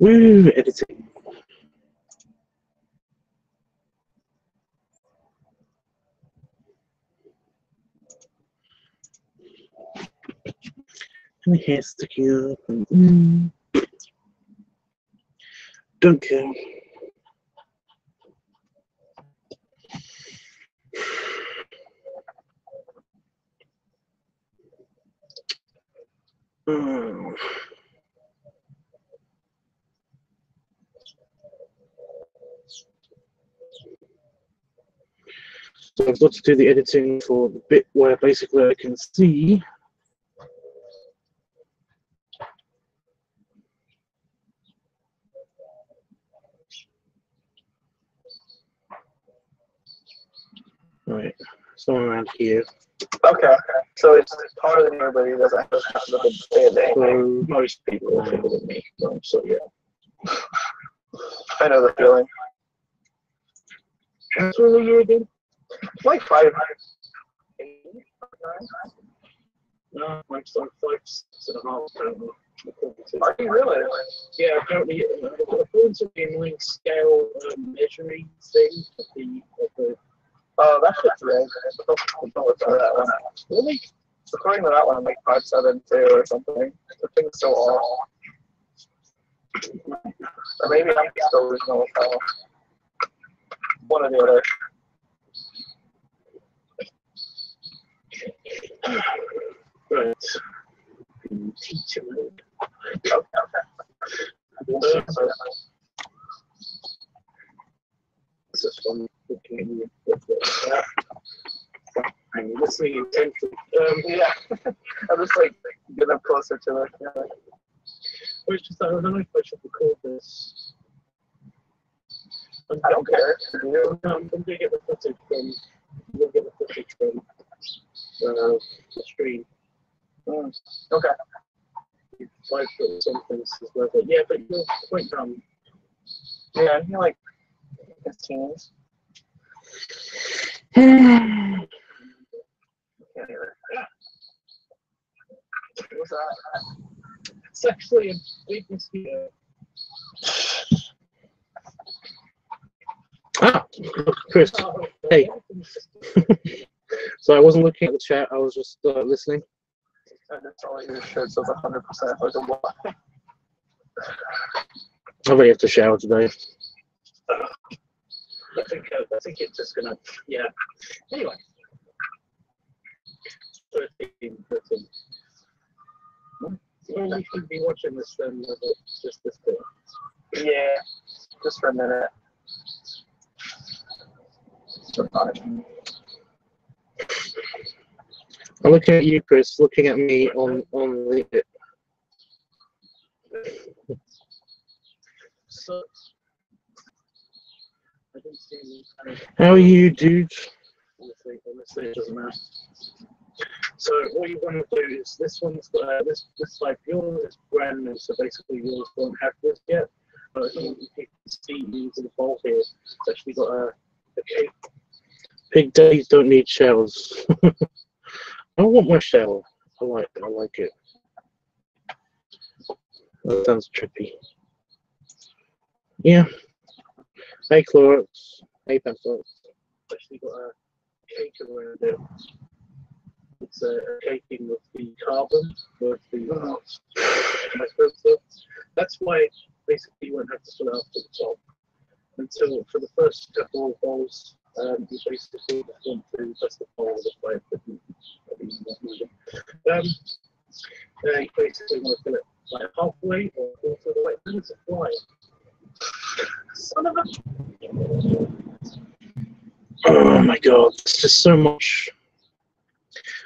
Woo, editing. And the hair sticking up. And, don't care. So I've got to do the editing for the bit where basically I can see right, somewhere around here. Okay. So it's part of the neighborhood doesn't have the bad So most people are with me. So yeah. I know the feeling. that's really you again? Like 500. No, like 5.5 currently. Are you really? Yeah, apparently according to the annoying scale measuring thing of the Oh, that shit's red. That one. really? According to that one, I'm like 5.72 or something. The thing's so off. Or maybe I'm still original with that. One or the other. Right. Teacher mode. Okay. This is fun looking at you. I'm listening intently. Yeah. I'm just like get up closer to it. Yeah. It's just, I don't know if I should record this. I don't care. I'm going to get the footage from the stream. Okay. 5 foot something is worth it. Yeah, but you're quite dumb. Yeah, I feel like 15s. What's that? It's actually a big mosquito. Ah, Chris. Hey. So I wasn't looking at the chat. I was just listening. And it's all your shirt says 100% like a what? I really have to shower today. I think it's just gonna, yeah. Anyway. 13. Well, we should be watching this then, just this bit. Yeah, just for a minute. I'm looking at you, Chris, looking at me on the bit. So, I didn't see any kind of, How are you, dude? honestly, it doesn't matter. So what you want to do is this one's got this like yours is brand new, so basically yours won't have this yet. But you can see using the bowl here, it's actually got a cape. Big days don't need showers. I want my shower. I like it. That sounds trippy. Yeah. Hey, Clorox. Hey, Pencil. It's actually got a cake around it. It's a caking with the carbon, with the stuff. That's why basically you won't have to fill it up to the top until for the first couple of bowls. You basically just want to press the bowl this way. You basically want to fill it like halfway or quarter of the way. Then it's a fly. Son of a. Oh my god, it's just so much.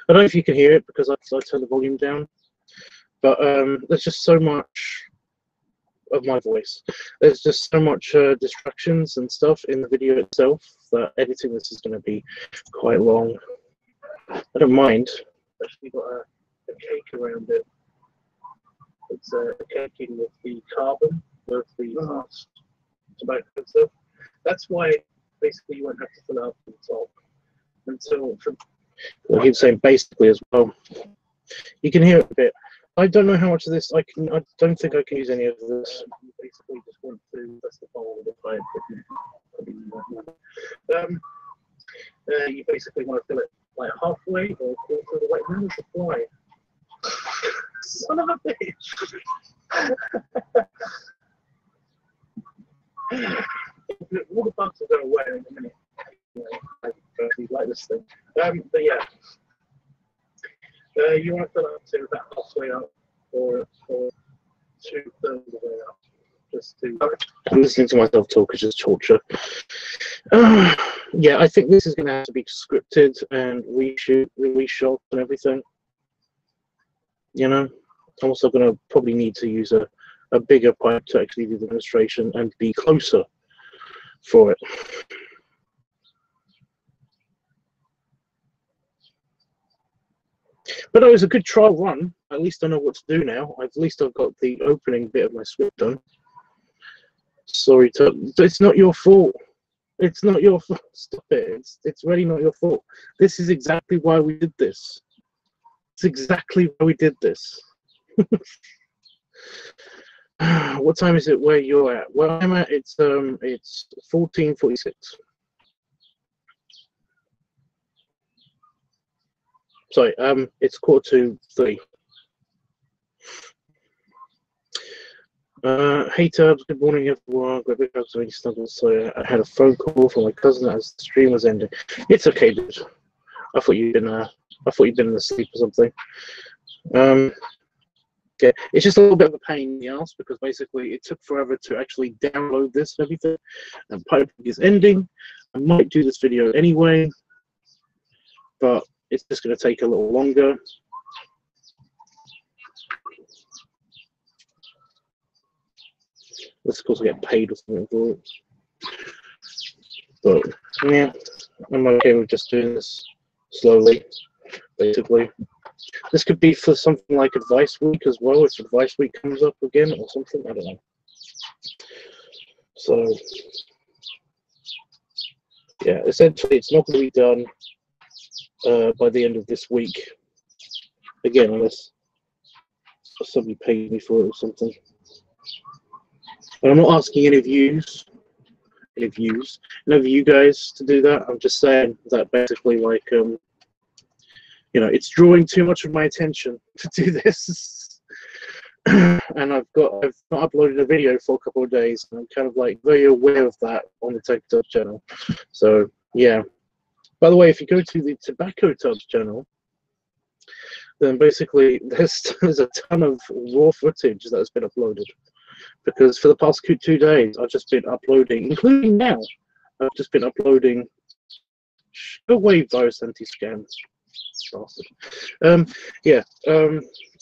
I don't know if you can hear it because I turned the volume down, but there's just so much of my voice. There's just so much distractions and stuff in the video itself that editing this is going to be quite long. I don't mind. It's actually got a cake around it. It's a caking with the carbon, with the tobacco and stuff. That's why basically you won't have to fill it up to the top until from. Well, he's saying basically as well. You can hear it a bit. I don't know how much of this I can. I don't think I can use any of this. basically just want to, that's the bowl of the pipe. You basically want to fill it like halfway or a quarter of the way. Where was the fly? Son of a bitch! All the bugs will go away in a minute. I actually like this thing. But yeah, you want to fill it up to about halfway up or 2/3 of the way up. Just to. Listening to myself talk is just torture. Yeah, I think this is going to have to be scripted and reshot and everything. You know, I'm also going to probably need to use a bigger pipe to actually do the demonstration and be closer for it. But it was a good trial run. At least I know what to do now. At least I've got the opening bit of my script done. Sorry, it's not your fault. It's not your fault. Stop it. It's really not your fault. This is exactly why we did this. It's exactly why we did this. What time is it where you're at? Where I'm at, it's 14:46. Sorry, it's 2:45. Hey Tubbs, good morning everyone. Great big hugs, really snuggles. So I had a phone call from my cousin as the stream was ending. It's okay, dude. I thought you'd been asleep or something. Yeah, it's just a little bit of a pain in the ass because basically it took forever to actually download this and everything. And piping is ending. I might do this video anyway, but it's just going to take a little longer. Let's of course get paid or something for it. But yeah, I'm okay with just doing this slowly, basically. This could be for something like Advice Week as well, if Advice Week comes up again or something, I don't know. So, yeah, essentially it's not going to be done by the end of this week. Again, unless somebody paid me for it or something. And I'm not asking any of you guys to do that. I'm just saying that basically, like, you know, it's drawing too much of my attention to do this. And I've not uploaded a video for a couple of days, and I'm kind of like very aware of that on the Tech Tubbs channel. So yeah. By the way, if you go to the Tobacco Tubbs channel, then basically there's a ton of raw footage that has been uploaded. Because for the past 2 days, I've just been uploading, including now, I've just been uploading. Go away, virus anti-scam bastard. For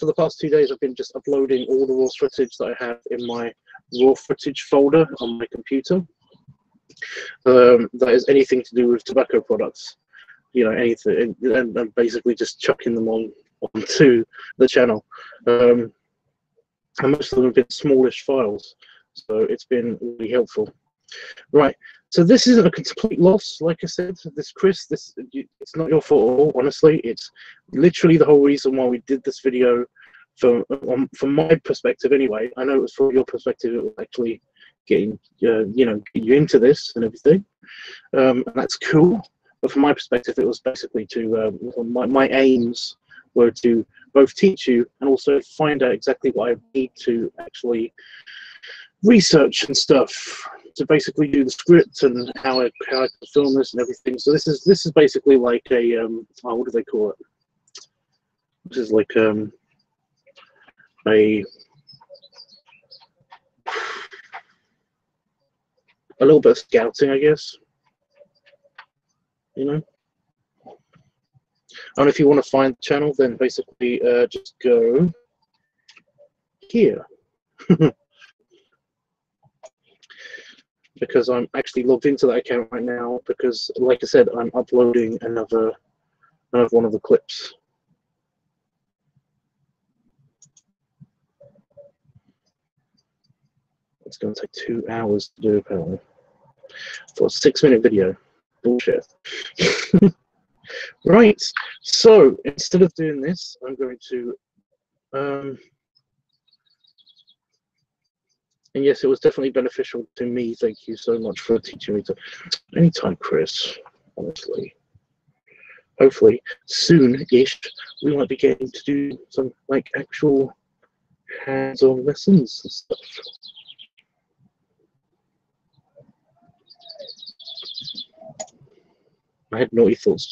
the past 2 days, I've been just uploading all the raw footage that I have in my raw footage folder on my computer. That is anything to do with tobacco products, you know, anything, and basically just chucking them onto the channel. And most of them have been smallish files, so it's been really helpful. Right, so this isn't a complete loss, like I said. Chris, it's not your fault at all, honestly. It's literally the whole reason why we did this video. From my perspective, anyway. I know it was from your perspective. It was actually getting, you know, get you into this and everything, and that's cool. But from my perspective, it was basically to my aims were to both teach you and also find out exactly what I need to actually research and stuff to basically do the script and how I can film this and everything. So this is basically like a what do they call it? This is like a little bit of scouting, I guess. You know. And if you want to find the channel, then basically just go here. Because I'm actually logged into that account right now because, like I said, I'm uploading another one of the clips. It's going to take 2 hours to do, apparently, for a 6-minute video. Bullshit. Right, so instead of doing this, I'm going to And yes, it was definitely beneficial to me. Thank you so much for teaching me to. Anytime, Chris. Honestly. Hopefully, soon-ish, we might be getting to do some like actual hands-on lessons and stuff. I had naughty thoughts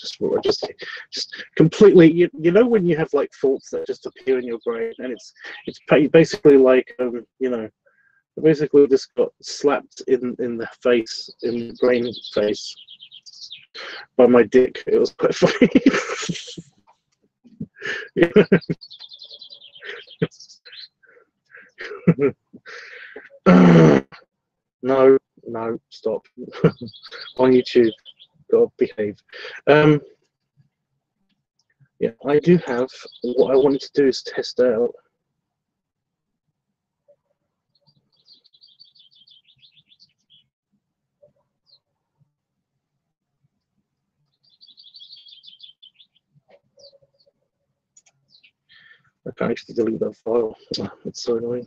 just completely. You know when you have like thoughts that just appear in your brain, and it's basically like you know, basically just got slapped in the face, in the brain face, by my dick. It was quite funny. No, stop. On YouTube, gotta behave. Yeah, I do have. What I wanted to do is test out. I can't actually delete that file. It's so annoying.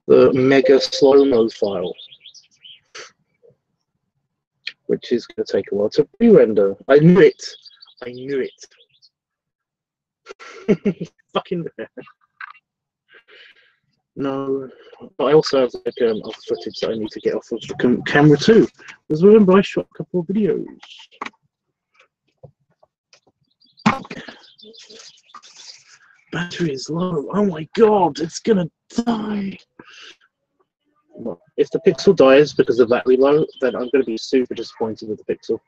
The mega slow-mo file, which is going to take a while to re-render. I knew it. I knew it. Fucking no. But I also have like other footage that I need to get off of the camera too. Because remember, I shot a couple of videos. Battery is low. Oh my god, it's gonna die. Well, if the Pixel dies because the battery low, then I'm going to be super disappointed with the Pixel.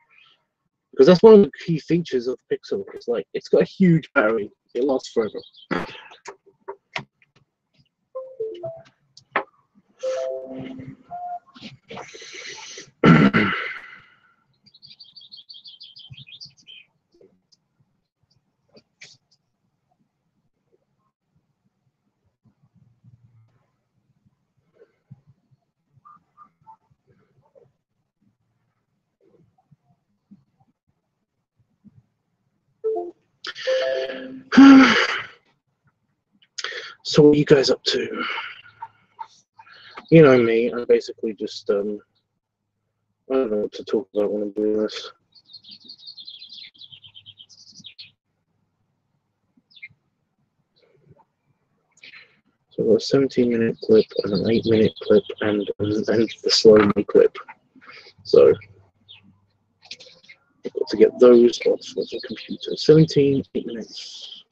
Because that's one of the key features of the Pixel. It's like, it's got a huge battery. It lasts forever. So what are you guys up to? You know me, I basically just, I don't know what to talk about when I'm doing this. So I've got a 17-minute clip and an 8-minute clip and the slow-mo clip. So I've got to get those off of the computer. 17, 8 minutes.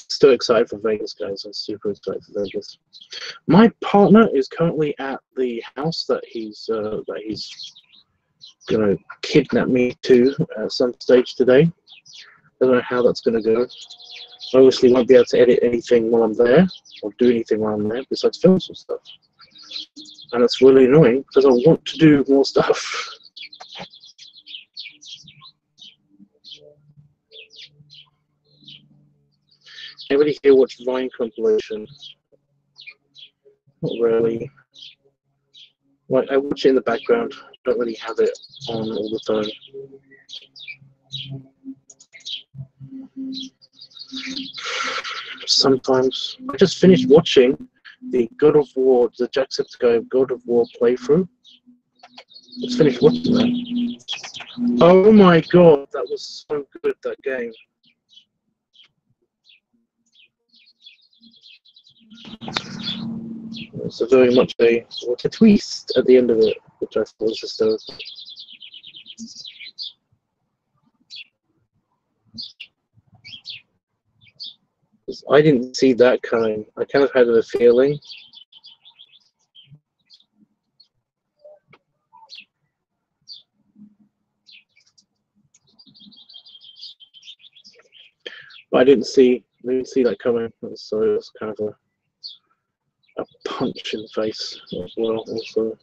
Still excited for Vegas, guys. I'm super excited for Vegas. My partner is currently at the house that he's gonna kidnap me to at some stage today. I don't know how that's gonna go. I obviously won't be able to edit anything while I'm there, or do anything while I'm there besides film some stuff. And it's really annoying because I want to do more stuff. Anybody here watch Vine compilation? Not really. Like, I watch it in the background. I don't really have it on all the time. Sometimes. I just finished watching the God of War, the Jacksepticeye God of War playthrough. Just finished watching that. Oh my god, that was so good, that game. It's a very much a twist at the end of it, which I thought was hysterical. I didn't see that coming. I kind of had a feeling. But I didn't see that coming. So it was kind of a punch in the face as well. Also.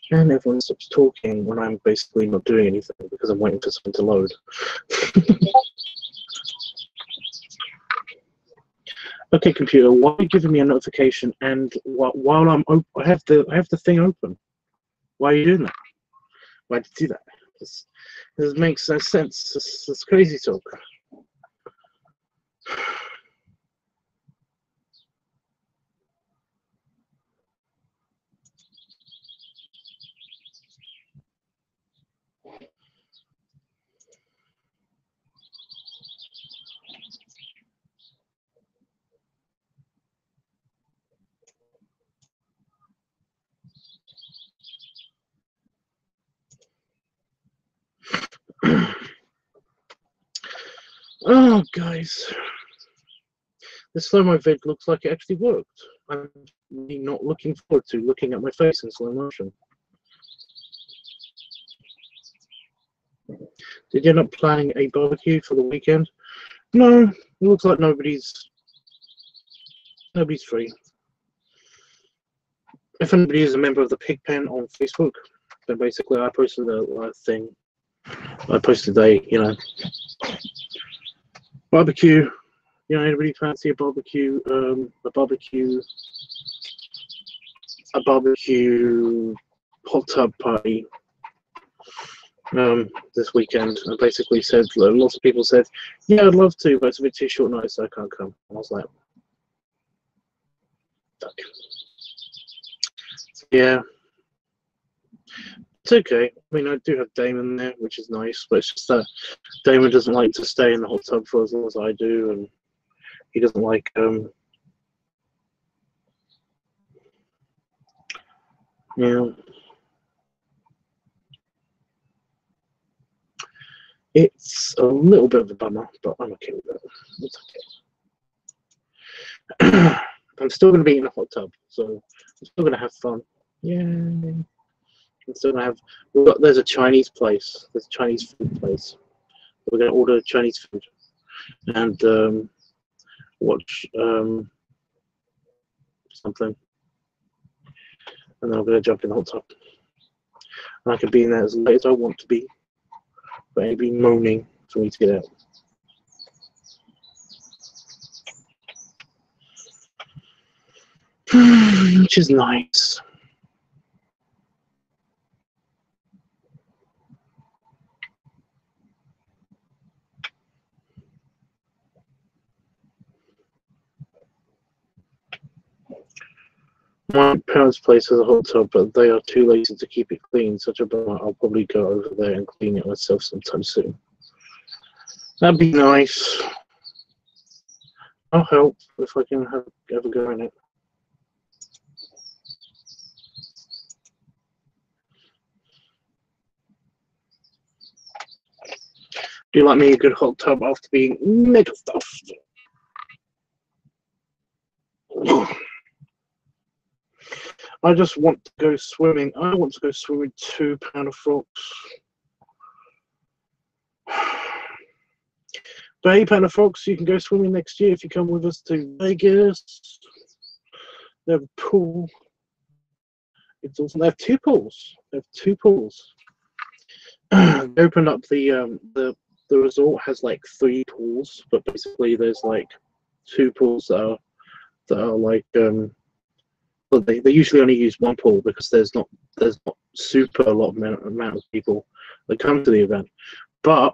And everyone stops talking when I'm basically not doing anything because I'm waiting for something to load. Okay, computer, why are you giving me a notification? And while I'm I have the thing open. Why are you doing that? Why did you do that? This makes no sense. This is crazy talk. Oh, guys. This slow-mo vid looks like it actually worked. I'm really not looking forward to looking at my face in slow motion. Did you end up planning a barbecue for the weekend? No, it looks like nobody's free. If anybody is a member of the Pigpen on Facebook, then basically I posted a thing. I posted a, barbecue. Anybody fancy a barbecue hot tub party this weekend? I basically said, lots of people said, yeah, I'd love to, but it's a bit too short notice, so I can't come. And I was like, fuck. Yeah, it's okay. I mean, I do have Damon there, which is nice, but it's just that Damon doesn't like to stay in the hot tub for as long as I do, and he doesn't like yeah. It's a little bit of a bummer, but I'm okay with it. It's okay. I'm still going to be in a hot tub, so I'm still going to have fun. Yay. I'm still going to have... There's a Chinese place. There's a Chinese food place. We're going to order Chinese food and watch something. And then I'm going to jump in the hot tub. And I can be in there as late as I want to be. But it'd be moaning for me to get out. Which is nice. My parents' place has a hot tub, but they are too lazy to keep it clean. Such a bummer. I'll probably go over there and clean it myself sometime soon. That'd be nice. I'll help if I can have a go in it. Do you like me a good hot tub after being mega stuffed? I just want to go swimming. I want to go swim with 2 pounder frogs. But hey, pounder frogs, you can go swimming next year if you come with us to Vegas. They have a pool. It's awesome. They have 2 pools. They have 2 pools. They opened up the resort has like 3 pools, but basically there's like 2 pools that are like well, they usually only use 1 pool because there's not super a lot of amount of people that come to the event. But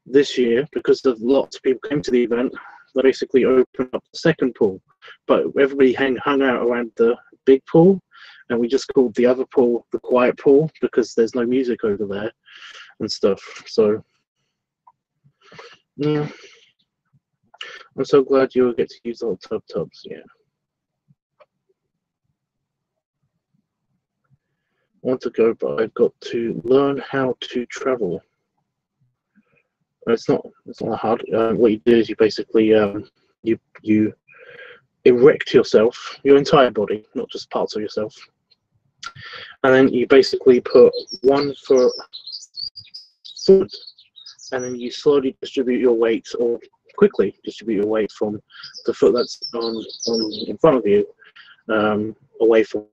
this year, because lots of people came to the event, they basically opened up the 2nd pool. But everybody hung out around the big pool, and we just called the other pool the quiet pool because there's no music over there and stuff. So yeah, I'm so glad you'll get to use the hot tubs. Yeah. want to go, but I've got to learn how to travel. It's not that hard. What you do is you basically you erect yourself, your entire body, not just parts of yourself, and then you basically put one foot forward, and then you slowly distribute your weight, or quickly distribute your weight from the foot that's on in front of you, away from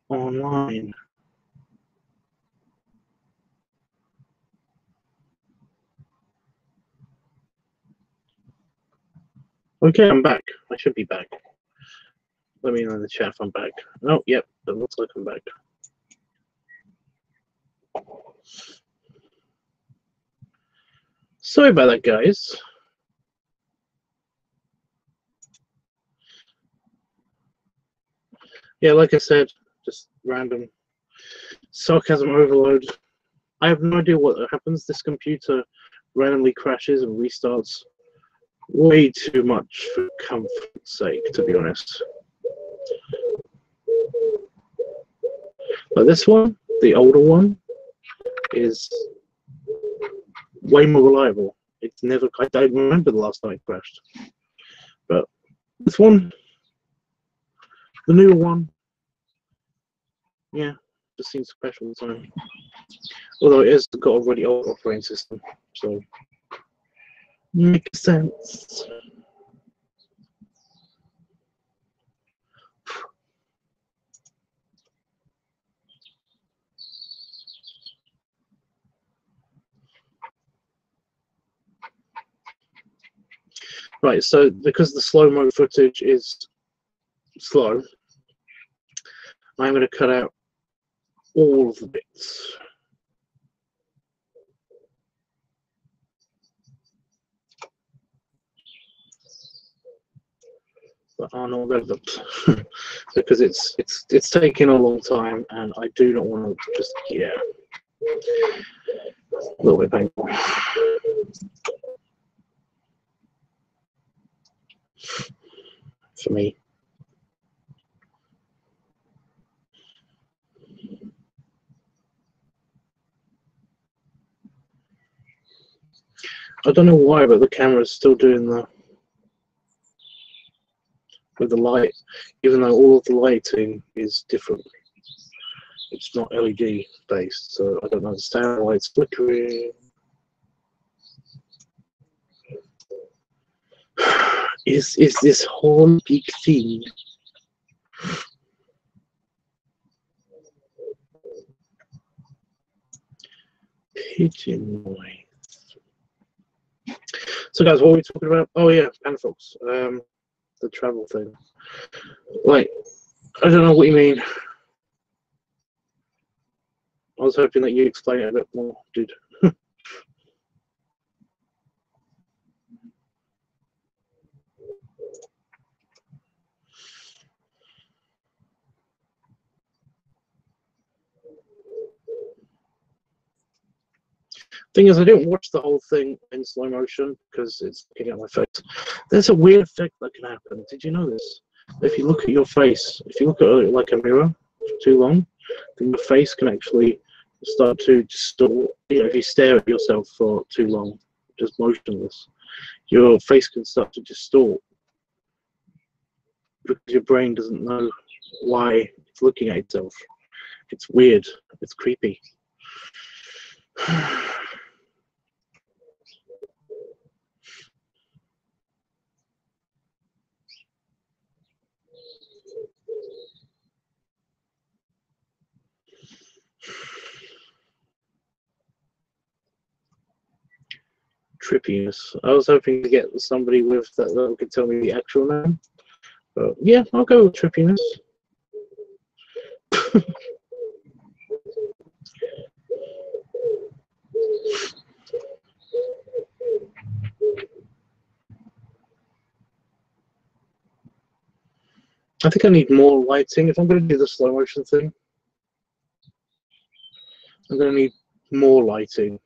online. Okay, I'm back. I should be back. Let me know in the chat if I'm back. Oh, yep, it looks like I'm back. Sorry about that, guys. Yeah, like I said, just random sarcasm overload. I have no idea what happens. This computer randomly crashes and restarts way too much for comfort's sake, to be honest. But this one, the older one, is way more reliable. It's never, I don't remember the last time it crashed. But this one, the newer one, yeah, just seems to crash all the time. Although it has got a really old operating system, so makes sense. Right, so because the slow-mo footage is slow, I'm going to cut out all of the bits. That are not relevant because it's taking a long time, and I do not want to just a little bit painful for me. I don't know why, but the camera's still doing the with the light, even though all of the lighting is different. It's not LED based, so I don't understand why it's flickering. Is this whole big thing? Pigeon noise. So guys, what were we talking about? Oh yeah, Panafox. The travel thing. Like, I don't know what you mean. I was hoping that you'd explain it a bit more, dude. Thing is, I didn't watch the whole thing in slow motion because it's looking at my face. There's a weird effect that can happen. Did you know this? If you look at your face, if you look at it like a mirror for too long, then your face can actually start to distort. You know, if you stare at yourself for too long, just motionless, your face can start to distort because your brain doesn't know why it's looking at itself. It's weird. It's creepy. Trippiness. I was hoping to get somebody with that could tell me the actual name. But yeah, I'll go with trippiness. I think I need more lighting. If I'm going to do the slow motion thing, I'm going to need more lighting,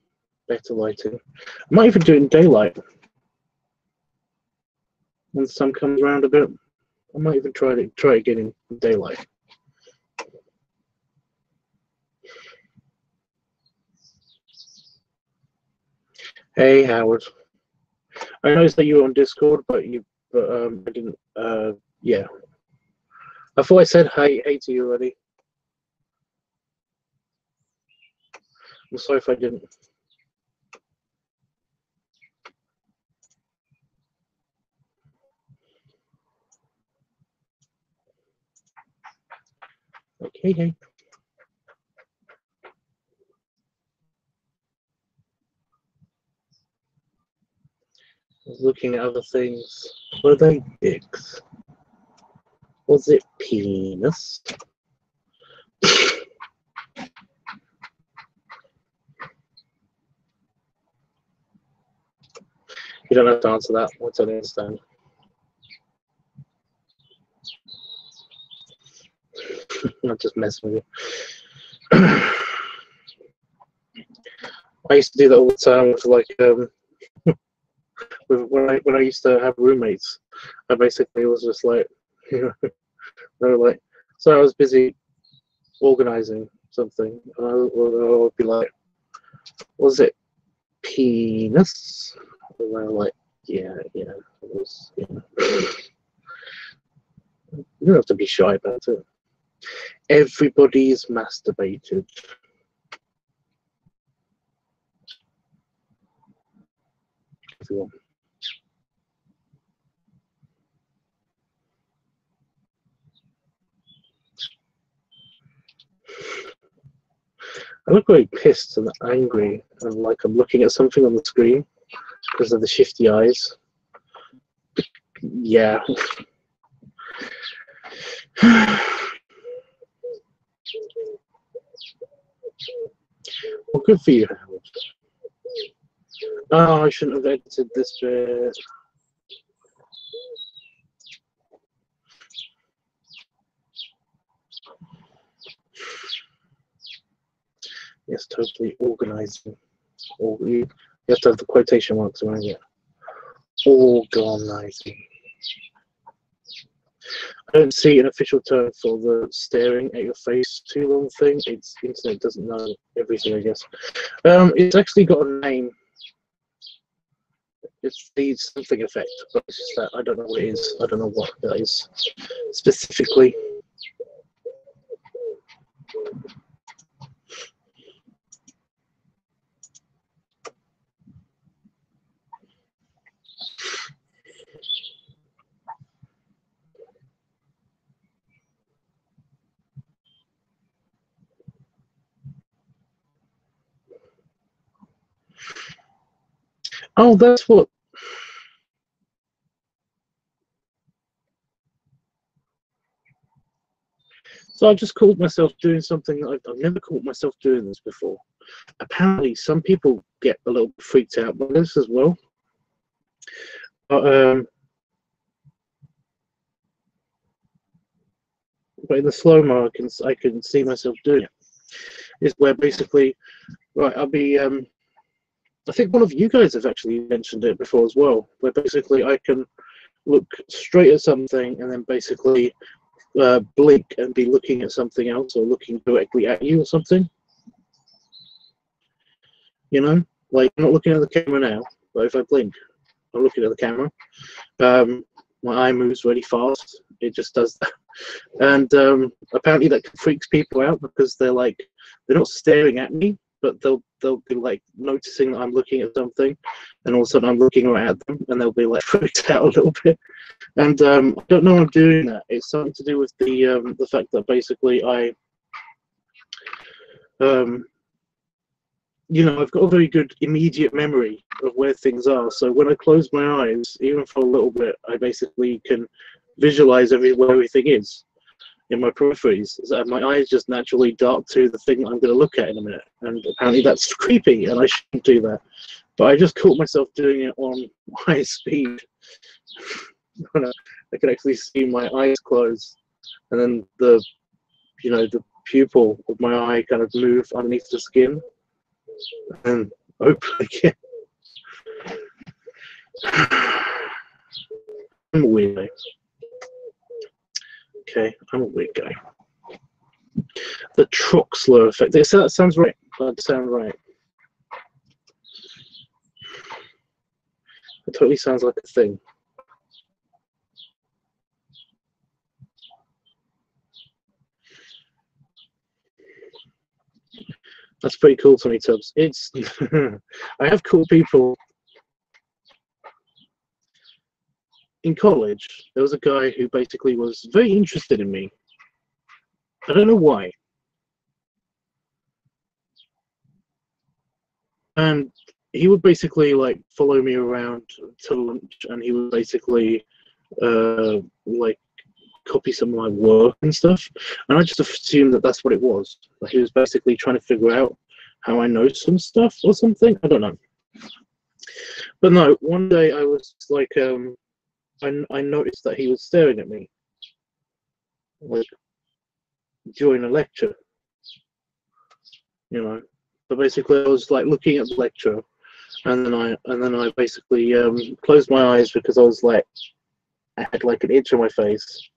better lighting. I might even do it in daylight. When the sun comes around a bit, I might even try again in daylight. Hey Howard, I noticed that you were on Discord, but I didn't. Yeah, I thought I said hey to you already. I'm sorry if I didn't. Okay. I was looking at other things. Were they dicks? Was it penis? You don't have to answer that. I totally understand. I'm just messing with you. I used to do that all the time with like when I used to have roommates. I basically was just like, you know, they were like, so I was busy organizing something, and I would be like, was it penis? And they were like, yeah, it was. You don't have to be shy about it. Everybody's masturbated. Everyone. I look very pissed and angry, and like I'm looking at something on the screen because of the shifty eyes. Yeah. Well, good for you, Howard. Oh, I shouldn't have edited this bit. Yes, totally organizing. You have to have the quotation marks around it. Organizing. I don't see an official term for the staring at your face too long thing. It's internet doesn't know everything, I guess. It's actually got a name. It's the something effect, but it's just that I don't know what it is. I don't know what that is specifically. Oh, that's what. So I just caught myself doing something that I've never caught myself doing this before. Apparently, some people get a little freaked out by this as well. But in the slow-mo, I can see myself doing it. Is where basically, right, I'll be. I think one of you guys have actually mentioned it before as well, where basically I can look straight at something and then basically blink and be looking at something else or looking directly at you or something. You know, like I'm not looking at the camera now, but if I blink, I'm looking at the camera. My eye moves really fast. It just does that. And apparently that freaks people out because they're not staring at me, but they'll be like noticing that I'm looking at something, and all of a sudden I'm looking right at them, and they'll be like freaked out a little bit. And I don't know I'm doing that. It's something to do with the fact that basically you know, I've got a very good immediate memory of where things are. So when I close my eyes, even for a little bit, I basically can visualize where everything is in my peripheries. My eyes just naturally dart to the thing that I'm going to look at in a minute. And apparently that's creepy, and I shouldn't do that. But I just caught myself doing it on high speed. I could actually see my eyes close, and then the pupil of my eye kind of move underneath the skin, and open again. I'm a weird guy. Okay, I'm a weird guy. The Troxler effect. That sounds right. That sounds right. It totally sounds like a thing. That's pretty cool, Tony Tubbs. It's I have cool people. In college, there was a guy who basically was very interested in me. I don't know why. And he would basically like follow me around to lunch, and he would basically like copy some of my work and stuff. And I just assumed that that's what it was. Like he was basically trying to figure out how I know some stuff or something. I don't know. But no, one day I was like, I noticed that he was staring at me, like during a lecture. You know, so basically I was like looking at the lecture, and then I basically closed my eyes because I was like, I had like an itch on my face.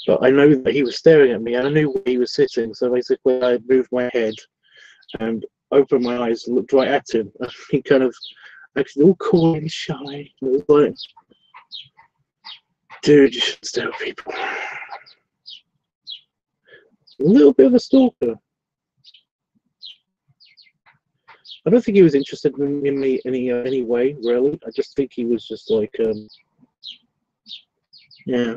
But I knew that he was staring at me, and I knew where he was sitting. So basically, I moved my head and opened my eyes and looked right at him. And he kind of acted all cool and shy. And it was like, dude, you should stare at people. A little bit of a stalker. I don't think he was interested in me any way, really. I just think he was just like, yeah,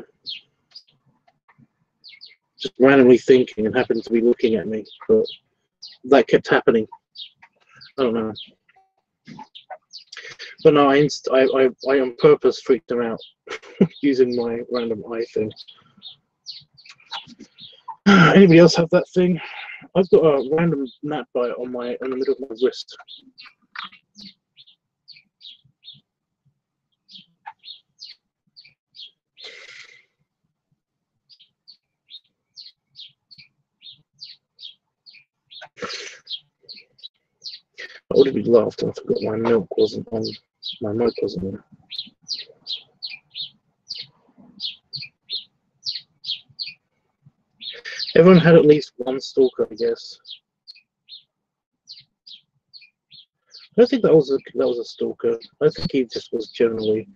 just randomly thinking and happened to be looking at me. But that kept happening. I don't know. But no, I on purpose freaked him out using my random eye thing. Anybody else have that thing? I've got a random gnat bite in the middle of my wrist. I would have been laughed and I forgot my milk wasn't on. My milk wasn't on. Everyone had at least one stalker, I guess. I don't think that was a stalker. I think he just was generally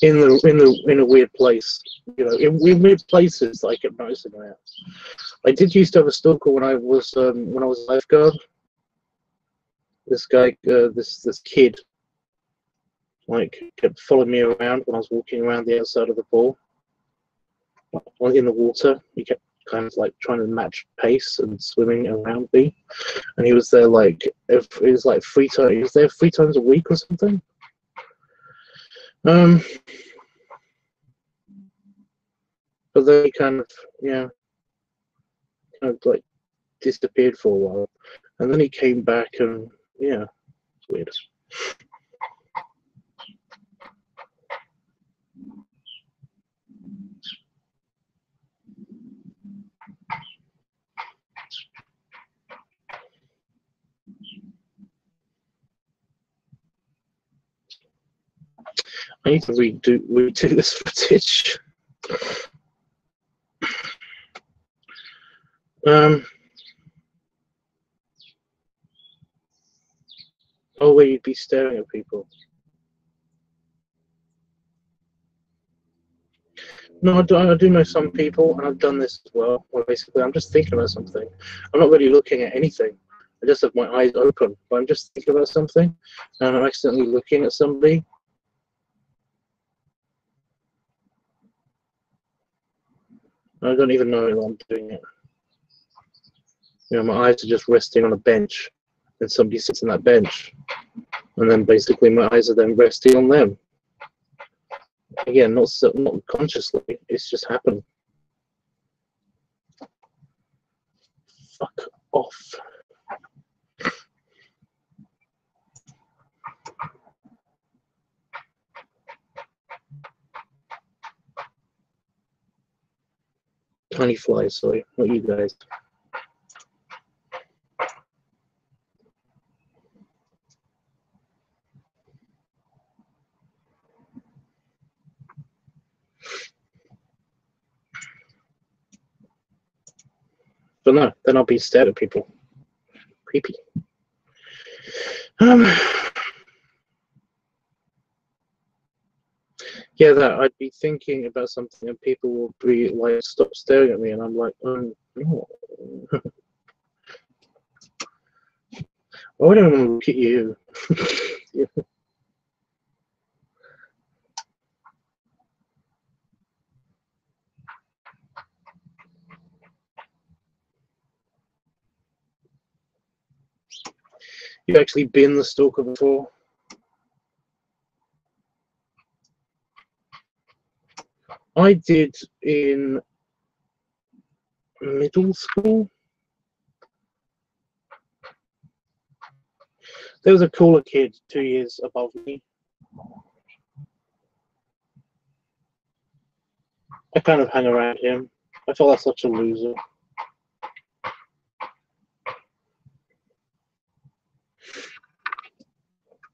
in a weird place. You know, in weird places that I kept noticing that. I did used to have a stalker when I was a lifeguard. This guy, this kid, like kept following me around when I was walking around the outside of the pool, in the water. He kept kind of like trying to match pace and swimming around me, and he was there like it was like 3 times. He was there 3 times a week or something. But then he kind of like disappeared for a while, and then he came back, and yeah, it's weird. I need to redo this footage. Oh, where you'd be staring at people. No, I do know some people, and I've done this as well, where basically I'm just thinking about something. I'm not really looking at anything. I just have my eyes open, but I'm just thinking about something, and I'm accidentally looking at somebody. I don't even know that I'm doing it. You know, my eyes are just resting on a bench, and somebody sits on that bench, and then basically my eyes are then resting on them. Again, not consciously, it's just happened. Fuck off. Tiny flies, sorry, not you guys. But no, then I'll be stared at people. Creepy. Yeah, that I'd be thinking about something and people will be like, stop staring at me, and I'm like, no. Why would I want to look at you? Yeah. you actually been the stalker before? I did in middle school. There was a cooler kid 2 years above me. I kind of hung around him. I felt like such a loser.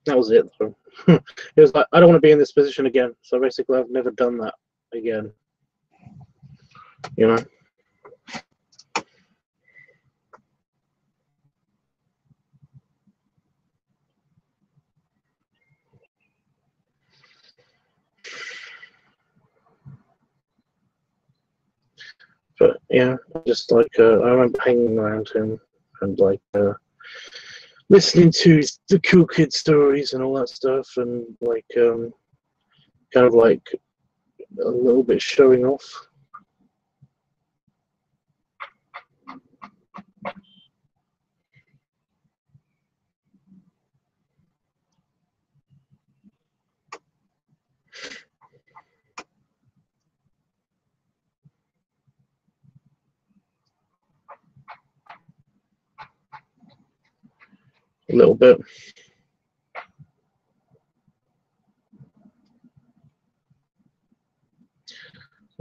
That was it, though. It was like, I don't want to be in this position again. So basically, I've never done that again. You know? But yeah, just like I remember hanging around him and like listening to the cool kid stories and all that stuff, and like kind of like a little bit showing off. A little bit.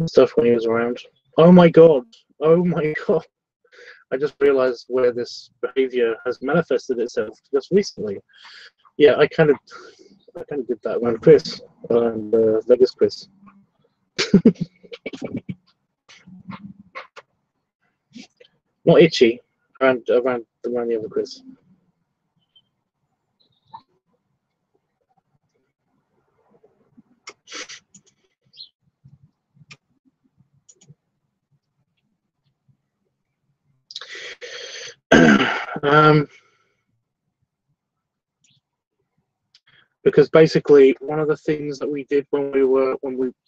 Stuff when he was around. Oh my god. Oh my god. I just realized where this behavior has manifested itself just recently. Yeah, I kind of did that around Chris and Vegas Chris. Not itchy, around the other Chris. Because basically one of the things that we did when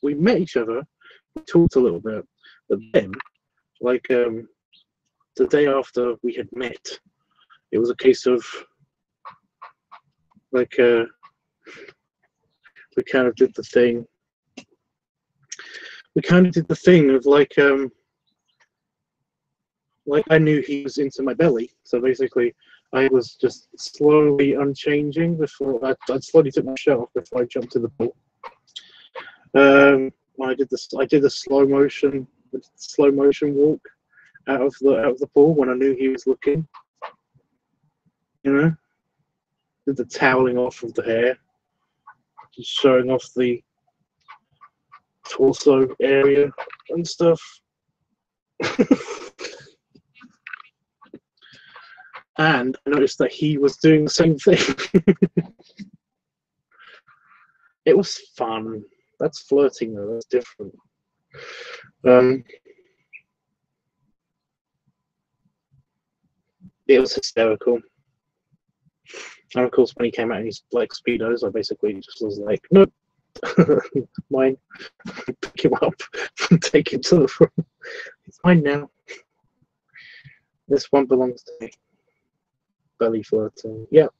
we met each other, we talked a little bit, but then like the day after we had met, it was a case of like we kind of did the thing. We kind of did the thing of like I knew he was into my belly, so basically I was just slowly unchanging before I slowly took my shirt off before I jumped in the pool. When I did the slow motion walk out of the pool when I knew he was looking. You know, did the toweling off of the hair, just showing off the torso area and stuff. And I noticed that he was doing the same thing. It was fun. That's flirting, though. That's different. It was hysterical. And of course, when he came out in his like speedos, I basically just was like, nope, mine. Pick him up and take him to the front. It's mine now. This one belongs to me. Belly flirting. Yep.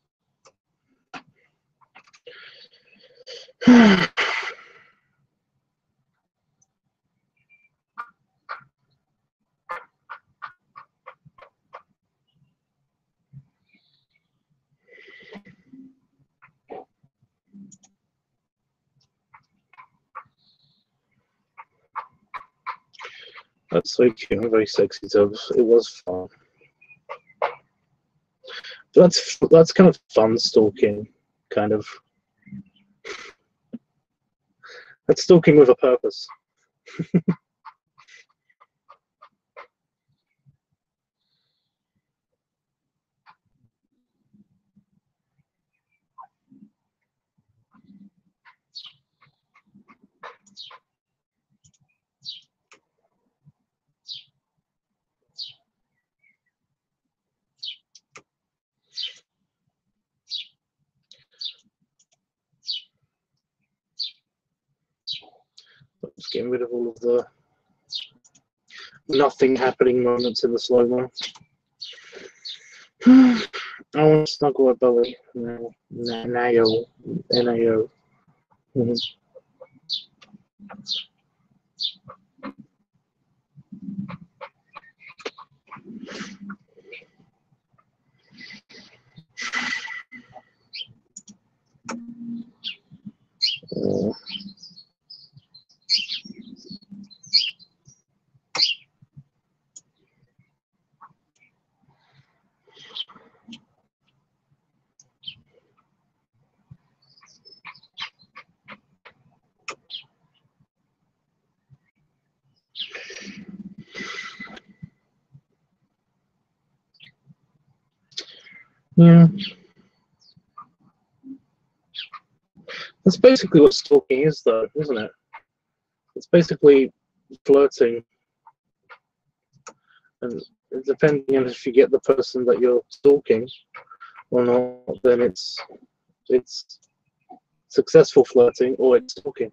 That's so cute and very sexy, Tubbs. It was fun. That's kind of fun stalking, kind of. That's stalking with a purpose. Just getting rid of all of the nothing happening moments in the slow-mo. I want to snuggle a belly. No, Nao. N-A-O. Yeah. That's basically what stalking is, though, isn't it? It's basically flirting. And depending on if you get the person that you're stalking or not, then it's successful flirting or it's stalking.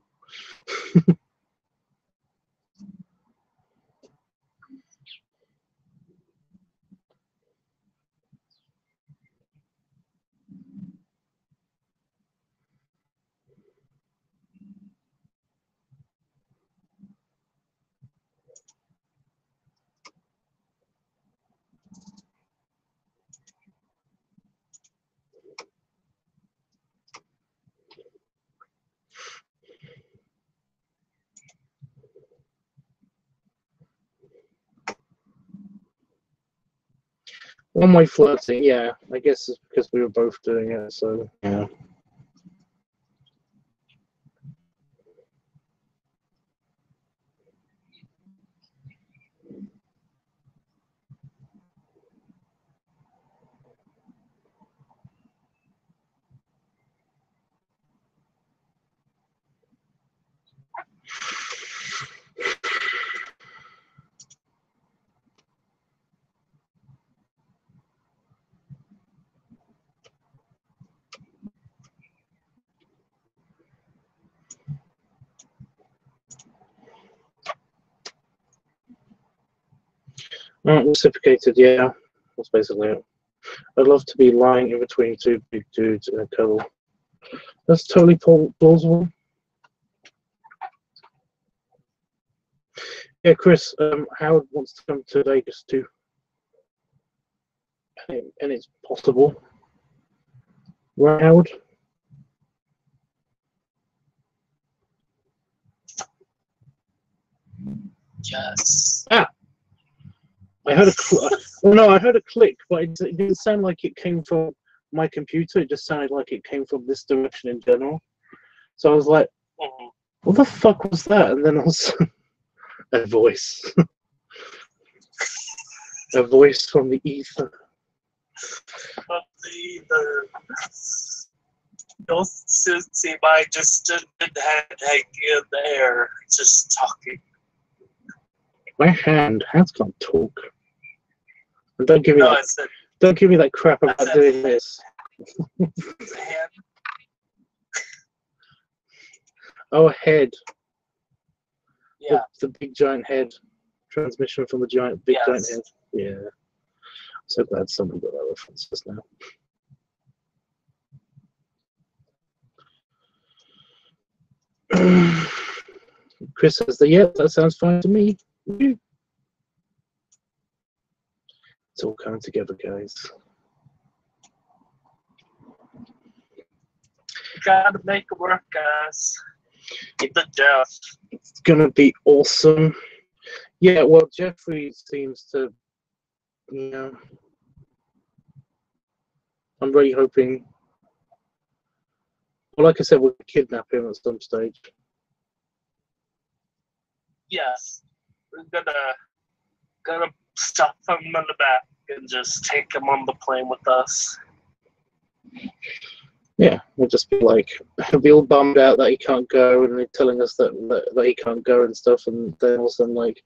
One-way flirting, yeah. I guess it's because we were both doing it, so yeah. Reciprocated, yeah. That's basically it. I'd love to be lying in between two big dudes in a cuddle. That's totally plausible. Yeah, Chris, Howard wants to come to Vegas too. And it's possible. Right, Howard? Yes. Ah! I heard I heard a click, but it didn't sound like it came from my computer. It just sounded like it came from this direction in general. So I was like, what the fuck was that? And then I was a voice. A voice from the ether. From the ether. Don't see my distant head hanging in the air, just talking. My hand can't talk. And don't give me No, don't give me that crap about doing this. Hand. Oh, head. Yeah. The big giant head. Transmission from the giant giant head. Yeah. So glad someone got that reference just now. Chris says that, yeah, that sounds fine to me. It's all coming together, guys. Gotta make it work, guys. Even Jeff. It's gonna be awesome. Yeah, well, Jeffrey seems to, you know, I'm really hoping. Well, like I said, we'll kidnap him at some stage. Yes. We're gonna stuff him in the back and just take him on the plane with us. Yeah, we'll just be like, he'll be all bummed out that he can't go, and they're telling us that he can't go and stuff, and then all of a sudden, like,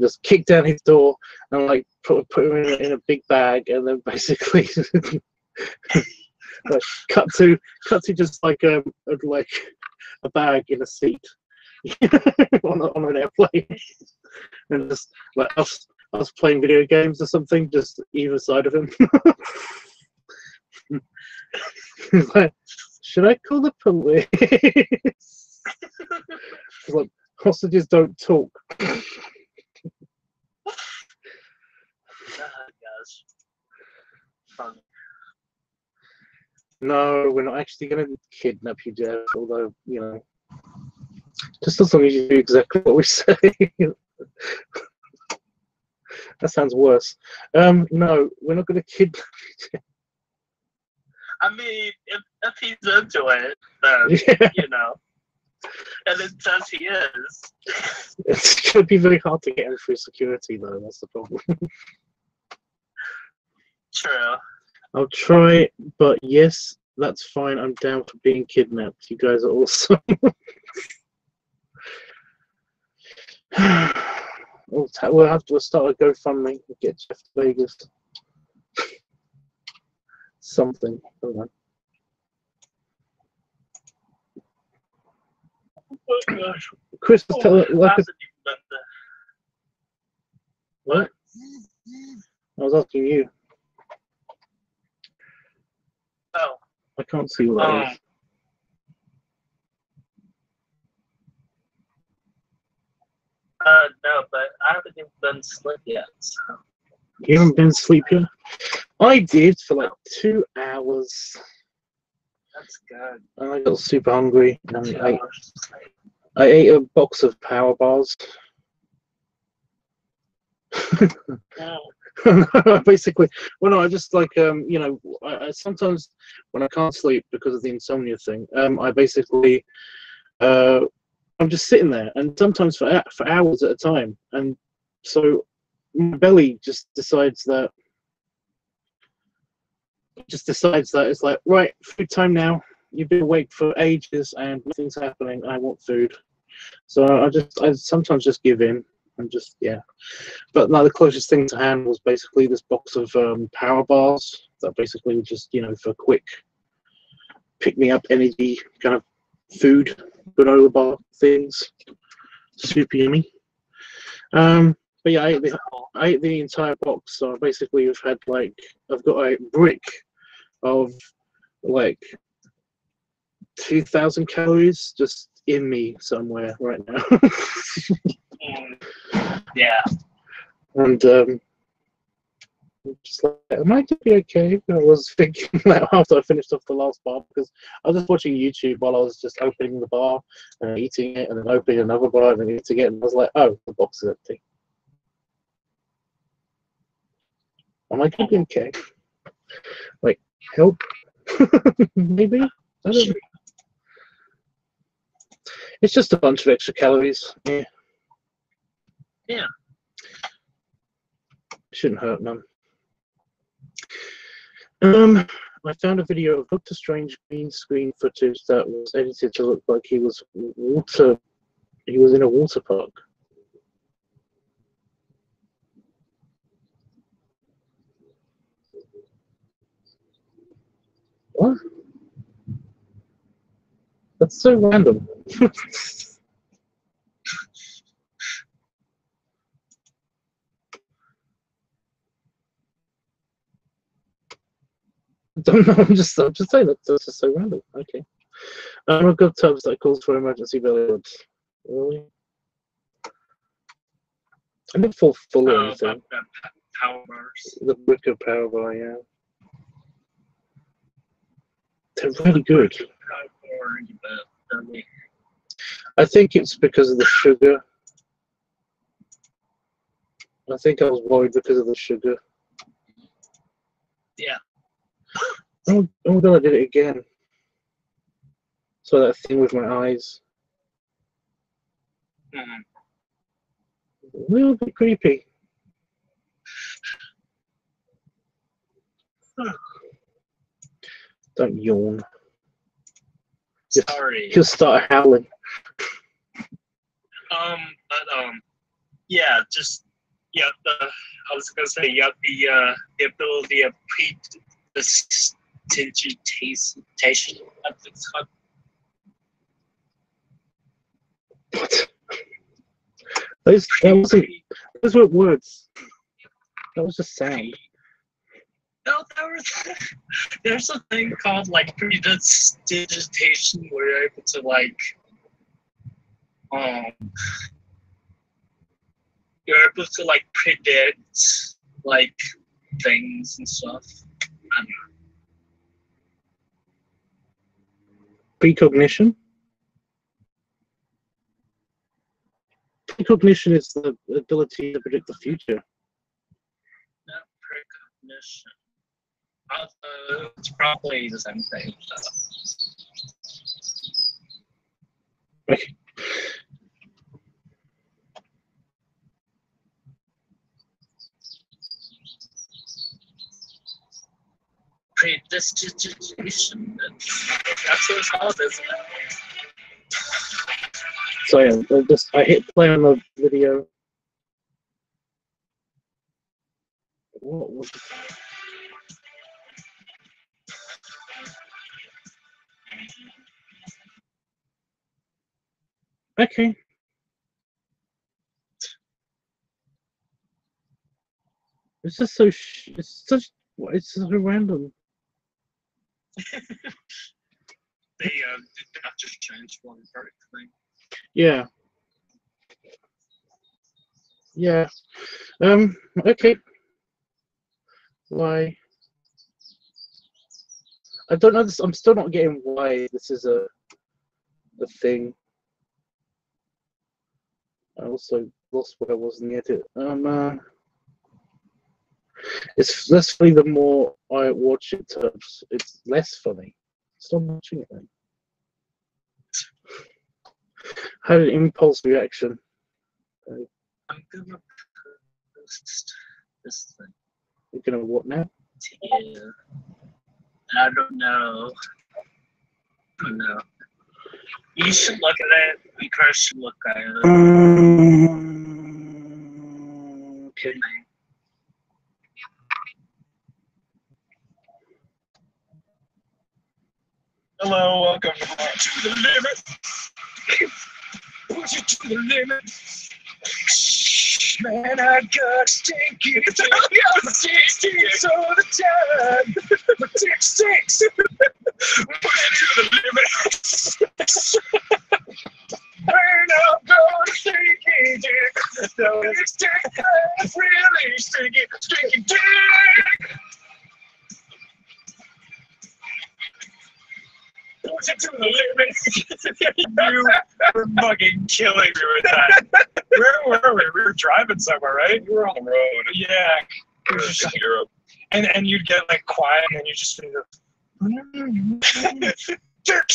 just kick down his door and like put him in a big bag, and then basically like, cut to just like a bag in a seat on an airplane, and just like us us playing video games or something, just either side of him. He's like, should I call the police? He's like, hostages don't talk. Gosh. Fun. No, we're not actually going to kidnap you, Jeff, although, you know, just as long as you do exactly what we say. That sounds worse. No, we're not going to kidnap you, Jeff. I mean, if he's into it, then, Yeah. you know, and it says he is. It's going to be very hard to get him through security, though. That's the problem. True. I'll try, but yes, that's fine. I'm down for being kidnapped. You guys are awesome. We'll have to start a GoFundMe and get Jeff to Vegas. Something. I don't know. Oh, gosh. Chris, tell like what? I was asking you. Oh. I can't see what that is. No, but I haven't even been asleep yet. So. You haven't been asleep yet? I did for like 2 hours. That's good. And I got super hungry. And 2 I hours. ate a box of power bars. Basically, well, no, I just like you know, I sometimes when I can't sleep because of the insomnia thing, I basically I'm just sitting there, and sometimes for hours at a time, and so my belly just decides that it's like, right, food time now. You've been awake for ages and nothing's happening. I want food, so I sometimes just give in. And just, yeah. But no, the closest thing to hand was basically this box of power bars that basically just, you know, for quick pick me up energy kind of food, granola bar things. Super yummy. But yeah, I ate the entire box. So basically I've got a brick of like 2,000 calories just in me somewhere right now. Yeah. And just like, am I gonna be okay? I was thinking that after I finished off the last bar, because I was just watching YouTube while I was just opening the bar and eating it, and then opening another bar and then eating it, and I was like, oh, the box is empty. Am I gonna be okay? Like, help? Maybe? I don't know. It's just a bunch of extra calories. Yeah. Yeah. Shouldn't hurt none. I found a video of Dr. Strange green screen footage that was edited to look like he was in a water park. What? That's so random. I don't know. I'm just saying that's just so random. Okay. I've got tubs that calls for emergency belly. Really? I didn't fall full or anything. Power bars. The brick of power bar, yeah. They're really good. I think it's because of the sugar. I think I was worried because of the sugar. Yeah. Oh my god, I did it again. So that thing with my eyes. Mm-hmm. A little bit creepy. Don't yawn. Sorry. Just start howling. Yeah, just I was gonna say the ability of prestidigitation. I think it's called. What? Those weren't words. That was just sound. No, there's a thing called like predigitation where you're able to like you're able to like predict like things and stuff. I don't know. Precognition. Precognition is the ability to predict the future. Not precognition. It's probably the same thing. Okay. Predigitation. That's what it's called, isn't it? So yeah, I hit play on the video. What was it? Okay. It's just so it's so random. They did not just transform perfectly. Yeah. Yeah. Okay. Why? I don't know this. I'm still not getting why this is a thing. I also lost what I was in the edit. It's less funny the more I watch it. It's less funny. Stop watching it then. Had an impulse reaction. I'm gonna post this thing. You're gonna what now? Yeah. I don't know. You should look at it. We guys should look at it. Okay. Hello, welcome to the limit. Push it to the limit. Man, I got stinky. I'm 16 all the time. My dick stinks. Push it to the limit. Burn up, go to stinky dick. No, it's dick that's really stinky. Stinky dick. Push it to the limit. You were fucking killing me with that. Where were we? We were driving somewhere, right? You were on the road. Yeah. We were just in Europe. And you'd get like quiet and then you just go, dirt.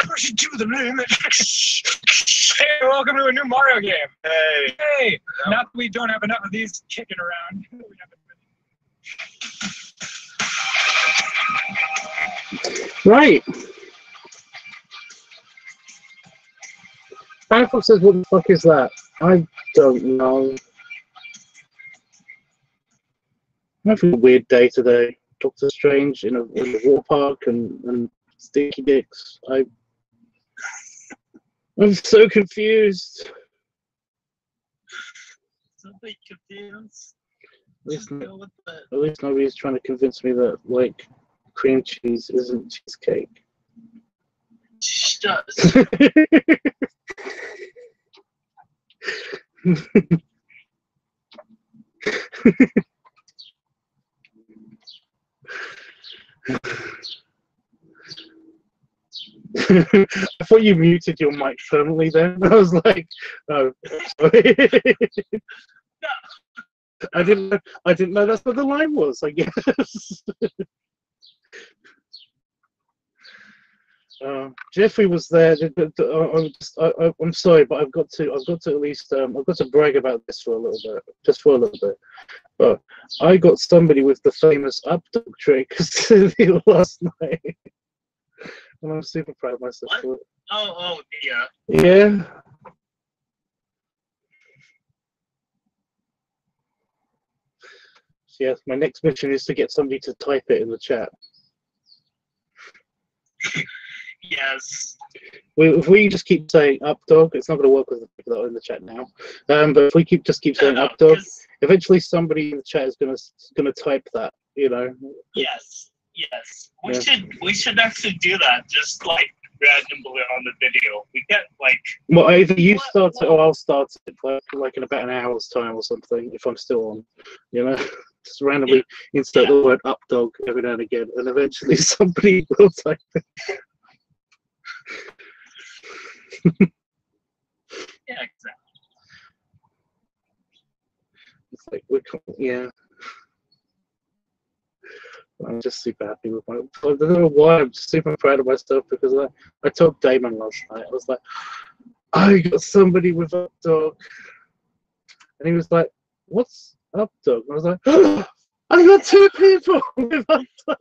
Push it to the limit. Hey, welcome to a new Mario game. Hey. Not that we don't have enough of these kicking around. Right. Firefox says, "What the fuck is that?" I don't know. I'm having a weird day today. Doctor Strange in a water park and stinky dicks. I'm so confused. Something confused. At least nobody's trying to convince me that like cream cheese isn't cheesecake. She does. I thought you muted your mic permanently then. I was like, oh, sorry. No. I didn't know that's what the line was, I guess. Jeffrey was there. I'm sorry, but I've got to at least I've got to brag about this for a little bit, just for a little bit. But I got somebody with the famous up dog trick last night, and I'm super proud of myself for it. Oh, yeah. Yeah. So yes, my next mission is to get somebody to type it in the chat. Yes. If we just keep saying up dog, it's not going to work with the people that are in the chat now. But if we just keep saying up dog, Eventually, somebody in the chat is gonna type that. You know. Yes. Yes. We Yeah. should actually do that. Just like randomly on the video. We get like. Well, either you start it or I'll start it, like in about an hour's time or something, if I'm still on. You know, just randomly insert the word "up dog" every now and again, and eventually somebody will type it. Yeah, exactly. It's like I'm just super happy with my. I don't know why I'm super proud of myself because I told Damon last night. I was like, I got somebody with up dog, and he was like, "What's up dog?" And I was like, oh, I got 2 people with up dog.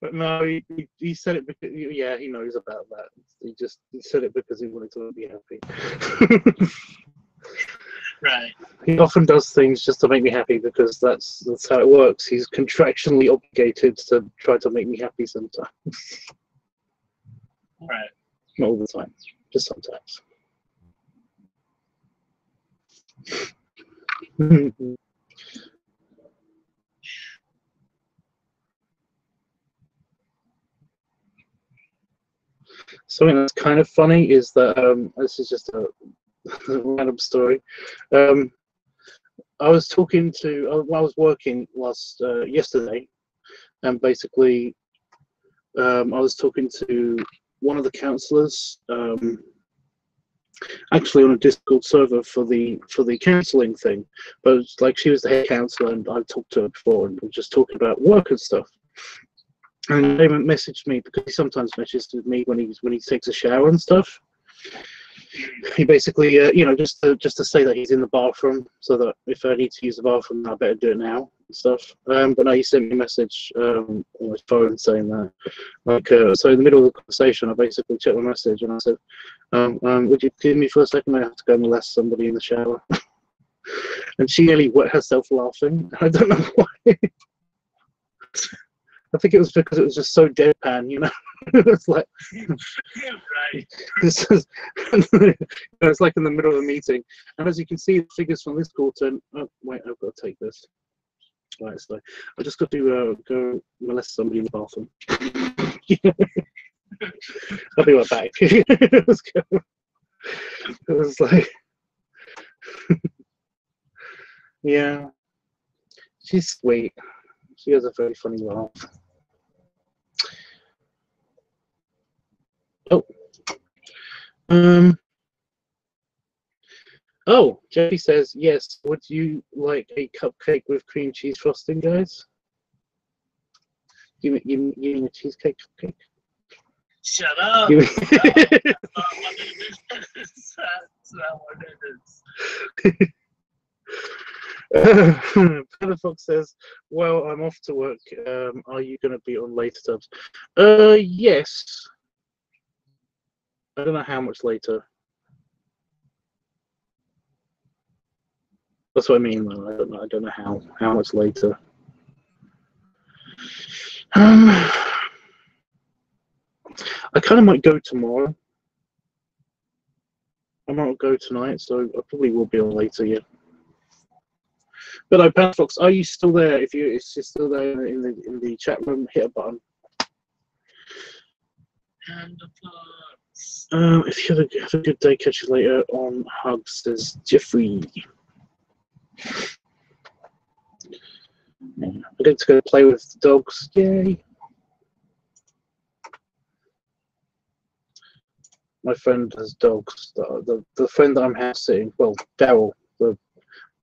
But no, he said it because he knows about that. He said it because he wanted to be happy. Right. He often does things just to make me happy because that's how it works. He's contractually obligated to try to make me happy sometimes. Right. Not all the time, just sometimes. Something that's kind of funny is that this is just a random story. I was talking to, I was working yesterday, and basically I was talking to one of the counsellors, actually on a Discord server for the counselling thing. But like she was the head counsellor, and I talked to her before, and we were just talking about work and stuff. And Damon messaged me because he sometimes messages me when he takes a shower and stuff. He basically, just to say that he's in the bathroom, so that if I need to use the bathroom, I better do it now and stuff. But no, he sent me a message on his phone saying that, so in the middle of the conversation, I basically checked my message and I said, "Would you give me for a second? I have to go molest somebody in the shower." And she nearly wet herself laughing. I don't know why. I think it was because it was just so deadpan, you know. It's like, Right. It's like in the middle of a meeting, and as you can see, the figures from this quarter. Oh wait, I've got to take this. Right, so I just got to go molest somebody in the bathroom. I'll be right back. Let's go. It was like, yeah, she's sweet. She has a very funny laugh. Oh, Jeffy says, yes, would you like a cupcake with cream cheese frosting, guys? You mean a cheesecake cupcake? Shut up. You That's not what it is. That's not what it is. Panafox says, well, I'm off to work. Are you going to be on later tubs? Yes. I don't know how much later. That's what I mean, though. I don't know how much later. I kind of might go tomorrow. I might go tonight, so I probably will be on later, yeah. But no, Panafox, are you still there? If you're still there in the chat room, hit a button. If you have a good day, catch you later on Hugs, says Jeffrey. I'm going to go play with the dogs. Yay! My friend has dogs. The friend that I'm house sitting, well, Daryl,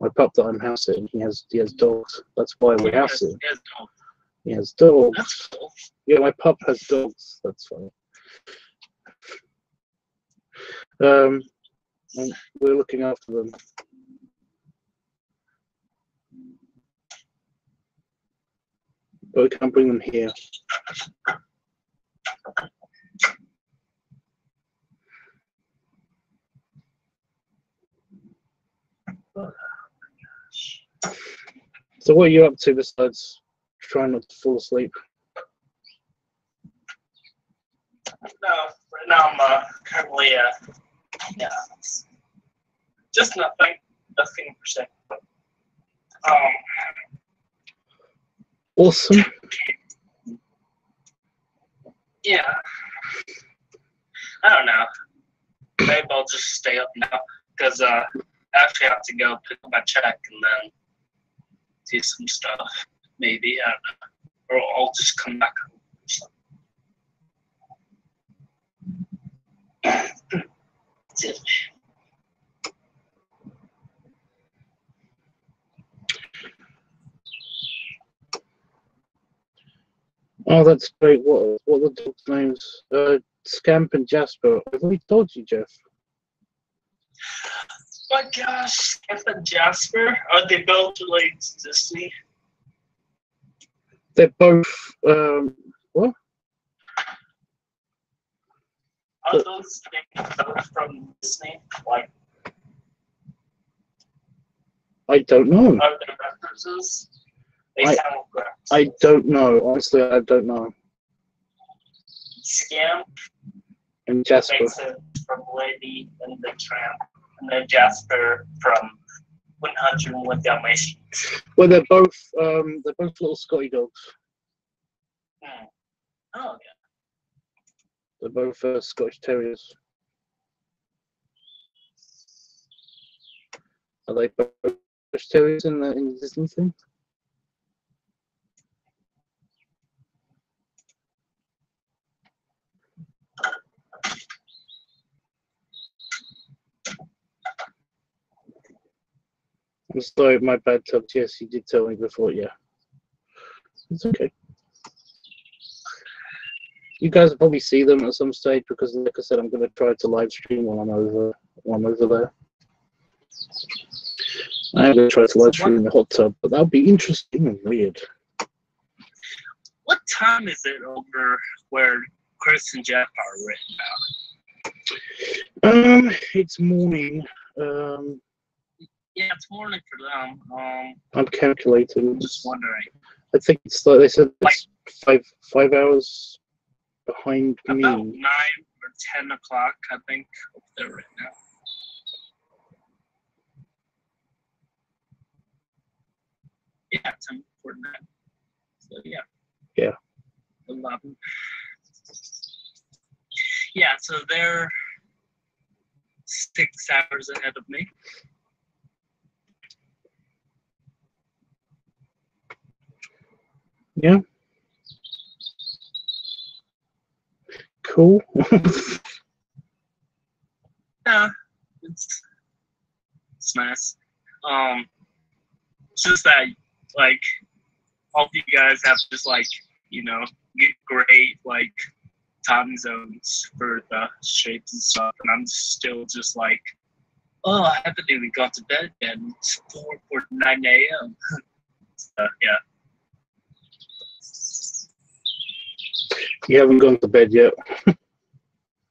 my pup that I'm house sitting, he has dogs. That's why we're house sitting. He has dogs. That's cool. Yeah, my pup has dogs. That's funny. And we're looking after them. But we can't bring them here. So what are you up to besides trying not to fall asleep? No, right now I'm kind of Yeah. Yeah. Just nothing per se. Awesome. Yeah. I don't know. Maybe I'll just stay up now because I actually have to go pick up my check and then do some stuff. Maybe, I don't know. Or I'll just come back home. That's it. Oh, that's great. What are the dogs' names? Scamp and Jasper. I've already told you, Jeff. Oh my gosh, Scamp and Jasper, are they both related to Disney? They're both. What? Are those names both from Disney? Like, I don't know. are they references? They sound correct. I don't know. Honestly, I don't know. Scamp And Jasper. makes it from Lady and the Tramp, and then Jasper from 101 Dalmatians. Well, they're both little Scotty dogs. Oh, okay. They're both Scottish Terriers. Are they both Scottish Terriers in the Disney thing? I'm sorry, my bad, Tubbs. Yes, you did tell me before. Yeah, it's okay. You guys will probably see them at some stage because, like I said, I'm going to try to live stream while I'm over there. I'm going to try to live stream in the hot tub, but that'll be interesting and weird. What time is it over where Chris and Jeff are right now? It's morning. Yeah, it's morning for them. I'm calculating. I'm just wondering. I think it's like they said it's five hours behind me. About 9 or 10 o'clock, I think, up there right now. Yeah, 10:49. So yeah. Yeah. 11. Yeah, so they're 6 hours ahead of me. Yeah. Cool. Yeah, it's nice. It's just that, like, all of you guys have just, like, you know, get great, like, time zones for the shapes and stuff, and I'm still just like, oh, I haven't even got to bed yet. It's 4:49 a.m. So, yeah. You haven't gone to bed yet.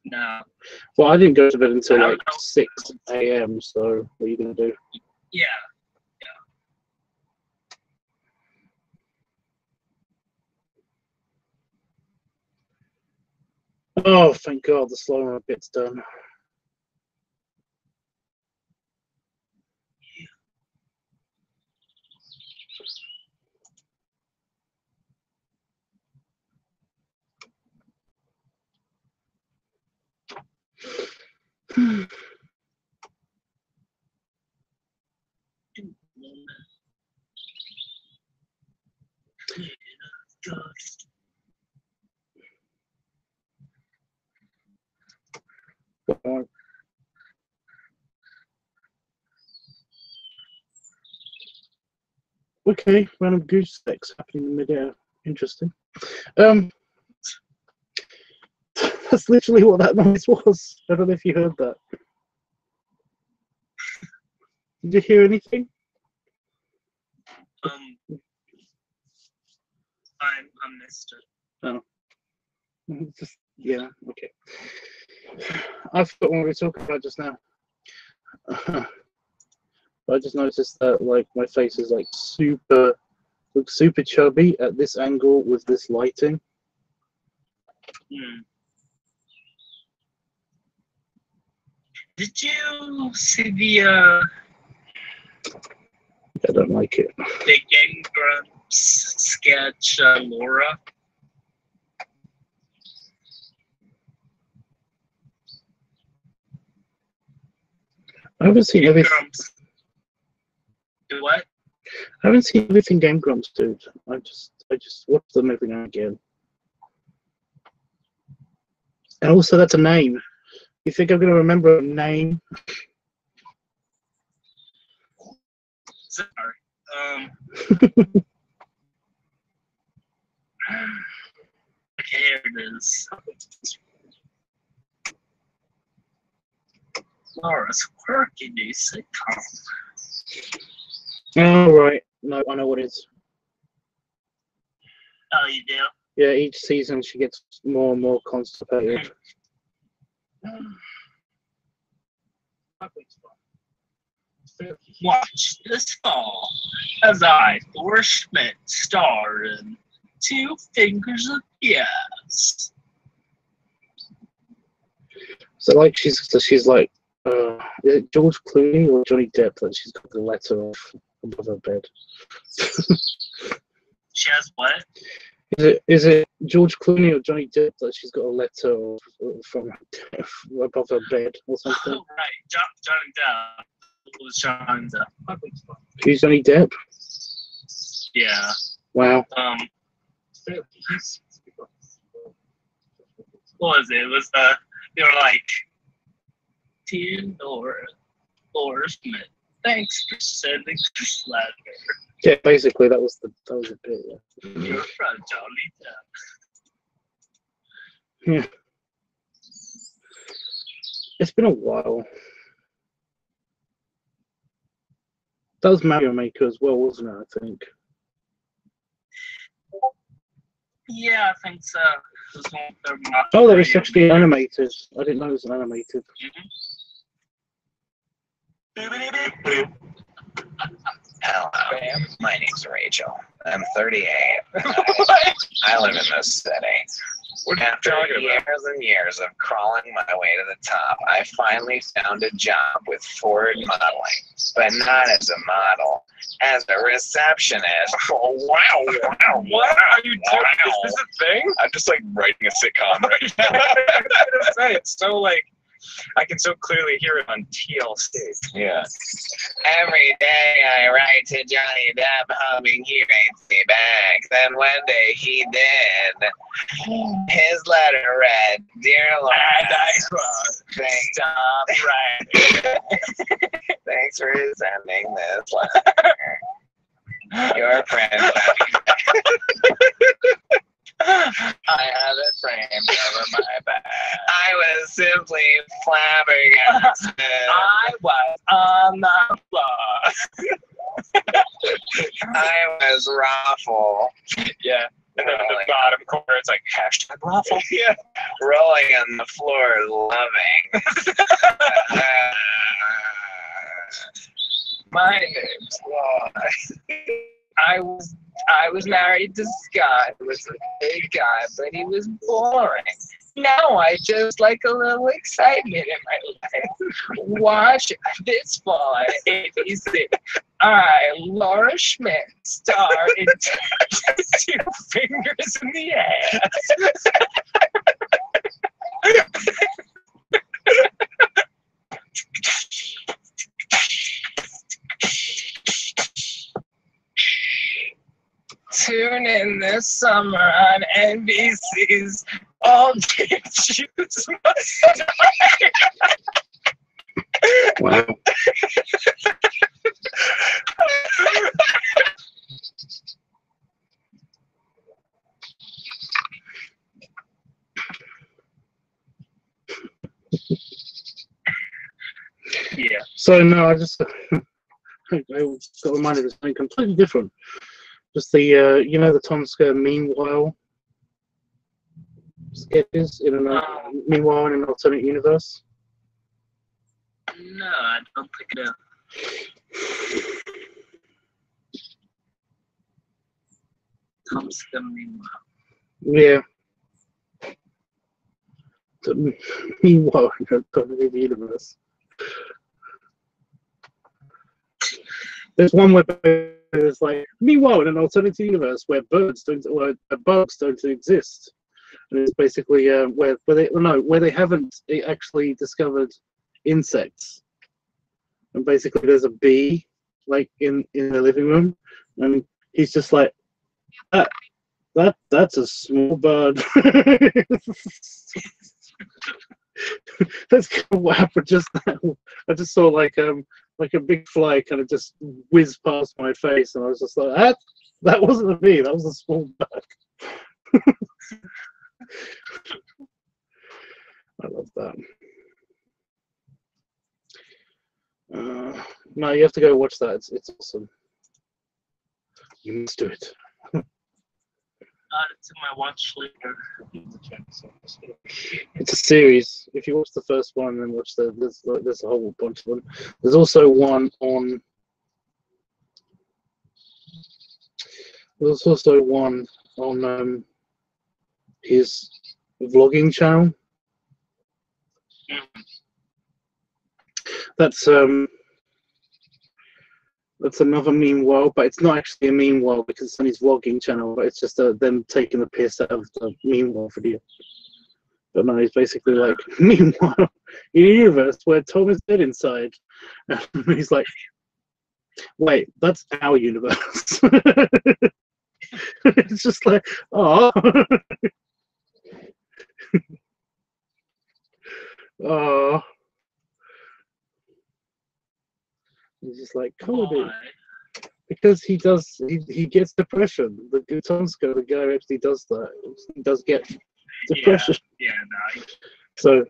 No. Well, I didn't go to bed until like 6 a.m. So what are you gonna do? Yeah. Oh, thank God, the slower bit's done. Okay, random goose sex happening in midair. Interesting. That's literally what that noise was. I don't know if you heard that. Did you hear anything? I missed it. Oh. Just, yeah, okay. I forgot what we were talking about just now. I just noticed that like my face is like looks super chubby at this angle with this lighting. Did you see the I don't like it. Game Grumps sketch, Laura? I haven't seen Game everything. Grumps. Do what? I haven't seen everything Game Grumps, dude. I just watch them every now and again. And also, that's a name. You think I'm gonna remember a name? Sorry. Okay, here it is. Laura's quirky new sitcom. Oh right, no, I know what it is. Oh, you do? Yeah, each season she gets more and more constipated. Watch this fall as I, Thor Schmidt, star in Two Fingers of Yes. So like she's like is it George Clooney or Johnny Depp that she's got the letter off above her bed? She has what? Is it George Clooney or Johnny Depp that she's got a letter from above her bed or something? Oh, right. Johnny Depp. It was Johnny Depp. Who's Johnny Depp? Yeah. Wow. What was it? It was they were like, Dear Laura Schmidt, thanks for sending this letter. Yeah, basically that was a bit. Yeah. You're from Johnny Depp. Yeah. It's been a while. That was Mario Maker as well, wasn't it? I think. Yeah, I think so. It was one of their Oh, that was actually animated. I didn't know it was an animated. Hello, my name's Rachel. I'm 38. I live in this city. After years and years of crawling my way to the top, I finally found a job with Ford Modeling, but not as a model, as a receptionist. Oh, wow. What are you doing? Is this a thing? I'm just like writing a sitcom right I was gonna say, it's so like, I can so clearly hear it on TLC. Yeah. Every day I write to Johnny Depp hoping he writes me back. Then one day he did. His letter read, Dear Laura, thanks, Stop right. thanks for sending this letter. Your friend. I have it framed over my back. I was simply flabbergasted. I was on the floor. I was raffle. Yeah. And then in the bottom corner, it's like hashtag raffle. Yeah. Rolling on the floor, loving. My name's Laura. I was married to Scott, who was a big guy, but he was boring. Now I just like a little excitement in my life. Watch this fall at ABC. I, Laura Schmidt, star in Two Fingers in the Ass. Tune in this summer on NBC's All Day Choose My Star. Wow. Yeah. So no, I just I got reminded of something completely different. Just the you know, the Tomska meanwhile sketches in an meanwhile in an alternate universe. No, I don't think it comes to me. Yeah. The meanwhile in an alternate universe. There's one where it's like, meanwhile, in an alternative universe where bugs don't exist, and it's basically where they haven't actually discovered insects, and basically there's a bee like in the living room, and he's just like, that's a small bird. That's kind of what happened just now. I just saw like a big fly kind of just whiz past my face, and I was just like, that wasn't a bee, that was a small bird. I love that. No, you have to go watch that. It's awesome. You must do it. Add it to my watch later. It's a series. If you watch the first one and then watch there's a whole bunch of them. There's also one on. There's also one on his vlogging channel. That's another meme world, but it's not actually a meme world because it's on his vlogging channel, but it's just them taking the piss out of the meme world video. But no, he's basically like, meanwhile, in a universe where Tom is dead inside, and he's like, wait, that's our universe. It's just like, oh. Oh. He's just like, comedy. Because he gets depression. The Tomsko, the guy who actually does that. He does get depression. Yeah, no. So,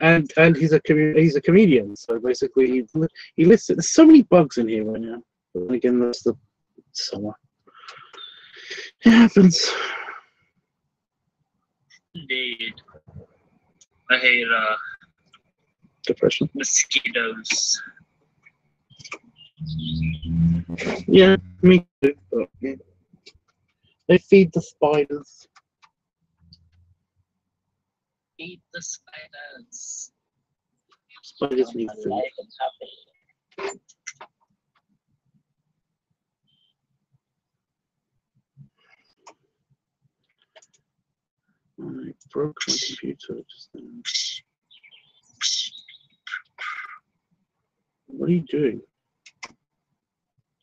and he's a comedian. So basically, he lists. There's so many bugs in here right now. But again, that's the summer. It happens. Indeed. I hate Depression. mosquitoes. Yeah, me too. But, yeah. They feed the spiders. Eat the spiders. Spiders need food. I broke my computer just then. What are you doing?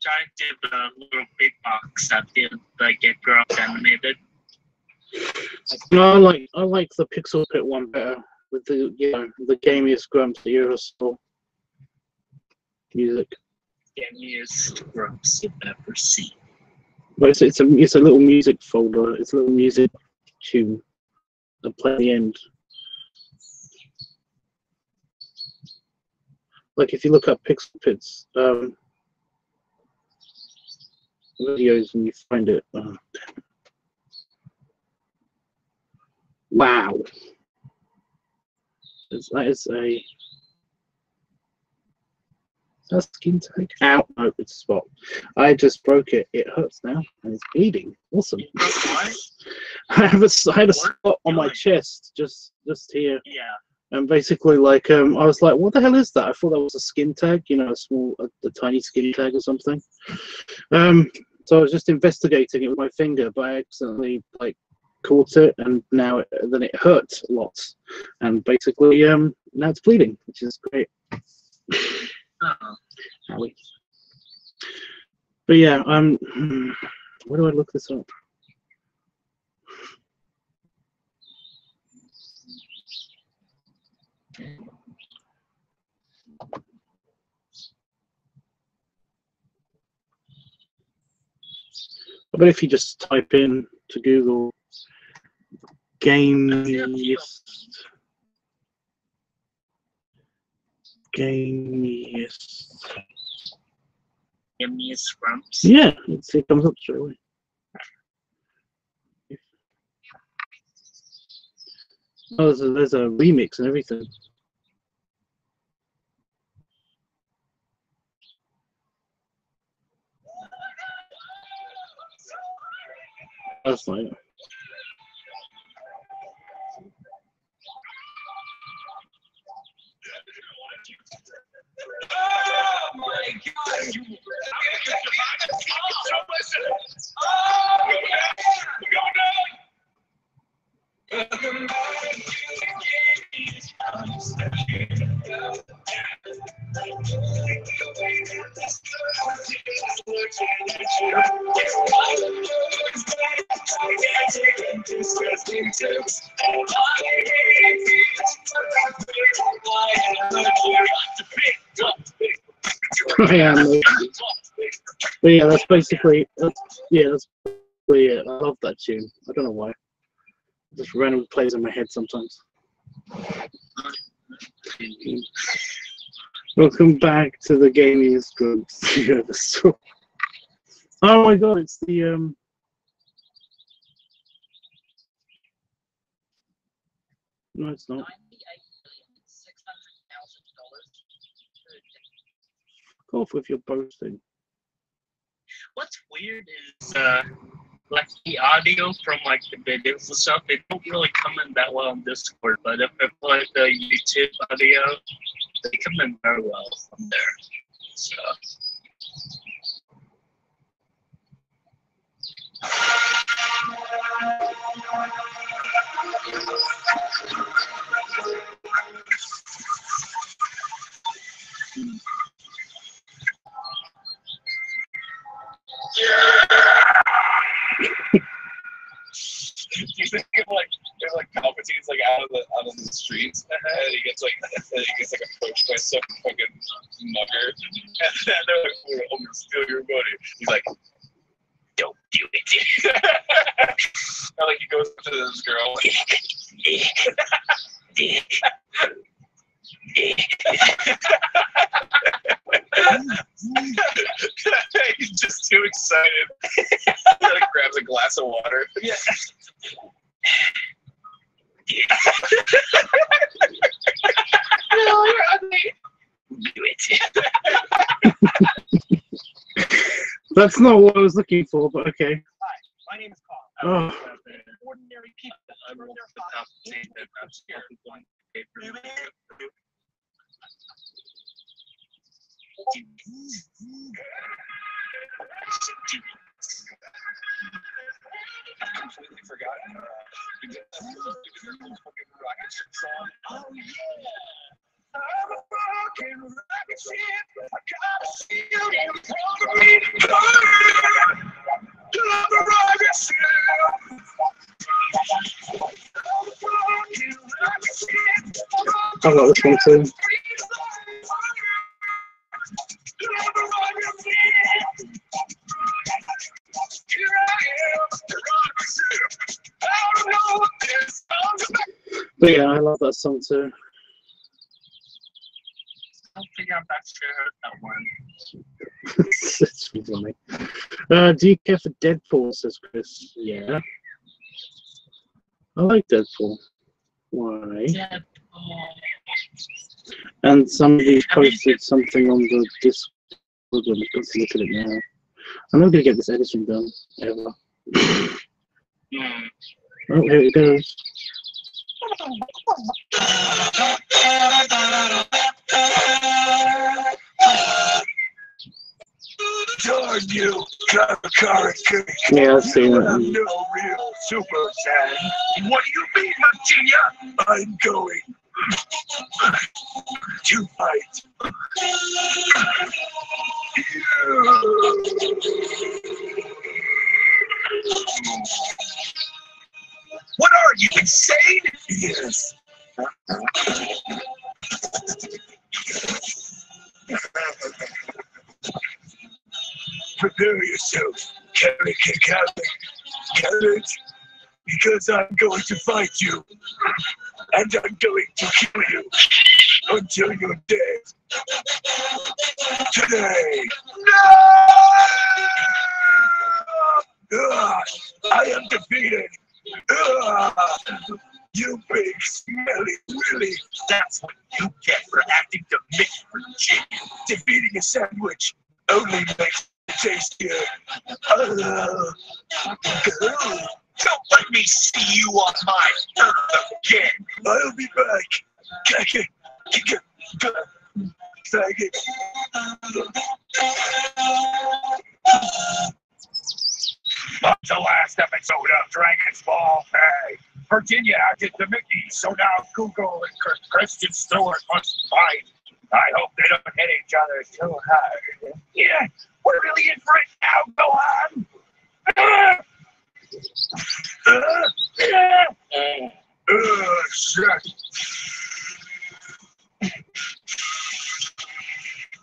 Trying to do the little big box that did get Grumps animated. No, I like the Pixel Pit one better with the the gamiest Grumps that you ever saw. Music. Gamiest Grumps you've ever seen. But it's a little music folder. It's a little music tune that play at the end. Like if you look up Pixel Pit's videos and you find it. Oh, wow. That is a skin tag. Ow, no, it's a spot. I just broke it. It hurts now and it's bleeding. Awesome. I had a spot on my chest just here. Yeah. And basically, like, I was like, what the hell is that? I thought that was a skin tag, a tiny skin tag or something. So I was just investigating it with my finger, but I accidentally, like, caught it, and now then it hurt a lot. And basically, now it's bleeding, which is great. Howie. But yeah, where do I look this up? I bet if you just type in to Google gamiest Grumps. yeah, it comes up straight away. Oh, there's a remix and everything. That's not it. Oh my god, But yeah, that's basically it. I love that tune. I don't know why. It just randomly plays in my head sometimes. Welcome back to the gaming groups. Oh my god, it's the no, it's not. Go off with your boasting. What's weird is like the audio from like the videos and stuff, they don't really come in that well on Discord, but if I play the YouTube audio, they come in very well from there. So You think of like there's like Palpatine's like out of the streets, and he gets approached by some fucking mugger, and they're like, "I'm gonna steal your money." He's like, "Don't do it." Or like he goes up to this girl. He's just too excited. He like grabs a glass of water. Yeah. No, you're ugly. Do it. That's not what I was looking for, but okay. Hi, my name is Carl. Oh. Ordinary people. I'm on the top team that I'm here. I completely forgot. Fucking rocket ship song. Oh yeah. I'm a fucking rocket ship. I got a shield in front of me. I'm a rocket ship. I got this one too. But yeah, I love that song too. I don't think I've actually heard that one. It's funny. Do you care for Deadpool, says Chris? Yeah. I like Deadpool. Why? And somebody posted something on the Discord. Let's look at it now. I'm not going to get this editing done, ever. Oh, here it goes. Darn you, drive a car and kick. Yeah, I've seen it. I'm no real super fan. What do you mean, Martina? I'm going to fight What are you, insane? Yes. Prepare yourself, Carrot, because I'm going to fight you, and I'm going to kill you until you're dead. Today. No! I am defeated. You big smelly willy. That's what you get for acting Dominican Virginia. Defeating a sandwich only makes it tastier. Don't let me see you on my earth again. I'll be back. Faggot. Up to last episode of Dragon's Ball. Hey, Virginia acted the Mickey, so now Google and Kristen Stewart must fight. I hope they don't hit each other too hard. Yeah, we're really in for it now. Go on. Shit.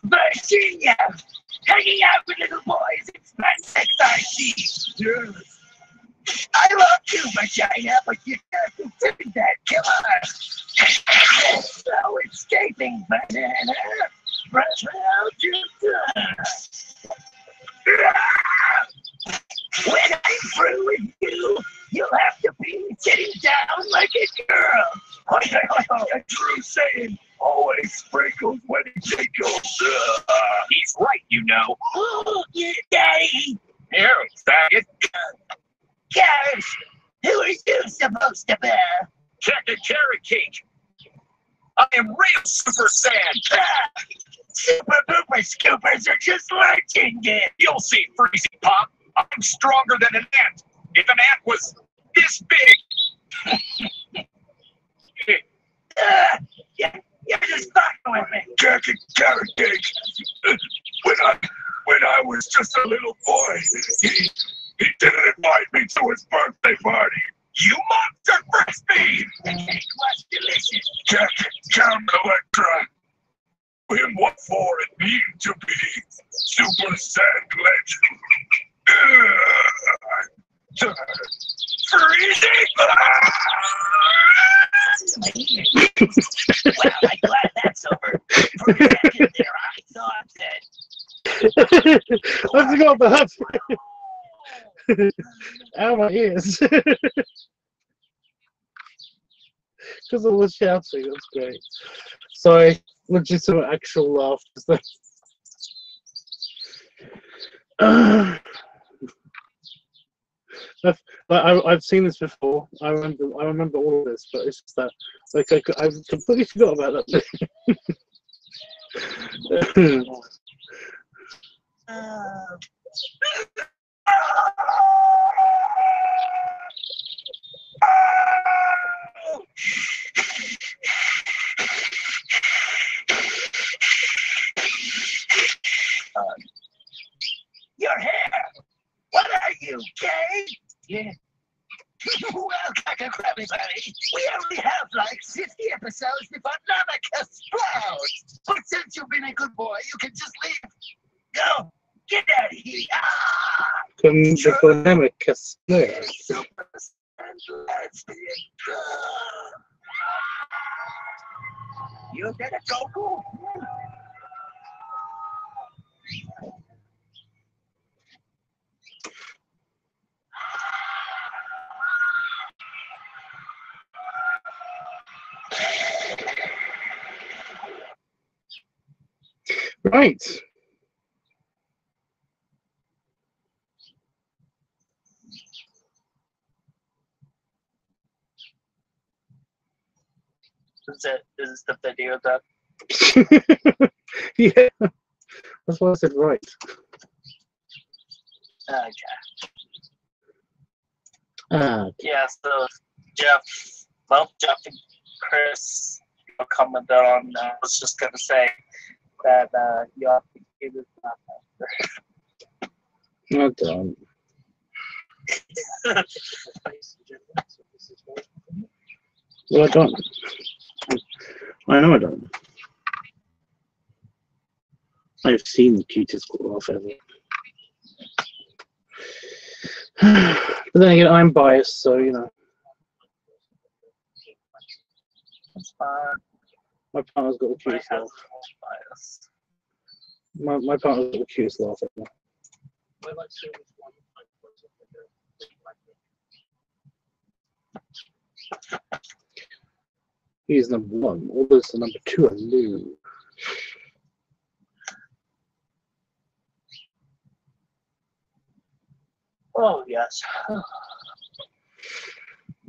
Virginia, hanging out with little boys and sex RCs. Yes. I love you, vagina, but you can't do that. Come on. No escaping, banana. Rush out your tongue. When I'm through with you, you'll have to be sitting down like a girl. A true saying always sprinkles when he tickles. He's right, you know. Oh, yeah, Daddy. Here, faggot. Gosh, who are you supposed to be? Check a carrot cake. I am real Super Saiyan. Super Booper Scoopers are just legendary. You'll see, Freezy Pop. I'm stronger than an ant. If an ant was this big. You're just fucking with me. Check a carrot cake. When I was just a little boy, he didn't invite me to his birthday party. You monster frisbee! The cake was delicious. Count Electra. In what for it mean to be Super Saiyan legend? Freezing! Well, I'm glad that's over. For a second there, I thought that. I forgot that. Ow, my ears. Because I was shouting, that's great. Sorry, legitimate actual laughter. I've seen this before. I remember all of this, but it's just that like I completely forgot about that. Your hair! What are you, gay? Yeah. Well, everybody, we only have like 50 episodes before Namek explodes. But since you've been a good boy, you can just leave. Go! Get out of here! Before Namek explodes. You did it, Goku! Right. Is this the video that? Yeah. That's why I said right. Okay. Yeah. So Jeff and Chris commented on. I was just gonna say that you have to give it back after. I don't. Well, I don't. I know I don't. I've seen the cutest laugh ever. But then again, I'm biased, so you know. That's fine. My partner's got the cutest laugh. My partner's got the cutest laugh ever. He's number one. All those are number two are Lou. Oh yes.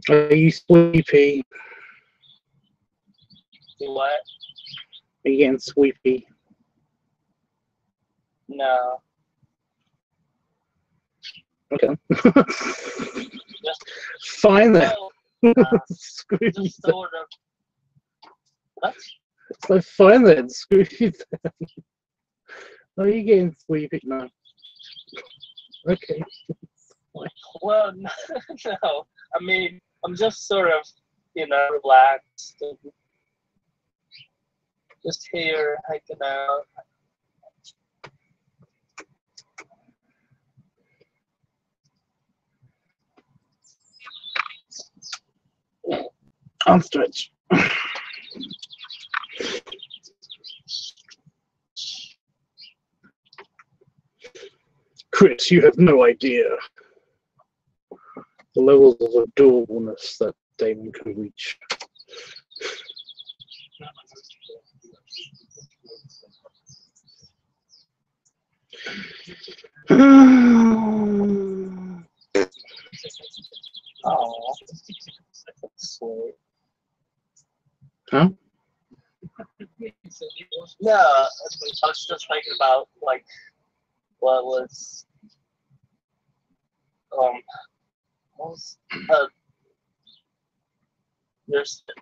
Are you sleepy? What? Are you getting sleepy? No. Okay. Fine then. Screw you. Just sort of. What? So fine then. Screw you then. Are you getting sleepy now? Okay. Well, no. I mean, I'm just sort of, relaxed. And just here, hiking out. Arm stretch. Chris, you have no idea the levels of adorableness that Damon can reach. Oh, sweet. Huh? No, I was just thinking about what was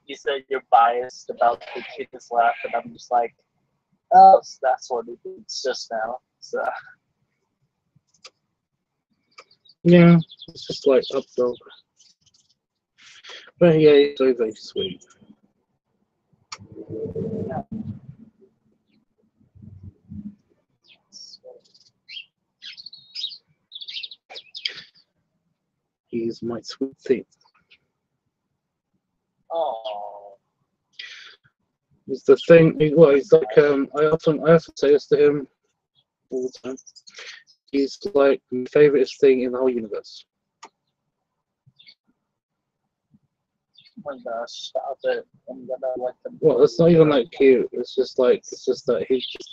you said you're biased about the kid's laugh, and I'm just like, oh, so that's what it is just now. So Yeah, it's just like up dog. But yeah, it's very, very sweet. He's my sweet thing. oh, It's the thing. Well, he's like I often say this to him all the time. He's like my favoriteest thing in the whole universe. my gosh, stop it. I'm gonna let them. Well, it's not even that cute. It's just that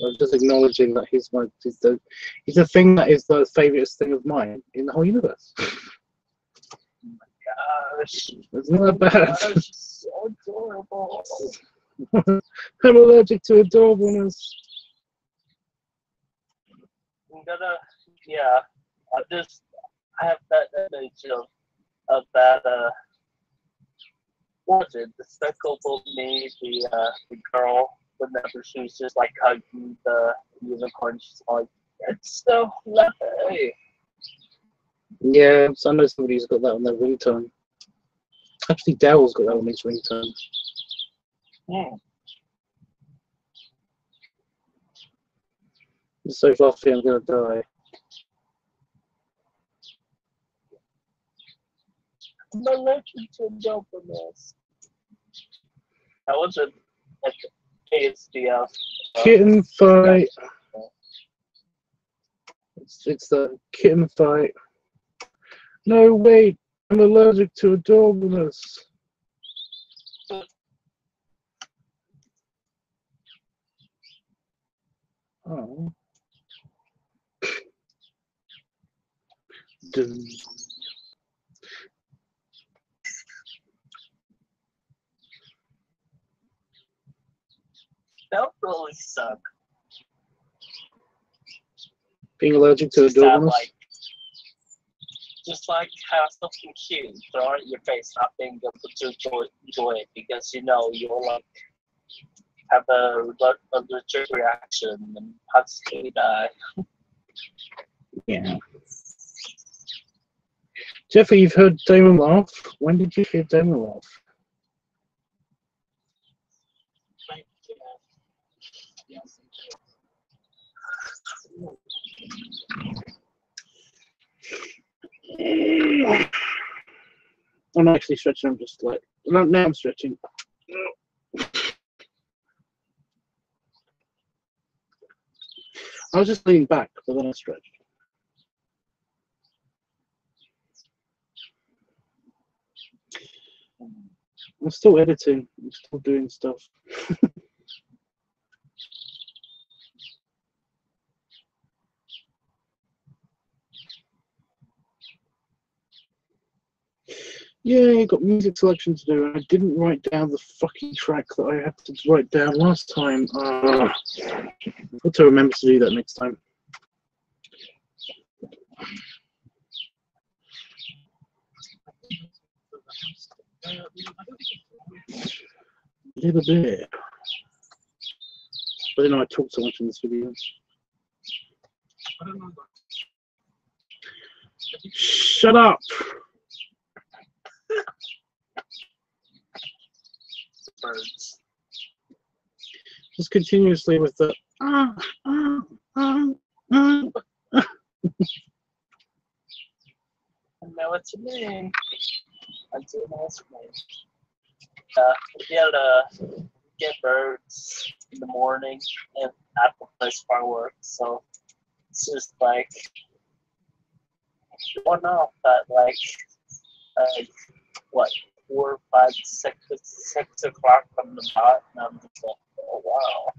I'm just acknowledging that he's the thing that is the favoriteest thing of mine in the whole universe. Gosh, It's not that bad. gosh, so adorable. I'm allergic to adorableness. I'm gonna, I have that image of that, what was it, the speckled me, the girl, whenever she's just like hugging the unicorn, she's like, it's so lovely. Yeah, so I know somebody's got that on their ringtone. Actually, Daryl's got that on his ringtone. Hmm. It's so fluffy, I'm gonna die. I'm allergic to dopamine. That wasn't like ASDF. Kitten fight. It's the kitten fight. No, wait, I'm allergic to adorableness. Oh. Dun. That would really suck. Being allergic to Just have, adorableness? just have something cute thrown at your face, not being able to enjoy it because you'll have a allergic reaction and possibly die. Yeah. Jeffrey, you've heard Damon laugh. When did you hear Damon laugh? I'm not actually stretching, I'm just like, now I'm stretching. I was just leaning back, but then I stretched. I'm still editing, I'm still doing stuff. Yeah, you got music selection to do, and I didn't write down the fucking track that I had to write down last time. I've got to remember to do that next time. A little bit. But then I talk so much in this video. Shut up! Birds. Just continuously with the I know what you mean. That's a nice name. We had to get birds in the morning and at the place of our work, so it's just like one off at like what 4, 5, 6 o'clock from the dot, and I'm just like, oh wow.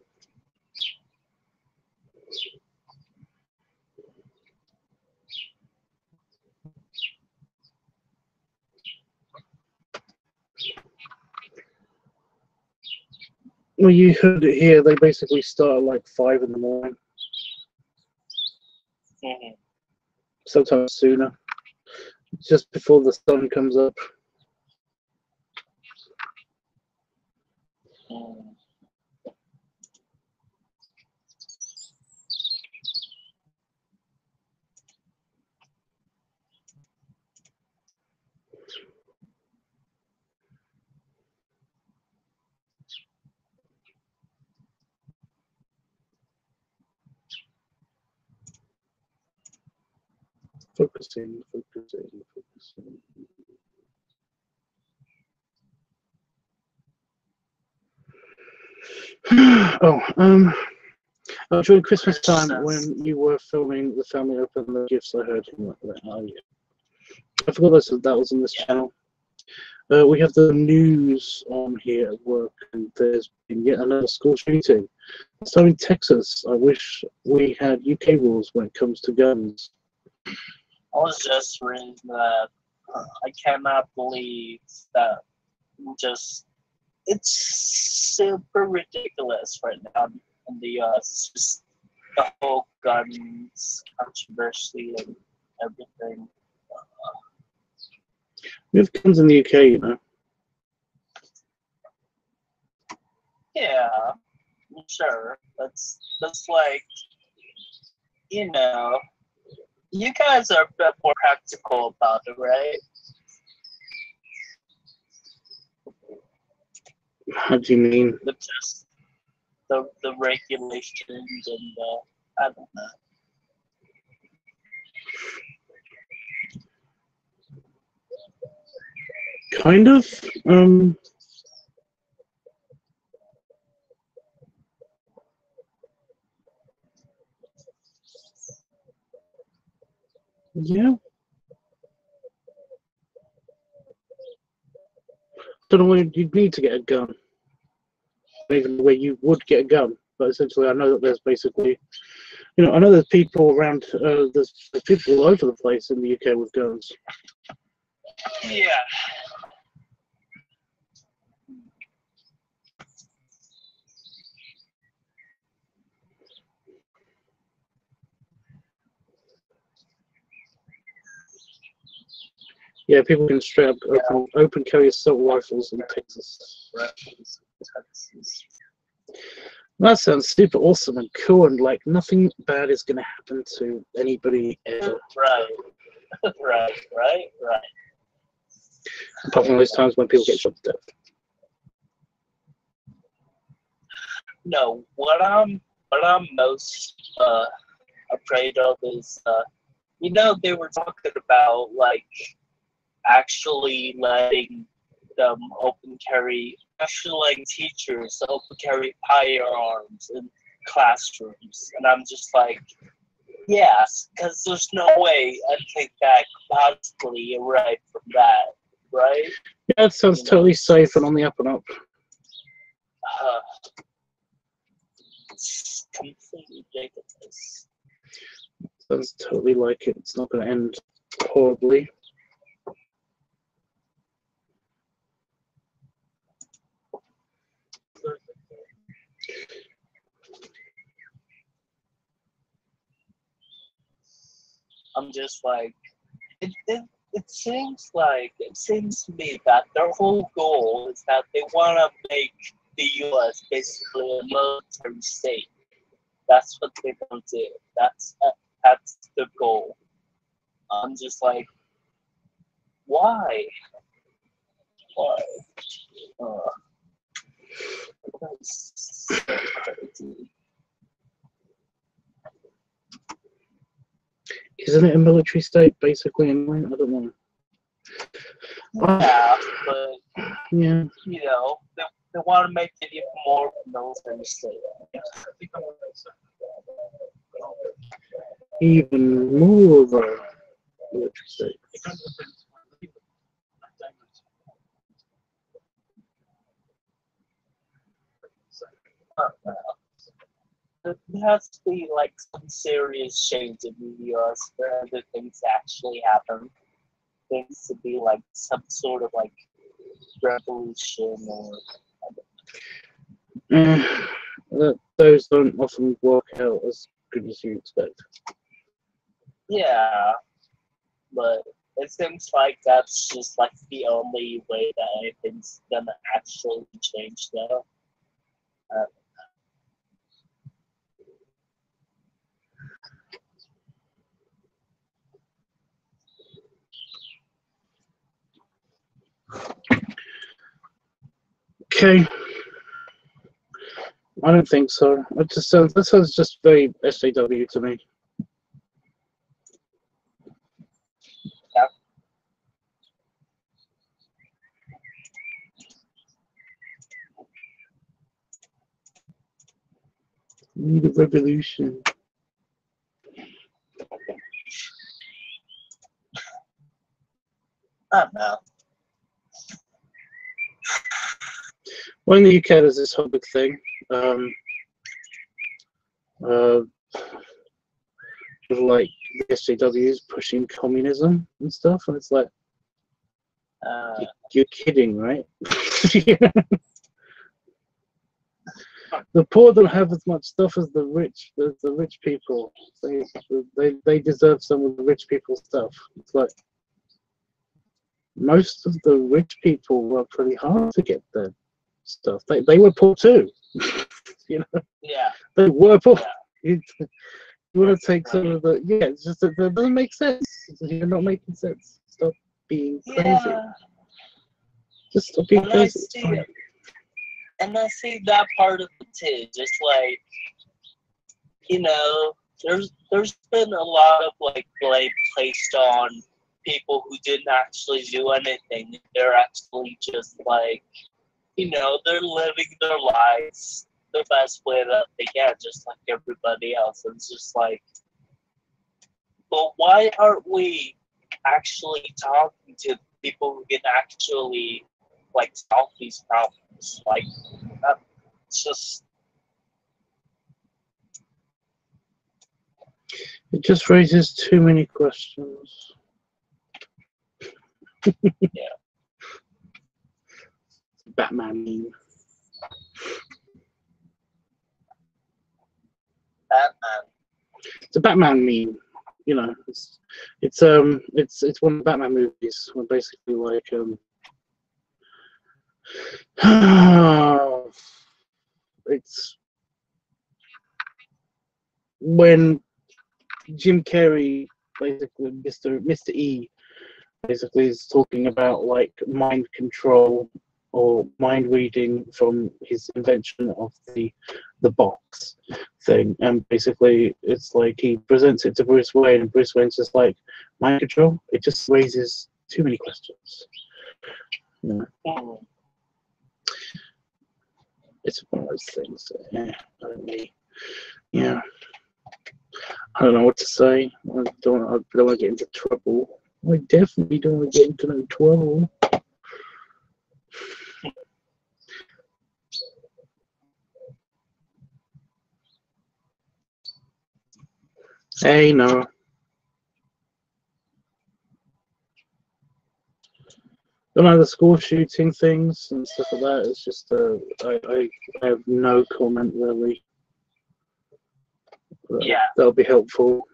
well, you heard it here. They basically start at like 5 in the morning. Mm-hmm. Sometimes sooner, just before the sun comes up. Focusing. During Christmas time when you were filming the family open the gifts, I heard him like that. Oh, yeah. I forgot that was on this channel. We have the news on here at work, and there's been yet another school shooting. This time in Texas. I wish we had UK rules when it comes to guns. I was just reading that. I cannot believe that. It's super ridiculous right now in the US. Just the whole guns controversy and everything. We have guns in the UK, you know. Yeah, sure. That's like, you know, you guys are a bit more practical about it, right? How do you mean? With just the regulations and I don't know. Kind of. Yeah. Don't know where you'd need to get a gun. Even where you would get a gun. But essentially, I know that there's basically, you know, I know there's people around, there's people all over the place in the UK with guns. Yeah. Yeah, people can straight up open carry assault rifles in Texas. That sounds super awesome and cool, and like nothing bad is going to happen to anybody ever. Right. Right. Apart from those times when people get shot to death. No, what I'm most afraid of is you know, they were talking about like actually letting them open carry, actually letting teachers open carry firearms in classrooms, and I'm just like, yes, because there's no way I think that could possibly arrive from that, right? Yeah, it sounds totally safe and on the up and up. It's completely ridiculous. Sounds totally like it. It's not going to end horribly. I'm just like, it seems to me that their whole goal is that they want to make the U.S. basically a military state. That's what they want to do. That's the goal. I'm just like, why? Why? That's so crazy. Isn't it a military state, basically, anyway? I don't know. Yeah, but, Yeah. you know, they want to make it even more of a military state. Even more of a military state. There has to be like some serious change in the US for other things to actually happen. Things to be like some sort of like revolution or. Those don't often work out as good as you expect. Yeah, but it seems like that's just like the only way that anything's gonna actually change though. Okay. I don't think so. It just sounds, that sounds just very SJW to me. Yeah. We need a revolution. I don't know. Well, in the UK, there's this whole big thing. Like the SJWs pushing communism and stuff, and it's like, you're kidding, right? The poor don't have as much stuff as the rich. The rich people, they deserve some of the rich people's stuff. It's like most of the rich people work pretty hard to get their stuff. They were poor too. You know. Yeah. They were poor. Yeah. You want to take some of the, yeah, it's just that doesn't make sense. You're not making sense. Stop being crazy. Yeah. Just stop being crazy. And I see that part of it too. Just like, you know, there's been a lot of like blame placed on people who didn't actually do anything. They're actually just like, you know, they're living their lives the best way that they can, just like everybody else. And it's just like, but why aren't we actually talking to people who can actually like solve these problems? Like, it's just. It just raises too many questions. Yeah. Batman meme. Batman. It's a Batman meme. You know, it's one of the Batman movies where basically like it's when Jim Carrey, basically Mr. E, basically is talking about like mind control or mind reading from his invention of the box thing, and basically it's like he presents it to Bruce Wayne, and Bruce Wayne's just like, mind control? It just raises too many questions. You know? It's one of those things. Yeah, I don't really, yeah. I don't know what to say. I don't want to get into trouble. I definitely don't want to get into no trouble. Hey, no. Don't know, the school shooting things and stuff like that. It's just I have no comment really. Yeah. That'll be helpful.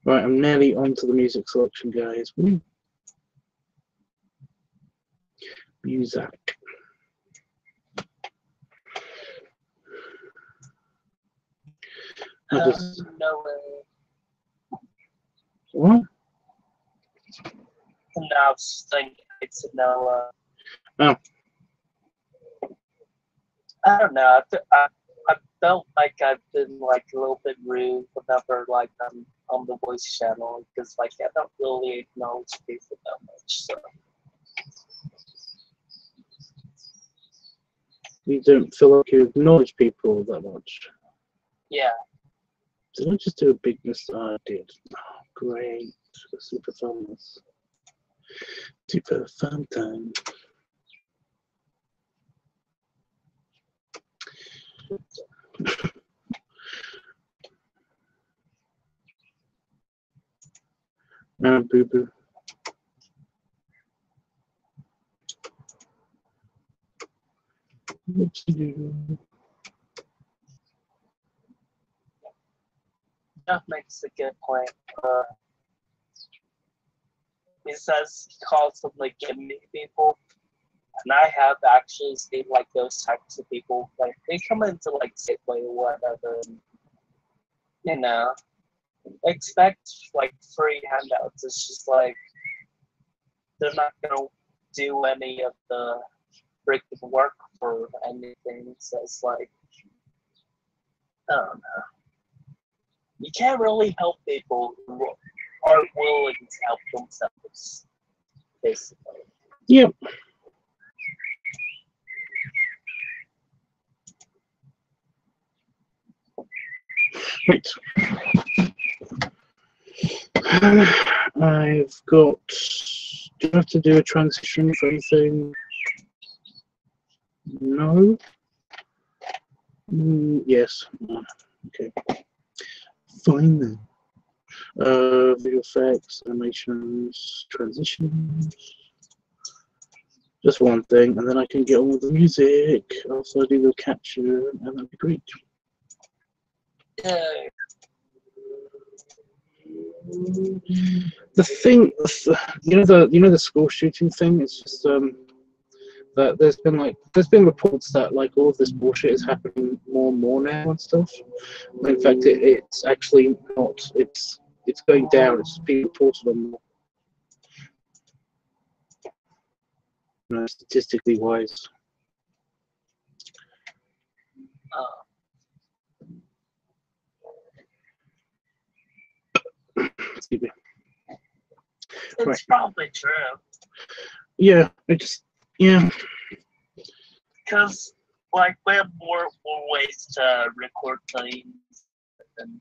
Right, I'm nearly onto the music selection, guys. Woo. Music. No way. What? And I was thinking it's no. Oh. I don't know. I felt like I've been like a little bit rude whenever like I'm on the voice channel because like I don't really acknowledge people that much. So You don't feel like you acknowledge people that much. yeah. Did I just do a big mistake? Oh, I did. Oh, great. Super fun. Super fun time. Boo boo. That makes a good point. He says he calls them like gimmick people, and I have actually seen like those types of people. Like they come into like Safeway or whatever, and, you know, expect like free handouts. It's just like they're not gonna do any of the freaking work for anything. So it's like I don't know. You can't really help people who aren't willing to help themselves, basically. Yep. Right. I've got. Do I have to do a transition for anything? No. Yes. Okay. Fine then. Video effects, animations, transitions. Just one thing, and then I can get on with the music. Also, do the capture, and that'd be great. The thing, you know the school shooting thing. It's just that there's been reports that like all of this bullshit is happening more and more now and stuff. In fact, it's actually not. It's going down. It's being reported on more. Statistically wise. Excuse me. It's probably true. Yeah, yeah. Because like we have more ways to record things and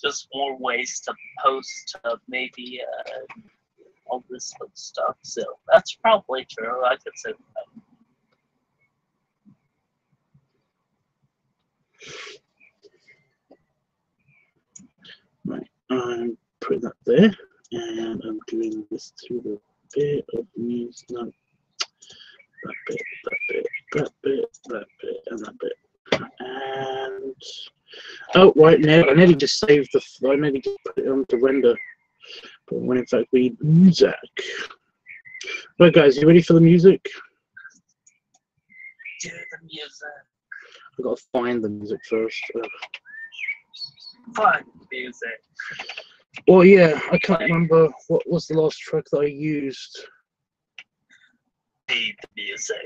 just more ways to post maybe all this stuff. So that's probably true. I could say that. Right, I'm putting that there, and I'm doing this through the bit of music. No, that bit, and that bit. And oh, right now, I nearly just saved I nearly just put it on to render, but when in fact we need music. Right, guys, you ready for the music? Do the music. I've got to find the music first. Find the music. Well, yeah, I can't remember what was the last track that I used. Need the music.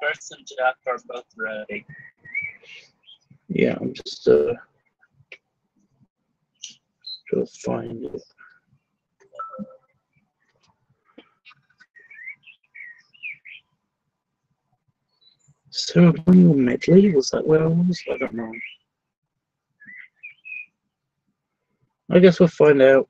First and Jack are both ready. Yeah, I'm just trying to find it. Ceremonial medley? Was that where I was? I don't know. I guess we'll find out.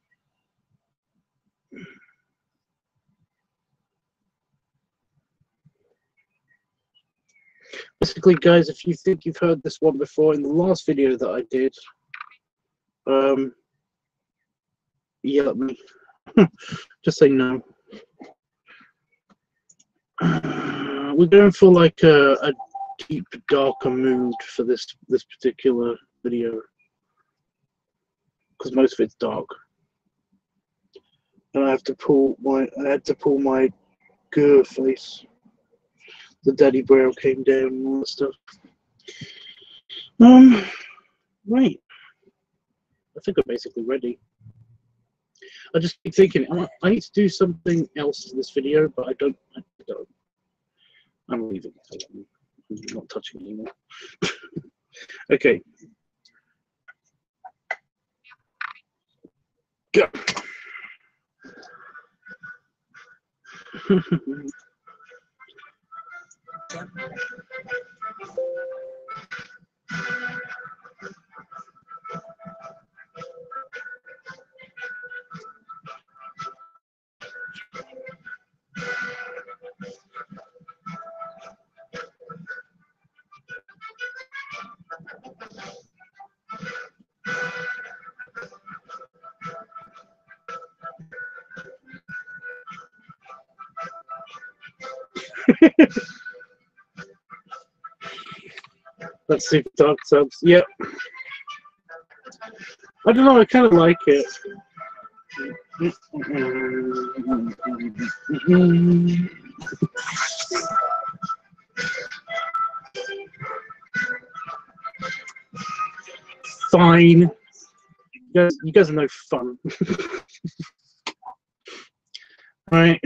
Basically, guys, if you think you've heard this one before in the last video that I did, yell at me. Just say no. We're going for like a deep, darker mood for this particular video, because most of it's dark, and I had to pull my grr face. The daddy brow came down and all that stuff. Right. I think I'm basically ready. I just keep thinking I need to do something else to this video, but I don't. I'm leaving it. I'm not touching it anymore. Okay. Go. Let's see, dark subs. Yep. I don't know. I kind of like it. Fine. You guys are no fun. Right.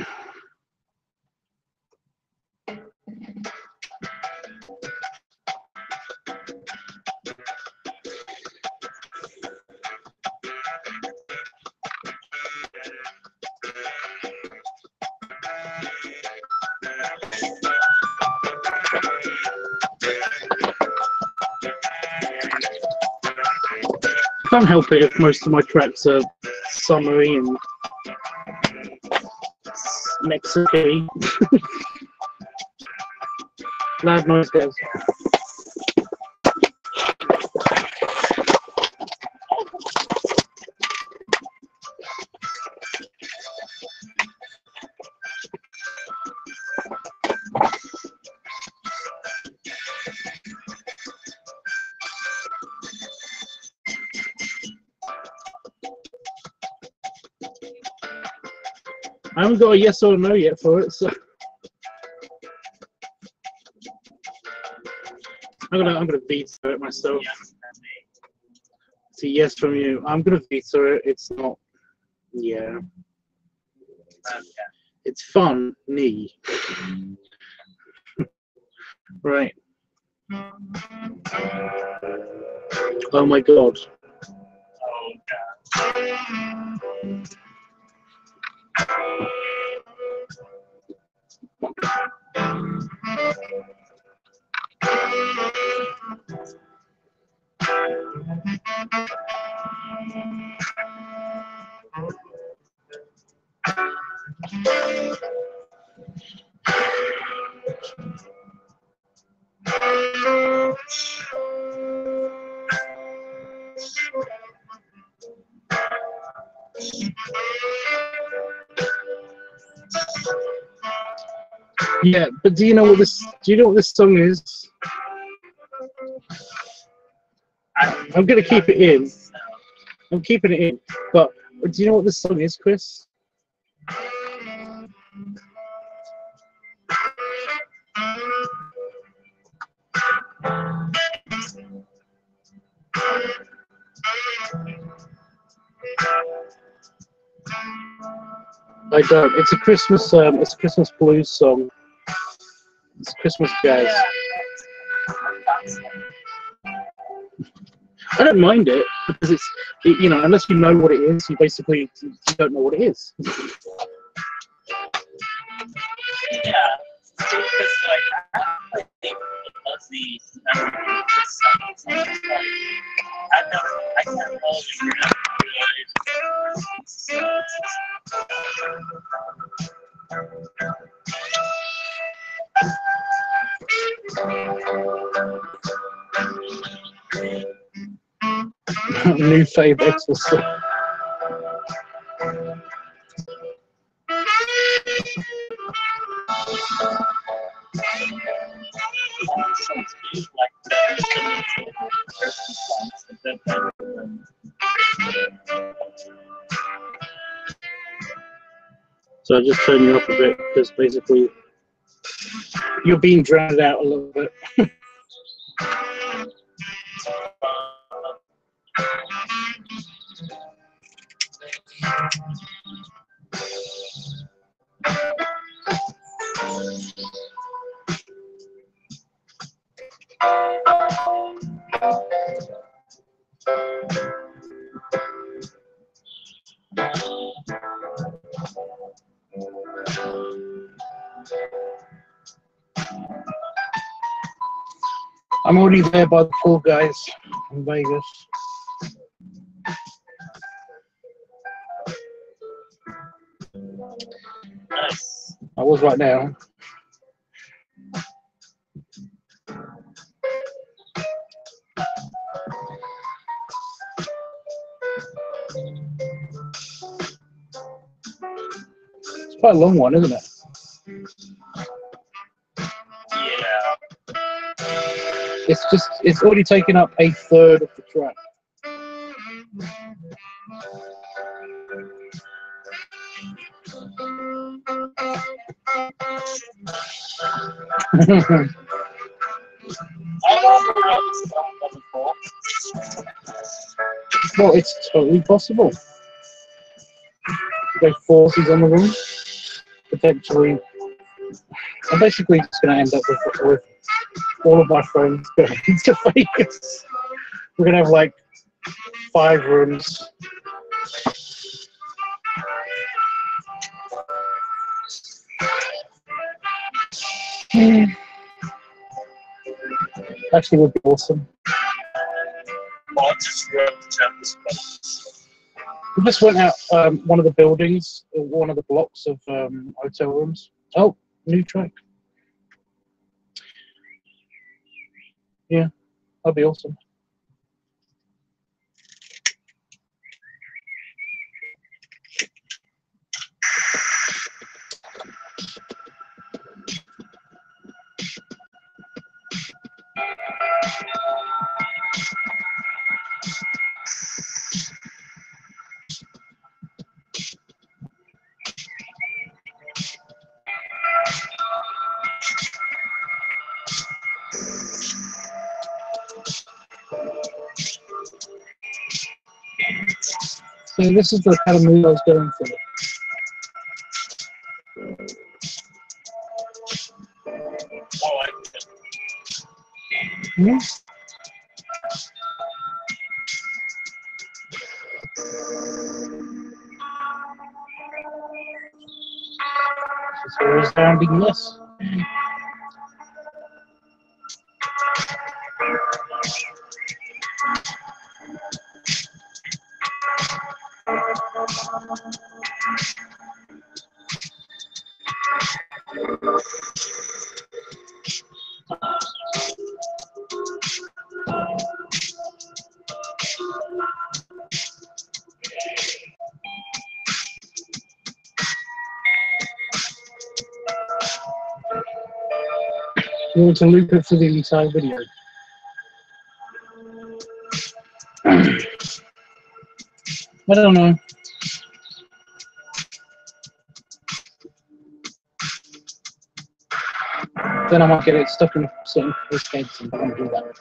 Can't help it if most of my tracks are summery and Mexican. Loud noise, guys. I haven't got a yes or no yet for it, so I'm gonna veto it myself. It's a yes from you. I'm gonna veto it. It's not. Yeah. It's fun, knee. Right. Oh my god. Oh god. Yeah, but do you know what this song is? I'm gonna keep it in. I'm keeping it in. But do you know what this song is, Chris? I don't. It's a Christmas blues song. It's Christmas jazz. I don't mind it because you know, unless you know what it is, you basically don't know what it is. Yeah, because like I think mostly I can't always remember New fave ecstasy. So I just turn you up a bit because basically you're being drowned out a little bit. I'm already there by the pool, guys, in Vegas. Nice. I was right now. It's quite a long one, isn't it? Yeah. It's already taken up a third of the track. Well, it's totally possible. Go forces on the room, potentially. I'm basically just going to end up with all of my friends going to Vegas. We're going to have like 5 rooms. Actually, would be awesome. We just went out one of the buildings, one of the blocks of hotel rooms. Oh, new track. Yeah, that'd be awesome. So this is the kind of mood I was going for. Yeah. It's a resounding yes. You want to loop it for the entire video? I don't know. Then I might get it stuck in certain heads and I don't do that.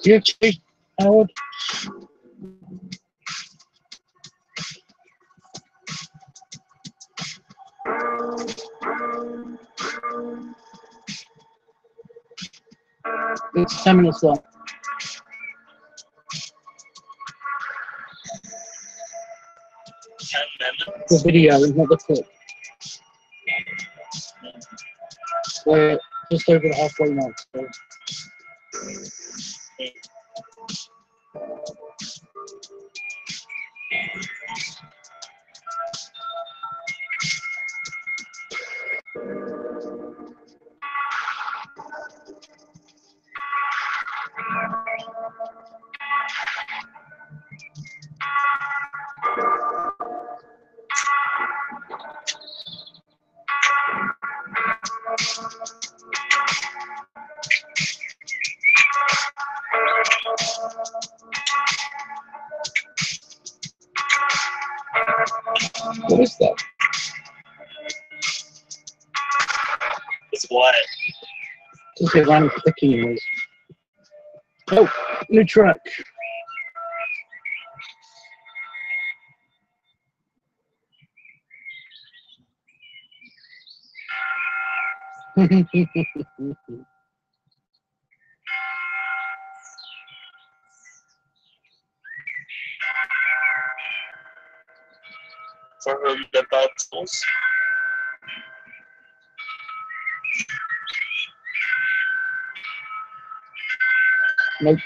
You okay, Howard? It's 10 minutes long. 10 minutes? The video is not the clip. We're just over the halfway mark. So. What is that? It's what? Just a random clicking noise. Oh, new track. For whom the battles. Nope.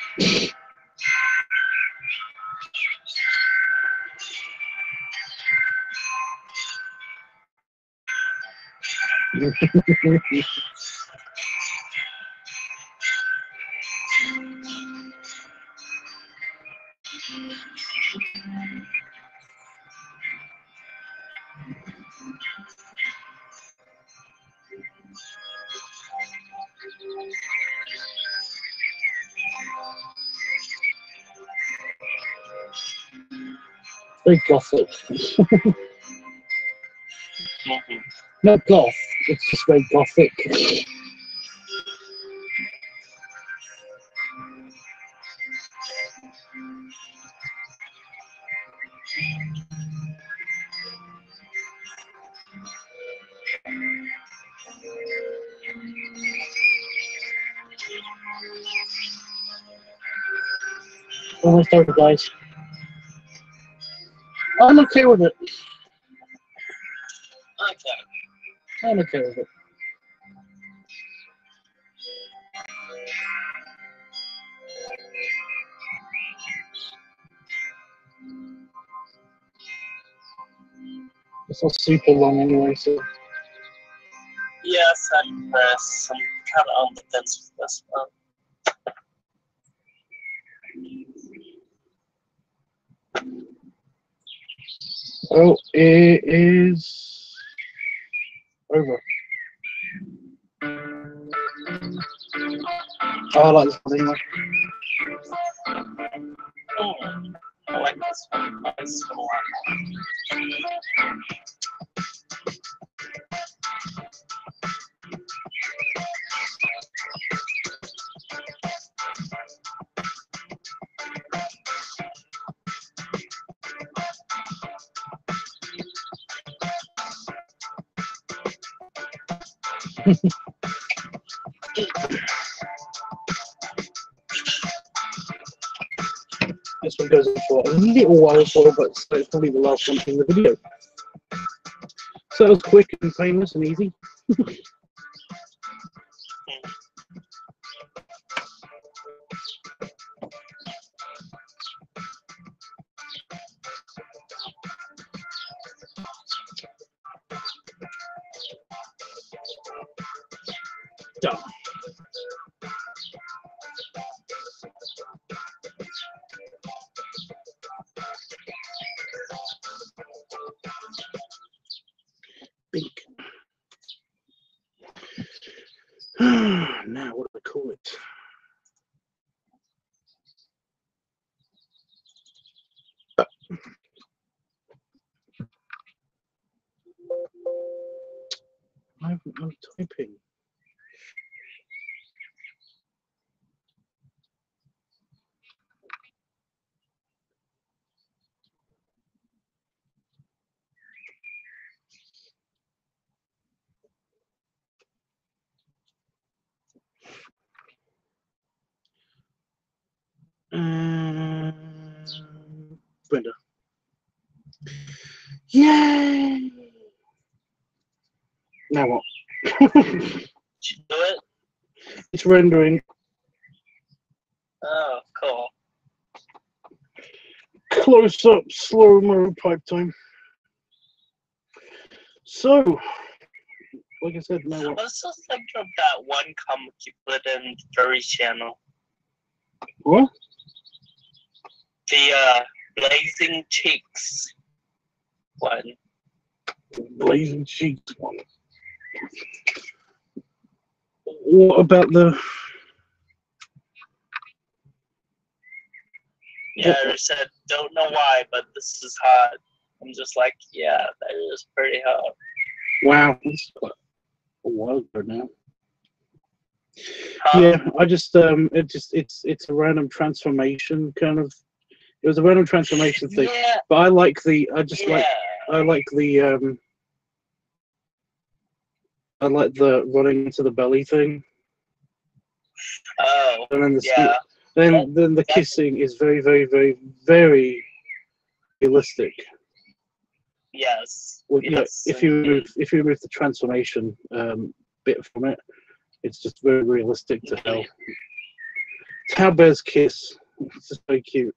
Very gothic. Not goth, it's just very gothic. Almost over, guys. I'm okay with it. I'm okay with it. It's not super long anyway, so. Yes, I'm kind of on the fence with this one. Oh, it is over. Oh, I like this one anyway. I like this one. I like this one a lot This one goes on for a little while as well, but it's probably the last one in the video. So it was quick and painless and easy. Done. Bink. Now, what do I call it? I'm typing. Brenda. Yay! Now what? Did you do it? It's rendering. Oh, cool. Close up, slow mo pipe time. So, like I said, now I was just thinking of that one comic you put in Furry's channel. what? The Blazing Cheeks one. Blazing Cheeks one. What about the? Yeah, they said, don't know why, but this is hot. I'm just like, yeah, that is pretty hot. Wow, that's quite a while ago now. Huh? Yeah, I just it's a random transformation kind of. It was a random transformation thing, Yeah, but I like the. I just yeah. like the. I like the running into the belly thing, Oh, and then yeah. then the kissing is very, very, very, very realistic. Yes. Well, Yes. if you remove the transformation bit from it, it's just very realistic to how bears kiss. It's just very cute.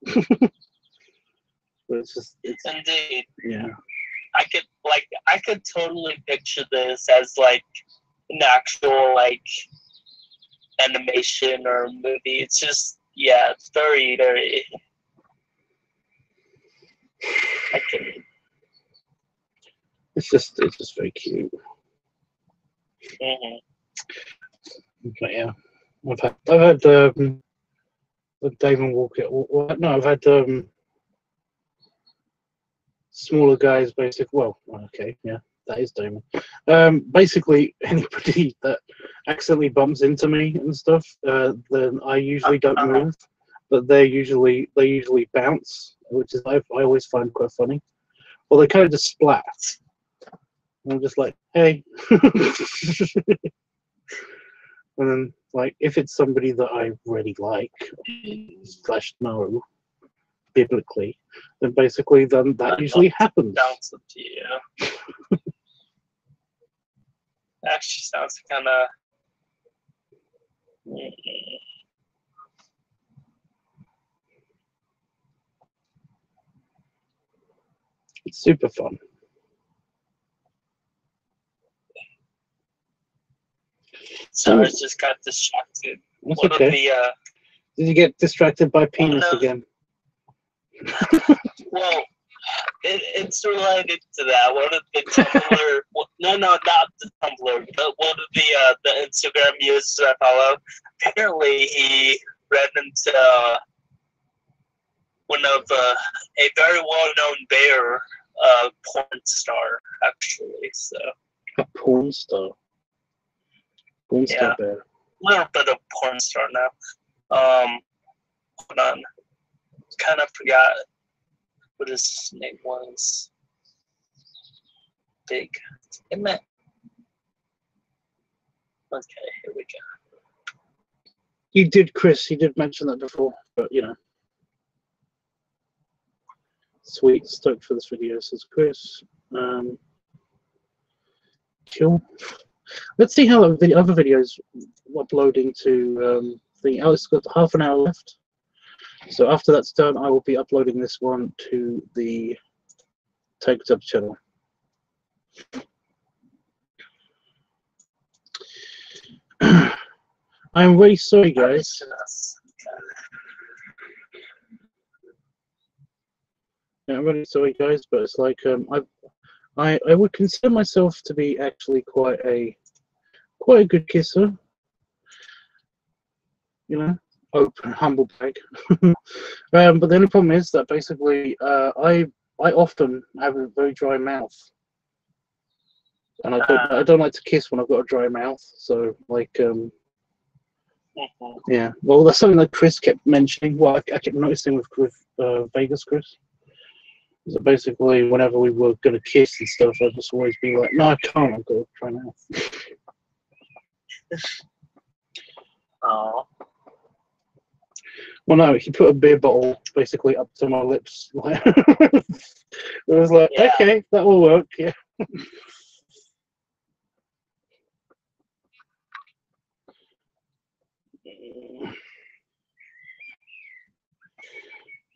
But it's Indeed. yeah. I could totally picture this as like an actual like animation or movie. It's just it's very, very. I can. It's just very cute. Mhm. But yeah, I've had the Damon Walker. No, I've had smaller guys. Well, okay, yeah, that is Damon. Basically, anybody that accidentally bumps into me and stuff, then I usually don't move, but they usually bounce, which is I always find quite funny. Or they kind of just splat. And I'm just like, hey. And then, like, if it's somebody that I really like, / know, biblically, then basically that usually happens. Bounce up to you. Actually, sounds kind of. It's super fun. So I just got distracted. That's One okay. of the Did you get distracted by penis again? well, it's related to that. One of the Tumblr, no, not the Tumblr, but one of the Instagram users I follow. Apparently, he ran into one of a very well-known bear porn star, actually. So A porn star. Porn star Yeah. bear. a little bit of porn star now. Hold on, kind of forgot what his name was. Big. Damn it. Okay, here we go. You did, Chris. You did mention that before, but you know. Sweet, stoked for this video, says Chris. Cool. Let's see how the other videos uploading to the. Oh, it's got half an hour left. So after that's done, I will be uploading this one to the LiveTUBBSediting channel. I'm really sorry, guys. Yeah, I'm really sorry, guys, but it's like I would consider myself to be actually quite a good kisser. You know, open, humble brag. But the only problem is that basically I often have a very dry mouth, and I don't like to kiss when I've got a dry mouth. So like yeah, well that's something that Chris kept mentioning. Well, I kept noticing with Vegas Chris. So basically, whenever we were gonna kiss and stuff, I'd just always be like, "No, I can't. I've got a dry mouth." Oh. Well, no, he put a beer bottle basically up to my lips. It was like, Yeah. okay, that will work. Yeah.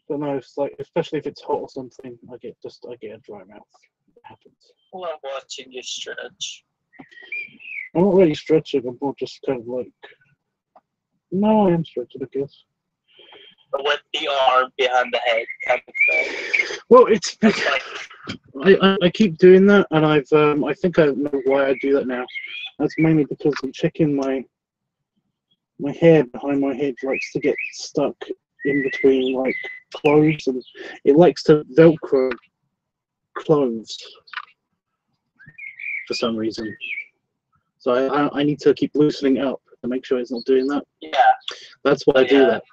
But no, it's like, especially if it's hot or something, I get a dry mouth. It happens. Well, I'm watching you stretch. I'm not really stretching. I'm more just kind of like. No, I am stretching, I guess. With the arm behind the head kind of thing. Well, it's. It's like, I keep doing that, and I think I know why I do that now. That's mainly because I'm checking my hair behind my head likes to get stuck in between like clothes, and it likes to Velcro clothes for some reason. So I need to keep loosening it up to make sure it's not doing that. yeah. That's why I do that,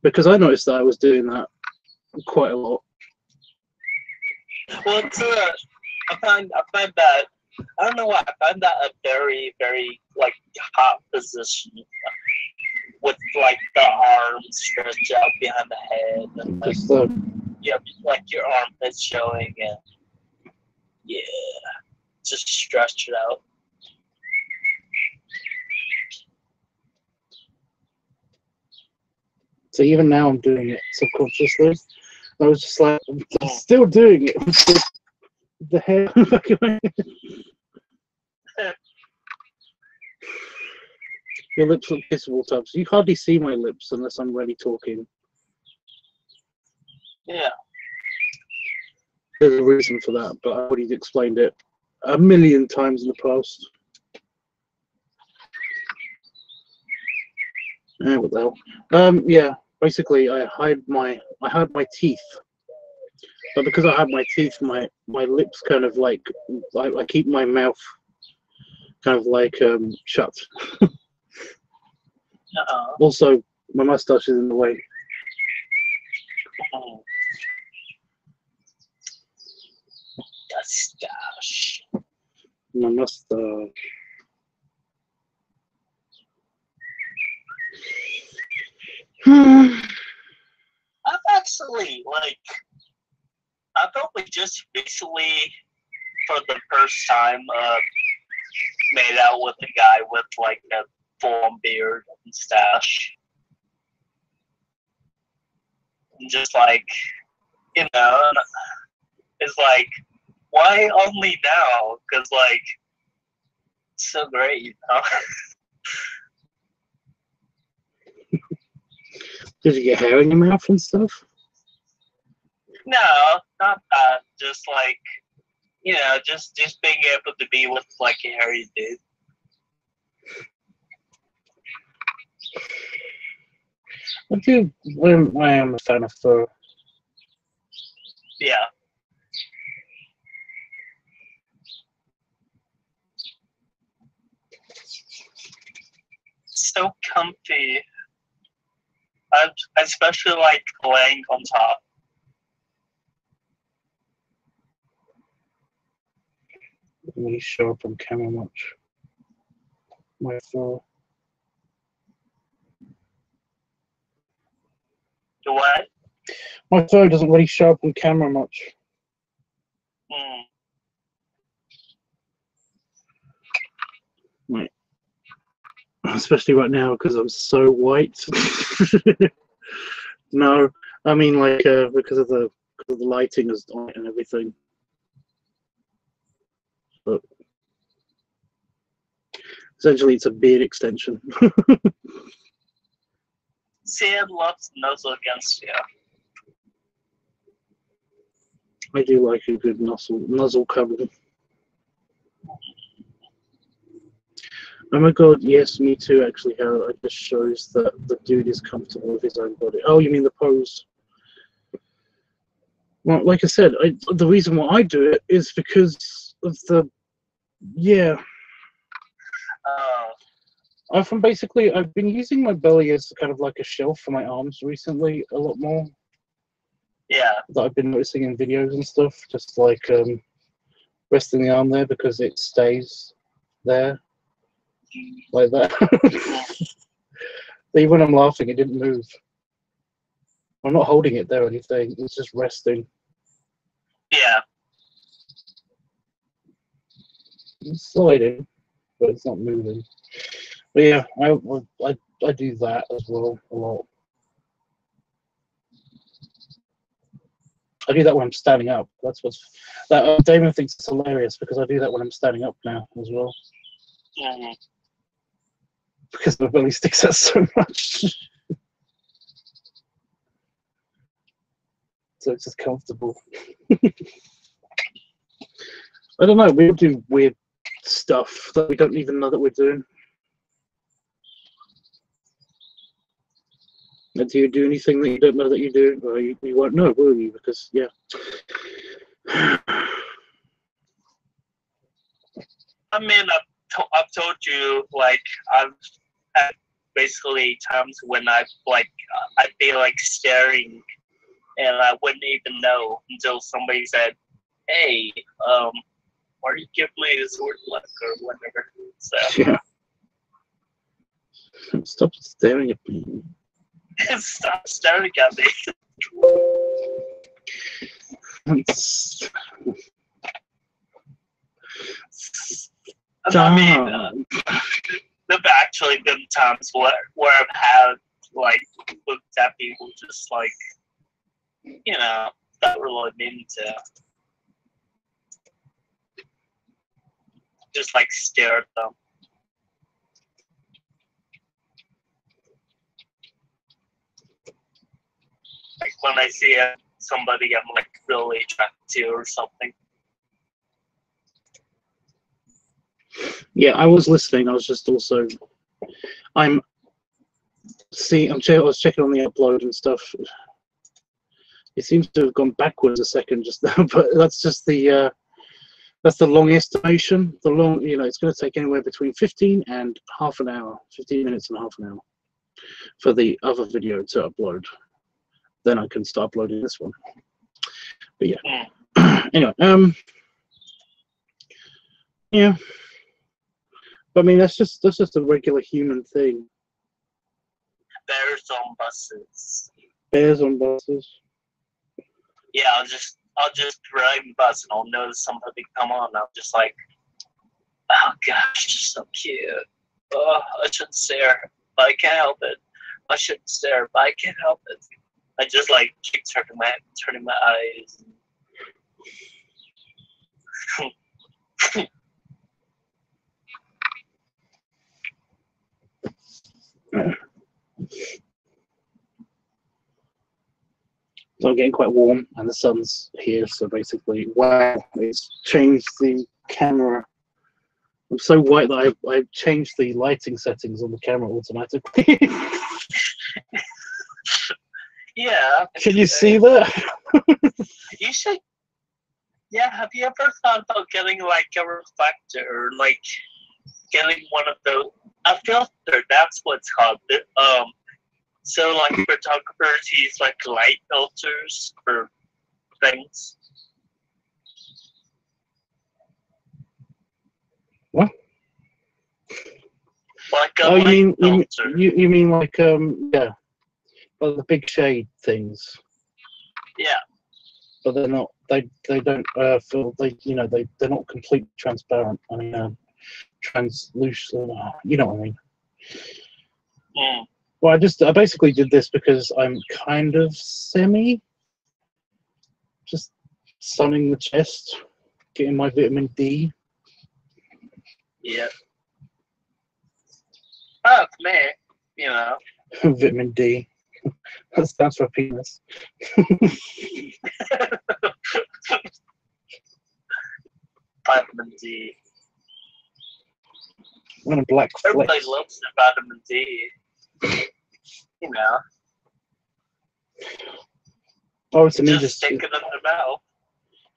because I noticed that I was doing that quite a lot. Well, it's I find that, I don't know why, I find that a very, very, like, hot position. With, like, the arms stretched out behind the head. And, like, yeah, like your armpits showing, and, yeah, just stretch it out. So even now I'm doing it subconsciously. I was just like, I'm still doing it. The hair. Your lips look kissable, Tubbs. You hardly see my lips unless I'm really talking. Yeah. There's a reason for that, but I've already explained it a million times in the past. What the hell? Yeah. Basically, I had my teeth, but because I have my teeth, my lips kind of like I keep my mouth kind of like shut. Also, my mustache is in the way. Mustache. My mustache. I've actually, like, I probably just recently, for the first time, made out with a guy with, like, a full beard and stash. And just, like, you know, it's like, why only now? Because, like, it's so great, you know? Did you get hair in your mouth and stuff? No, not that. Just like, you know, just being able to be with like a hairy dude. I am a fan of fur. Yeah. So comfy. I especially like laying on top. Doesn't really show up on camera much. My fur. The what? My fur doesn't really show up on camera much. Right. Especially right now because I'm so white. No, I mean like because of the lighting is on it and everything. But essentially, it's a beard extension. See, I'd love to nuzzle against you. I do like a good nuzzle cuddle. Oh my god, yes, me too, actually, how it just shows that the dude is comfortable with his own body. Oh, you mean the pose? Well, like I said, the reason why I do it is because of the, yeah. I've been using my belly as kind of like a shelf for my arms recently a lot more. Yeah. That I've been noticing in videos and stuff, just like resting the arm there because it stays there. Like that. Even when I'm laughing, it didn't move. I'm not holding it there or anything. It's just resting. Yeah. It's sliding, but it's not moving. But yeah, I do that as well a lot. I do that when I'm standing up. That's what's that. Damon thinks it's hilarious because I do that when I'm standing up now as well. Mm-hmm. Because my belly sticks out so much. So it's just comfortable. I don't know. We do weird stuff that we don't even know that we're doing. Do you do anything that you don't know that you do? Or you won't know, will you? Because, yeah. I mean, I've told you, like, I've had basically times when I'd be like staring and I wouldn't even know until somebody said, hey, why are you giving me this word look or whatever? So, Yeah. Stop staring at me. stop staring at me. I mean, there've actually been times where I've had, like, looked at people just like, you know, that really mean to just like stare at them. Like when I see somebody I'm like really attracted to or something. Yeah, I was listening. I was just also, I was checking on the upload and stuff. It seems to have gone backwards a second just now, but that's just the long estimation. The long, it's going to take anywhere between 15 and half an hour, 15 minutes and half an hour for the other video to upload. Then I can start uploading this one. But yeah. Anyway, yeah. But I mean, that's just a regular human thing. Bears on buses. Bears on buses. Yeah, I'll just drive the bus and I'll notice somebody come on. And I'm just like, oh gosh, just so cute. Oh, I shouldn't stare, but I can't help it. I shouldn't stare, but I can't help it. I just like keep turning my eyes. So I'm getting quite warm, and the sun's here. So basically, wow, it's changed the camera. I'm so white that I changed the lighting settings on the camera automatically. Yeah. Can you see that? You should. Yeah. Have you ever thought about getting like a reflector, or like getting one of those? A filter. That's what it's called. So like photographers use like light filters for things. What? Like a Oh, light you filter. mean like yeah, like the big shade things. Yeah. But they're not. They don't feel. They're not completely transparent. I mean, translucent. You know what I mean. Mm. Well, I basically did this because I'm kind of just sunning the chest, getting my vitamin D. Yeah. Oh, for me, you know. Vitamin D. That stands for penis. Vitamin D. And a black flex. Everybody loves their vitamin D. You know. Oh, it's a ninja. Just stick it in their mouth.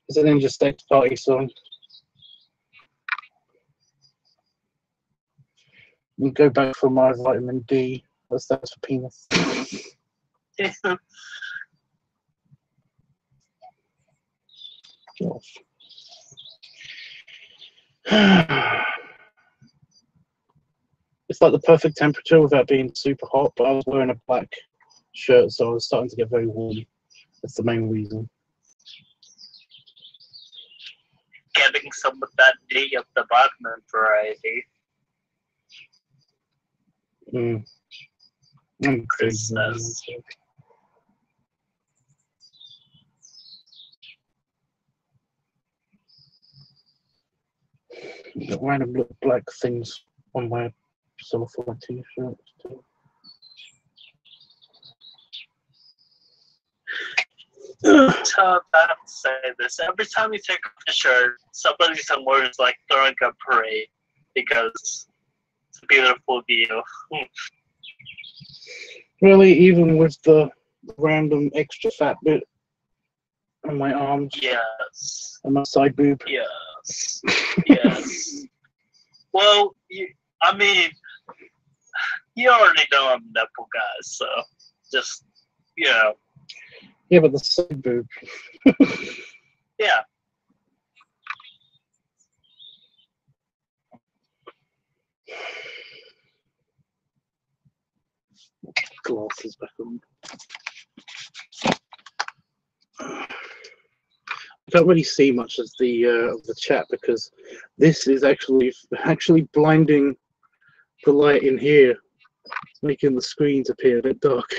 It's a Ninja Sex Party song. We'll go back for my vitamin D. That stands for penis. It's like the perfect temperature without being super hot, but I was wearing a black shirt, so I was starting to get very warm. That's the main reason. Getting some of that D of the vitamin variety. Mm. Chris says. Got random little black things on my silver t-shirt too. I have to say this. Every time you take off your shirt, somebody somewhere is like throwing a parade because it's a beautiful view. Really, even with the random extra fat bit on my arms Yes. and my side boob. Yes. Yes. Well, I mean, you already know I'm a nipple guy, so just, you know. Yeah, but the side boob. Yeah. Glasses back on. I can't really see much of the chat because this is actually blinding the light in here, making the screens appear a bit dark.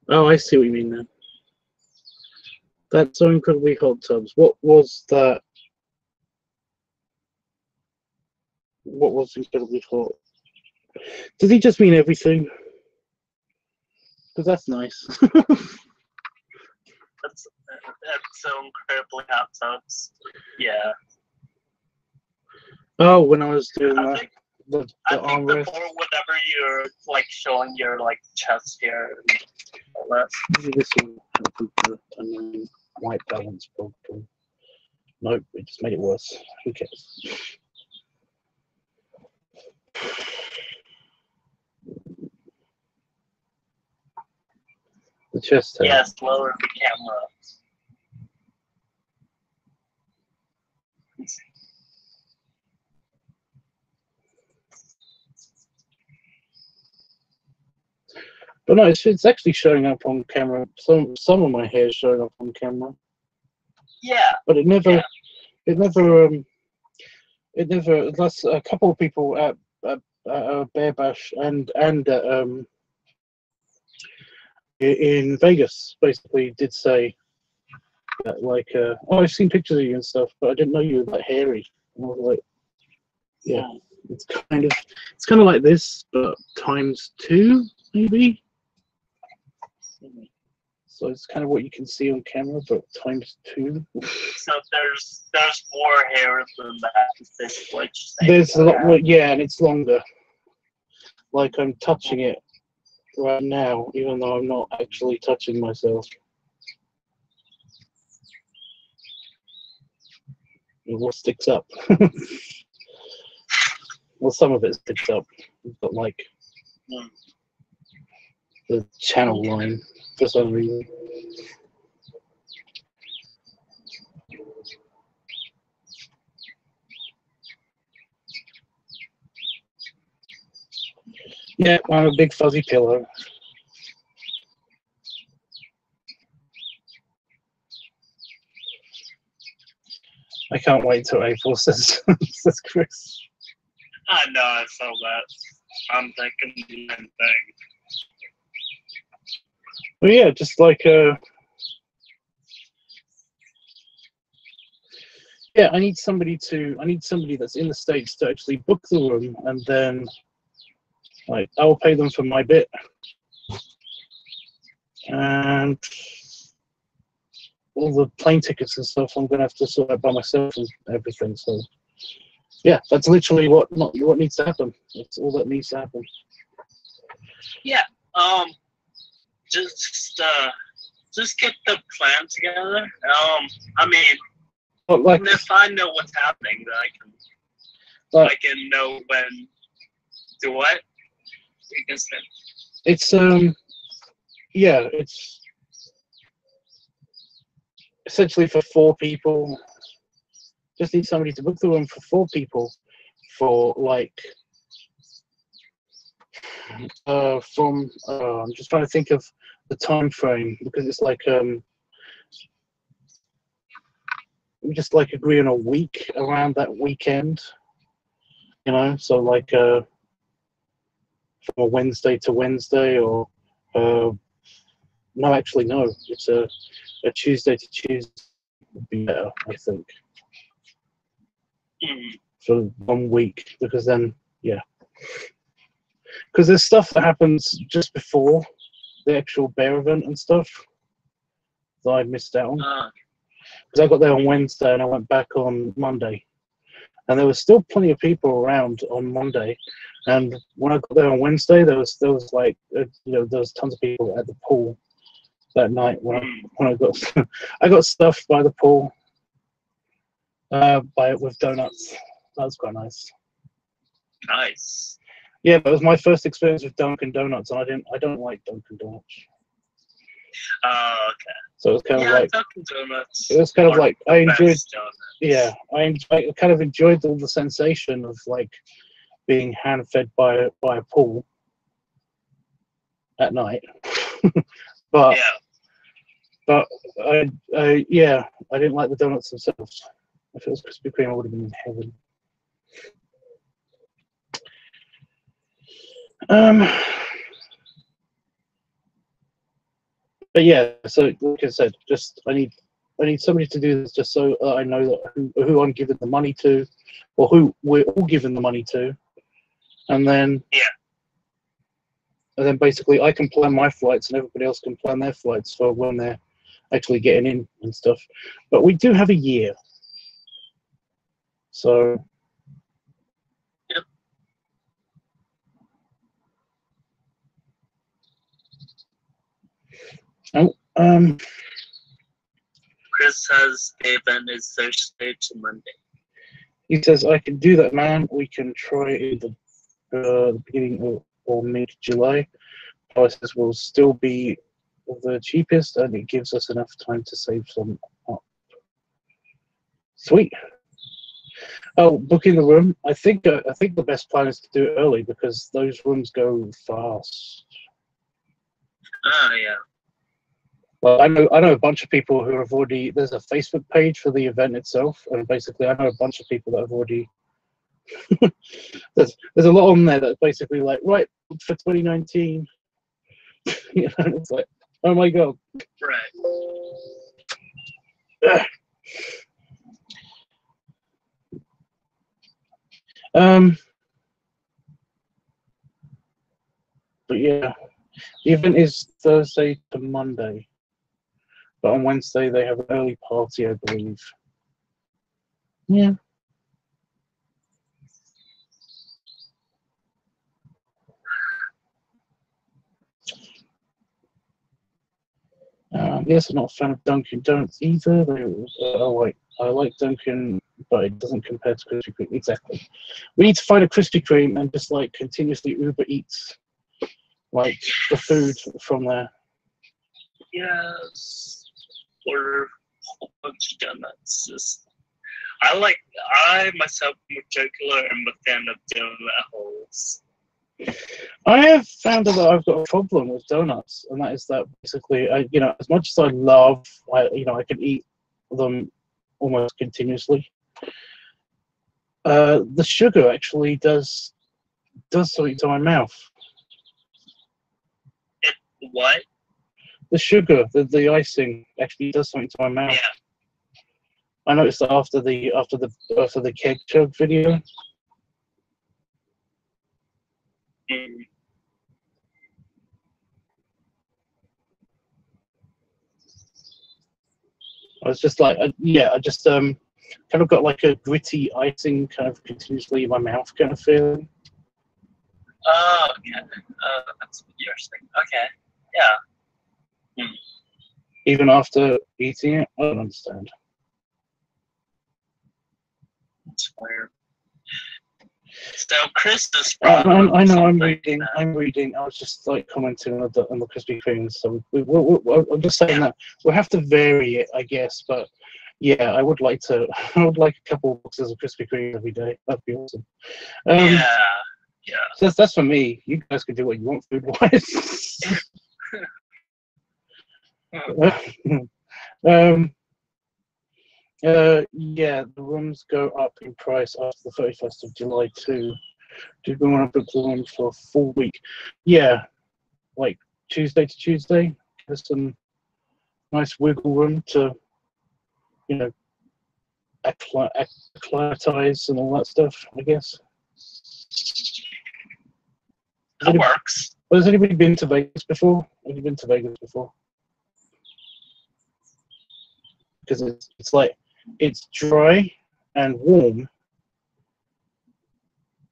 Oh, I see what you mean now. That's so incredibly hot tubs. What was that? What was incredibly hot? Does he just mean everything? Because that's nice. That's so incredibly hot tubs. Yeah. Oh, when I was doing I think the before, armrest. whenever you're like showing your like chest here and all that. This one, white balance probably. Nope, it just made it worse. Who cares? The chest hair. Yes, lower the camera. But no, it's actually showing up on camera. Some of my hair is showing up on camera. Yeah. But it never, Yeah. it never. That's a couple of people at Bear Bash and in Vegas basically did say that, like, oh, I've seen pictures of you and stuff, but I didn't know you were that hairy. And I was like, yeah, it's kind of like this, but ×2 maybe. So it's kind of what you can see on camera, but ×2. So there's more hair than that. Basically, There's a lot more, yeah, and it's longer. Like I'm touching it right now, even though I'm not actually touching myself. It all sticks up. Well, some of it sticks up, but like the channel line for some reason. Yeah, I'm a big fuzzy pillow. I can't wait till April, says Chris. I know, I saw that. I'm thinking the same thing. Well, yeah, just like yeah, I need somebody that's in the States to actually book the room, and then like I'll pay them for my bit, and all the plane tickets and stuff I'm gonna have to sort out by myself and everything. So yeah, that's literally what needs to happen. It's all that needs to happen. Yeah. Just get the plan together. I mean, Like, if I know what's happening, then I can know when to what. It's yeah, it's essentially for 4 people. Just need somebody to book the room for 4 people for like from I'm just trying to think of the time frame, because it's like we just like agree on a week around that weekend, you know, so like from a Wednesday to Wednesday, or no, actually no, it's a Tuesday to Tuesday. would be better, I think, Mm. for 1 week, because then, yeah. Because there's stuff that happens just before the actual bear event and stuff that I missed out on. Because I got there on Wednesday and I went back on Monday. And there was still plenty of people around on Monday. And when I got there on Wednesday, there was like, there was tons of people at the pool that night when I got I got stuffed by the pool with donuts. That was quite nice. Nice. Yeah, but it was my first experience with Dunkin' Donuts, and I don't like Dunkin' Donuts. Okay. So it was kind of like Dunkin' Donuts. it was kind of like I enjoyed. Best donuts. Yeah, I kind of enjoyed all the sensation of like being hand fed by a pool at night. But I didn't like the donuts themselves. If it was Krispy Kreme, I would have been in heaven. But yeah, so like I said, just I need somebody to do this just so I know that who I'm giving the money to, or who we're all giving the money to, and then basically I can plan my flights and everybody else can plan their flights for when they're actually getting in and stuff. But we do have a year, so. Oh, Chris says the event is Thursday to Monday. He says, I can do that, man. We can try in the beginning or mid-July. Prices will still be the cheapest, and it gives us enough time to save some up. Sweet. Oh, booking the room. I think the best plan is to do it early because those rooms go fast. Oh, yeah. Well, I know a bunch of people who have already. There's a Facebook page for the event itself, and basically, I know a bunch of people that have already. there's a lot on there that's basically like right for 2019. It's like, oh my god. Right. But yeah, the event is Thursday to Monday. But on Wednesday they have an early party, I believe. Yeah. Yes, I'm not a fan of Dunkin' Donuts either. I like Dunkin', but it doesn't compare to Krispy Kreme. Exactly. We need to find a Krispy Kreme and just like continuously Uber Eats like the food from there. Yes. Order a whole bunch of donuts. I myself am a juggler and a fan of donut holes. I have found that I've got a problem with donuts, and that is that basically, as much as I love, I can eat them almost continuously. The sugar actually does something to my mouth. What? The sugar, the icing actually does something to my mouth. Yeah. I noticed that after the keg chug video. Mm. I was just like, I just kind of got like a gritty icing kind of continuously in my mouth kind of feeling. Oh, okay. That's what you're saying. Okay. Yeah. Even after eating it, I don't understand. That's weird. So Chris is. I know. I'm reading. I was just like commenting on the Krispy Kremes. So I'm just saying that we'll have to vary it, I guess. But yeah, I would like a couple of boxes of Krispy Kreme every day. That'd be awesome. Yeah. So that's for me. You guys can do what you want food wise. Yeah, the rooms go up in price after the 31st of July too. Do we want to book the room for a full week? Yeah, like Tuesday to Tuesday. There's some nice wiggle room to you know, acclimatize and all that stuff, I guess. That works. Well, has anybody been to Vegas before? Have you been to Vegas before? Because it's like, it's dry and warm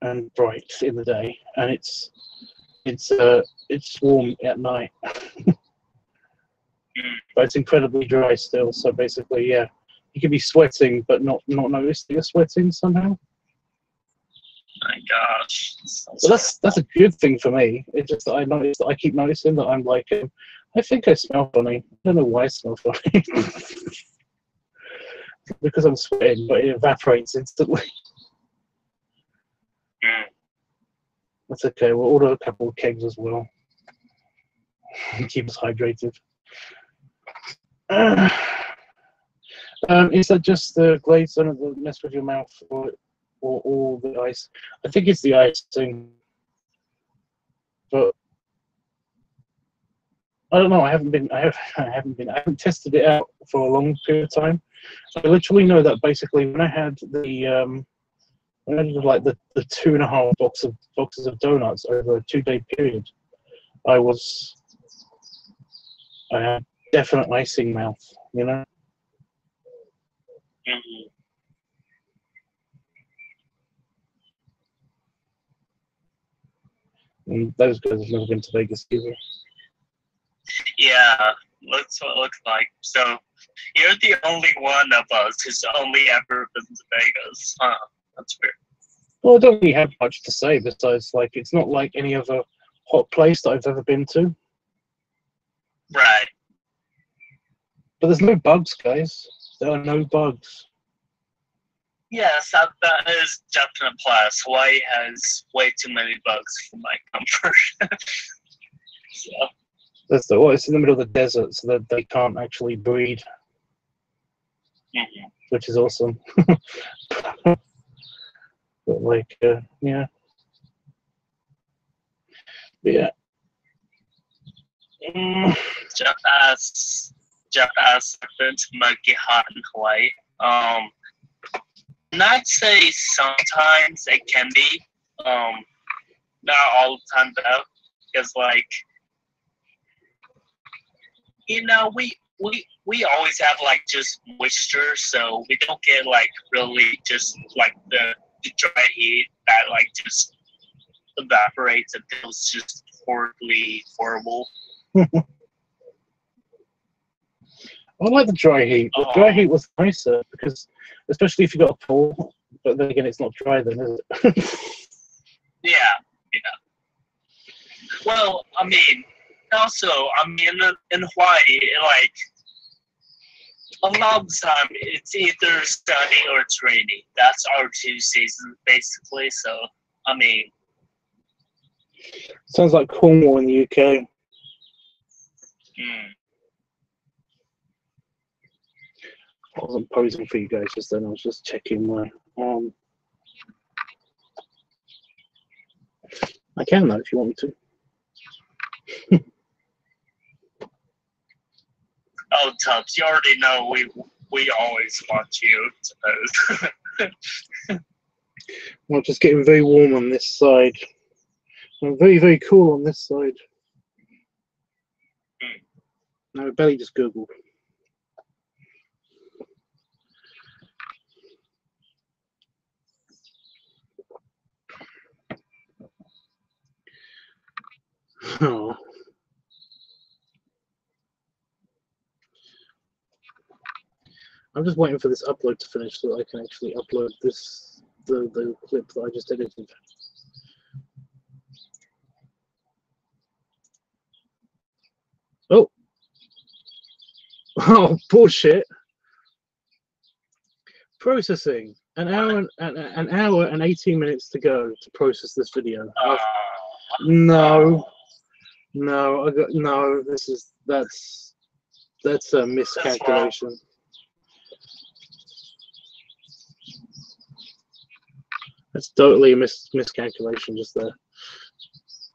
and bright in the day, and it's warm at night. But it's incredibly dry still, so basically, yeah, you could be sweating but not notice that you're sweating somehow. My gosh. So that's a good thing for me. It's just that I keep noticing that I'm like, I think I smell funny. I don't know why I smell funny. Because I'm sweating, but it evaporates instantly. That's okay. We'll order a couple of kegs as well. Keep us hydrated. Is that just the glaze under the mess with your mouth, or all the ice? I think it's the icing, but I don't know. I haven't tested it out for a long period of time. I literally know that basically when I had the when I did like the 2.5 boxes of donuts over a 2-day period, I had definite icing mouth, you know. And those guys have never been to Vegas either. Yeah, looks what it looks like. So you're the only one of us who's only ever been to Vegas. Huh, that's weird. Well, I don't really have much to say besides, like, it's not like any other hot place that I've ever been to. Right. But there's no bugs, guys. There are no bugs. Yes, that is definite plus. Hawaii has way too many bugs for my comfort. So. It's in the middle of the desert, so that they can't actually breed, which is awesome. But like, yeah. But yeah. Jeff asks, I've been to muggy hot in Hawaii. And I'd say sometimes it can be, not all the time though, because like, you know, we always have like just moisture, so we don't get like really just like the dry heat that like just evaporates and feels just horrible. I like the dry heat. The dry heat was nicer because, especially if you got a pool, but then again, it's not dry then, is it? Yeah. Well, I mean, also, in Hawaii, like, a lot of the time, it's either sunny or it's rainy. That's our 2 seasons, basically, so, I mean. Sounds like Cornwall in the UK. I wasn't posing for you guys just then, I was just checking my I can though if you want me to. Oh, Tubbs, you already know we always want you to pose. Well, just getting very warm on this side. I'm very, very cool on this side. Now my belly just gurgled. Oh. I'm just waiting for this upload to finish so that I can actually upload the clip that I just edited. Oh. Oh, bullshit. Processing. An hour and 18 minutes to go to process this video. No, I got no. That's a miscalculation. That's totally a miscalculation just there.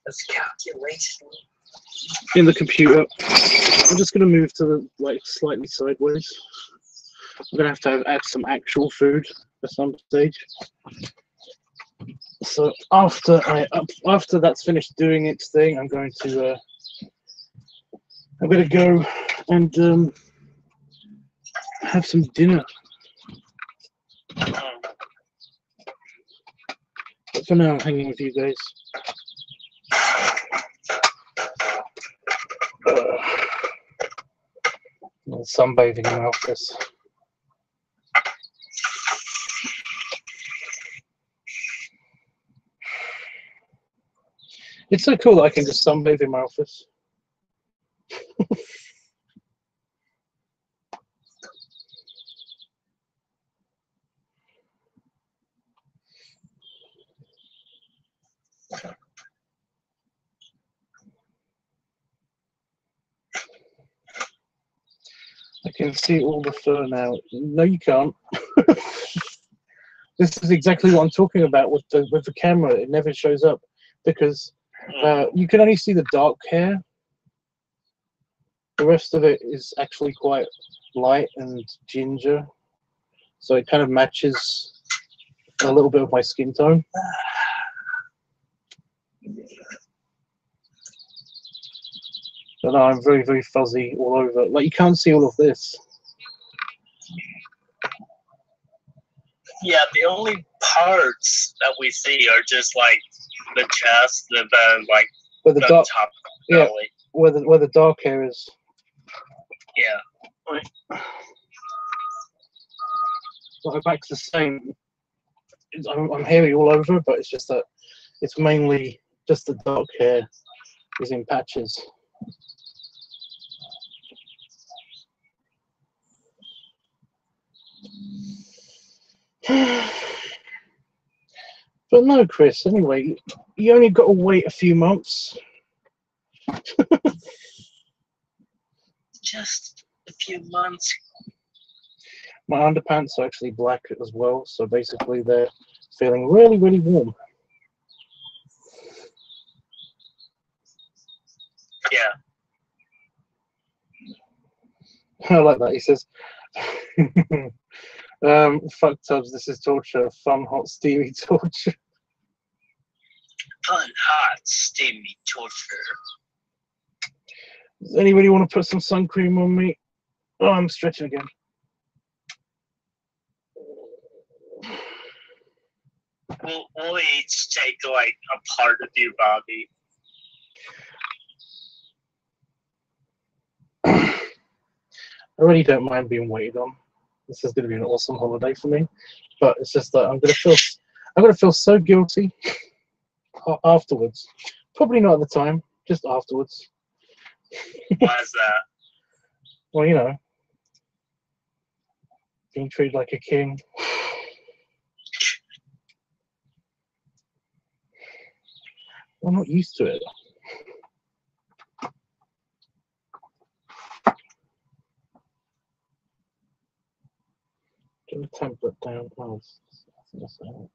Miscalculation. In the computer. I'm just gonna move to the slightly sideways. I'm gonna have to add some actual food at some stage. So after that's finished doing its thing, I'm going to go and have some dinner. But for now, I'm hanging with you guys. Sunbathing in my office. It's so cool that I can just sunbathe in my office. I can see all the fur now. No, you can't. This is exactly what I'm talking about with the camera. It never shows up because you can only see the dark hair. The rest of it is actually quite light and ginger, so it kind of matches a little bit of my skin tone. But no, I'm very, very fuzzy all over. Like, you can't see all of this. Yeah, the only parts that we see are just like the chest, the like Where the dark, top yeah, belly. where the dark hair is. Yeah. Right. So my back's the same. I'm hairy all over, but it's just that it's mainly just the dark hair is in patches. But no, Chris, anyway, you only got to wait a few months. Just a few months. My underpants are actually black as well, so basically they're feeling really, really warm. Yeah. I like that. He says, fuck tubs, this is torture. Fun, hot, steamy torture. Fun, hot, steamy torture. Does anybody want to put some sun cream on me? Oh, I'm stretching again. We'll each take like a part of your body. I really don't mind being waited on. This is going to be an awesome holiday for me, but it's just that I'm going to feel so guilty afterwards. Probably not at the time, just afterwards. Why is that? Well, you know, being treated like a king. I'm not used to it. Get the template down. Oh, that's it.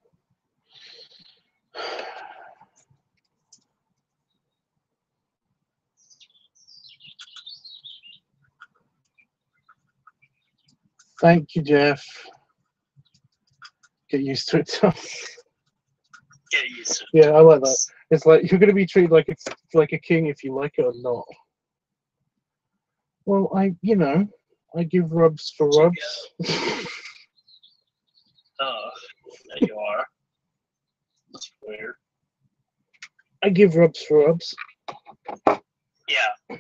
Thank you, Jeff. Get used to it, Tom. Get used to it. Yeah, I like that. It's like you're going to be treated like it's like a king if you like it or not. Well, I give rubs for rubs. Oh, there you are. That's weird. I give rubs for rubs. Yeah.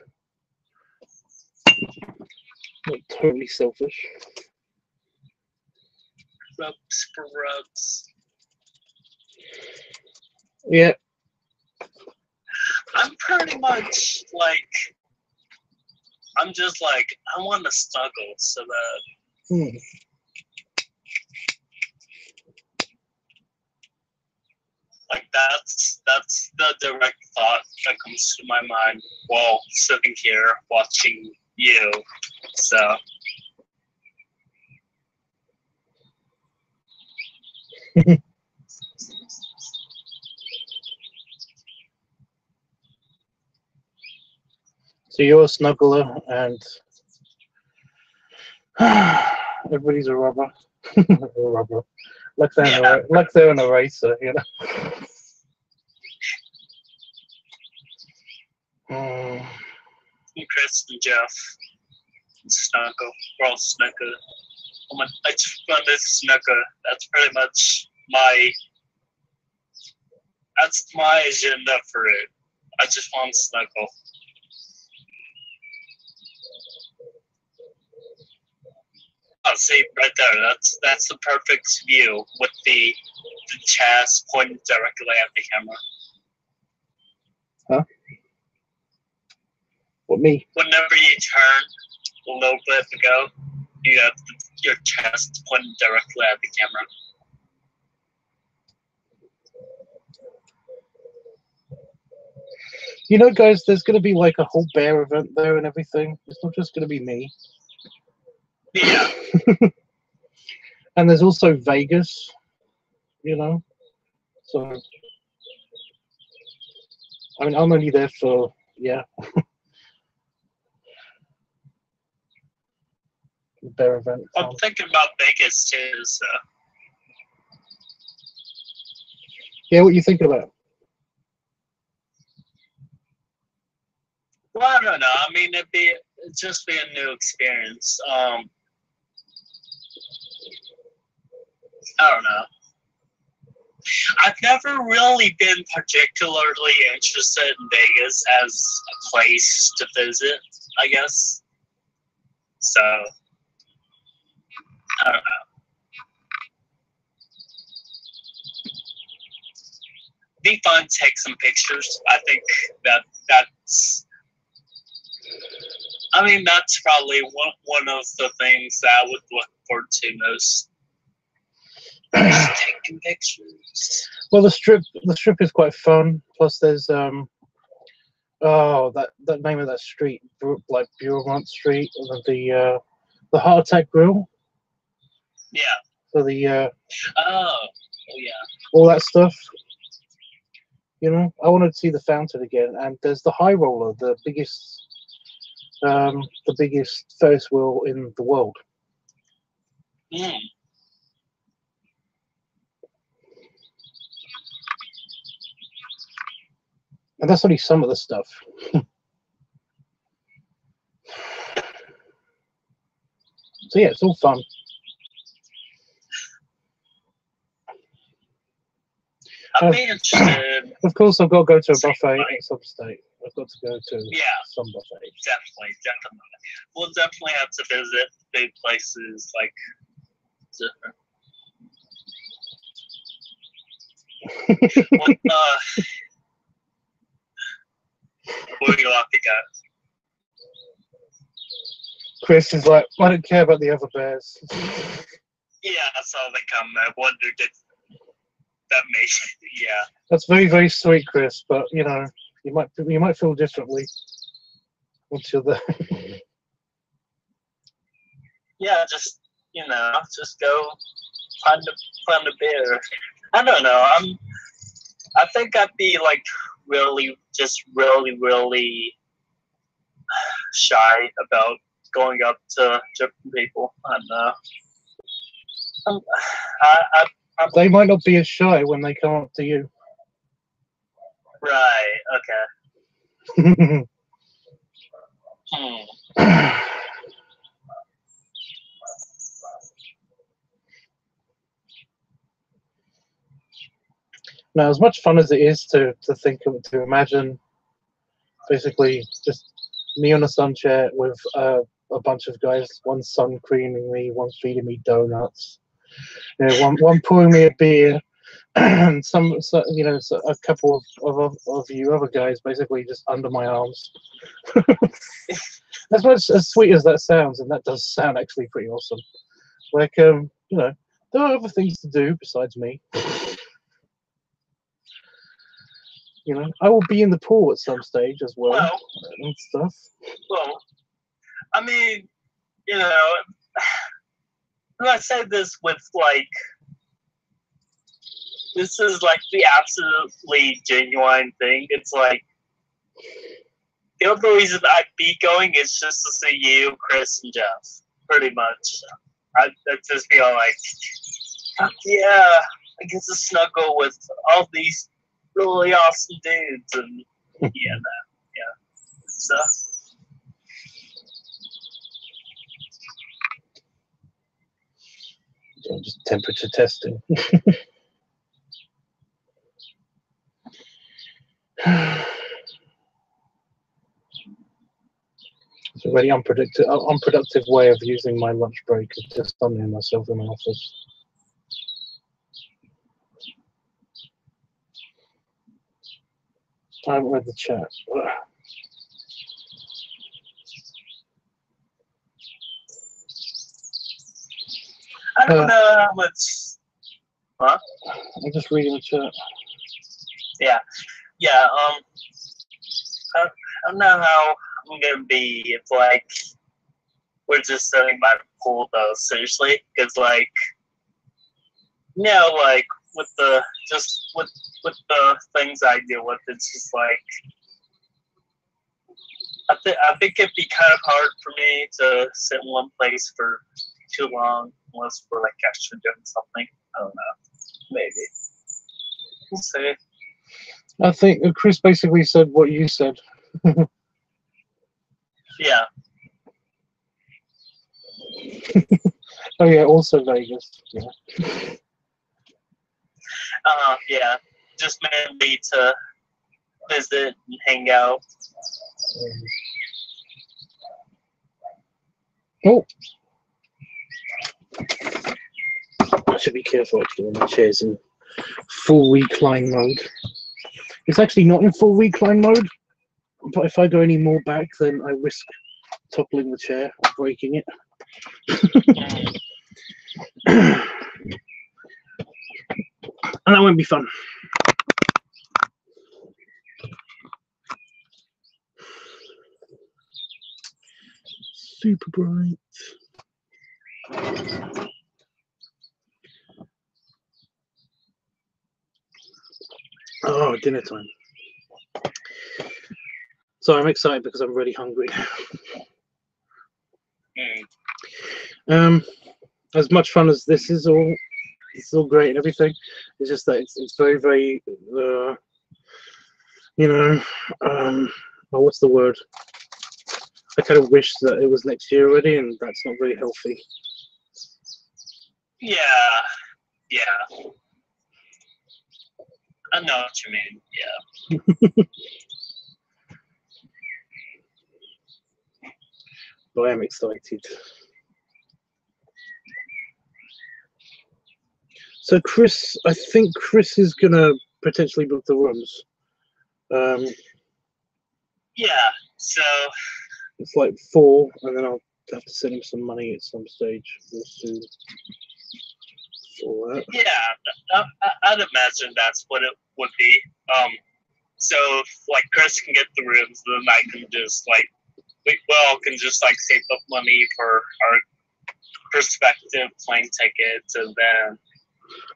Not totally selfish. Rubs for rubs. Yeah. I'm pretty much like, I'm just like, I want to snuggle so bad. Like that's the direct thought that comes to my mind while sitting here watching you. So So you're a snuggler, and Everybody's a rubber. A rubber. Like they're an eraser, you know. Chris and Jeff, Snuggle, we're all Snuggle. I just run this Snuggle. That's pretty much that's my agenda for it. I just want Snuggle. Oh, see, right there. That's the perfect view with the chest pointing directly at the camera. Huh? What, me? Whenever you turn a little bit ago, you have your chest pointing directly at the camera. You know, guys, there's going to be like a whole bear event there and everything. It's not just going to be me. Yeah. And there's also Vegas, you know. So, I mean, I'm only there for, yeah. Bear event. I'm thinking about Vegas too, so. Yeah, what are you thinking about? Well, I don't know. I mean, it'd just be a new experience. I don't know. I've never really been particularly interested in Vegas as a place to visit, I guess. So, I don't know. It'd be fun to take some pictures. I think that's. I mean, that's probably one of the things that I would look forward to most. Just taking pictures. Well, the strip is quite fun. Plus, there's that name of that street, like Bureau Street, the Heart Attack Grill. Yeah. So the oh yeah. All that stuff. You know, I wanted to see the fountain again, and there's the High Roller, the biggest Ferris wheel in the world. Mm. And that's only some of the stuff. So yeah, it's all fun. I'd be interested. Of course, I've got to go to a buffet at some stage. I've got to go to some buffet. Definitely. We'll definitely have to visit big places like different. What do you like to go? Chris is like, I don't care about the other bears. Yeah, I saw they come. I wondered if that makes yeah. That's very, very sweet, Chris. But you know, you might feel differently once you're there. Yeah, just go find a bear. I don't know. I think I'd be like really shy about going up to different people. I don't know. They might not be as shy when they come up to you. Right. Okay. Now, as much fun as it is to imagine, basically just me on a sun chair with a bunch of guys, one sun creaming me, one feeding me donuts, you know, one pouring me a beer, and a couple of you other guys basically just under my arms. As much as sweet as that sounds, and that does sound actually pretty awesome. Like you know, there are other things to do besides me. You know, I will be in the pool at some stage as well, and stuff. Well, I mean, you know, and I say this with like, this is like the absolutely genuine thing. It's like, the only reason I'd be going is just to see you, Chris, and Jeff, pretty much. I'd just feel like, fuck yeah, I get to snuggle with all these really awesome dudes, and yeah, so. Just temperature testing. It's a very unproductive way of using my lunch break. It's just sunning myself in my office. I haven't read the chat. I don't know how much. Huh? I'm just reading the chat. Yeah. I don't know how I'm gonna be if like we're just sitting by the pool though. Seriously, because like, like with the the things I deal with, it's just like I think it'd be kind of hard for me to sit in one place for too long unless we're like actually doing something. I don't know. Maybe. We'll see. I think Chris basically said what you said. Yeah. Oh yeah, also Vegas. Yeah. Yeah. Just mainly to visit and hang out. Oh. I should be careful actually when my chair's in full recline mode. It's actually not in full recline mode, but if I go any more back, then I risk toppling the chair or breaking it. And that won't be fun. Super bright. Oh, dinner time. So I'm excited because I'm really hungry. As much fun as this is, it's all great and everything. It's just that it's very, very, well, what's the word? I kind of wish that it was next year already, and that's not very healthy. Yeah. I know what you mean. Yeah. But I am excited. So Chris, I think Chris is gonna potentially book the rooms. Yeah. So it's like 4, and then I'll have to send him some money at some stage real soon. For that. Yeah, I'd imagine that's what it would be. So if like Chris can get the rooms, then I can just like we all can just like save up money for our prospective plane tickets, and then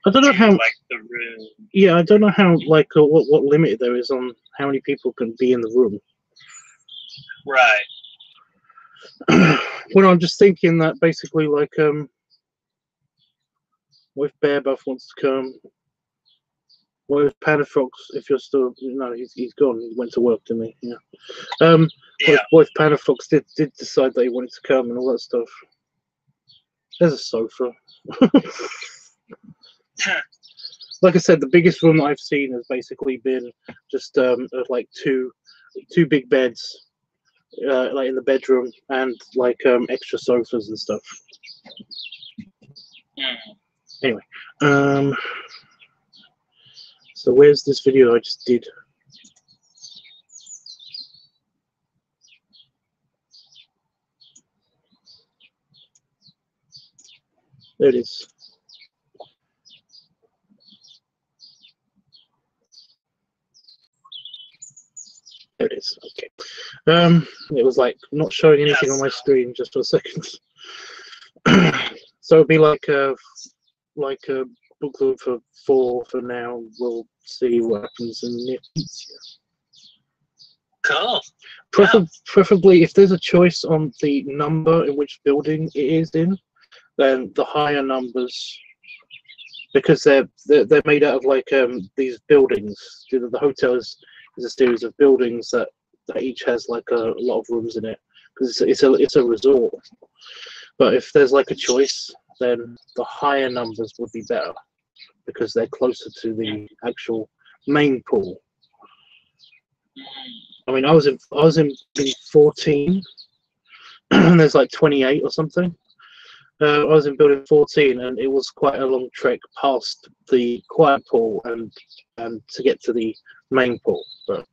I don't know how like the room. Yeah, I don't know how like what limit there is on how many people can be in the room. Right. Well, I'm just thinking that basically like what if Bear Buff wants to come? What if Panafox, if you're still he's gone, he went to work, didn't he? Yeah. Yeah. What if Panafox did decide that he wanted to come and all that stuff? There's a sofa. Like I said, the biggest room that I've seen has basically been just like two big beds, like in the bedroom, and like extra sofas and stuff. Anyway, so where's this video I just did? There it is. There it is. Okay. It was like not showing anything on my screen just for a second. So it'd be like a book room for 4 for now. We'll see what happens in the near future. Cool. Preferably, if there's a choice on the number in which building it is in, then the higher numbers, because they're made out of like these buildings. The hotel is a series of buildings that each has like a lot of rooms in it, because it's a resort. But if there's like a choice, then the higher numbers would be better because they're closer to the actual main pool. I mean, I was in 14, and there's like 28 or something. I was in building 14, and it was quite a long trek past the quiet pool and to get to the main pool. But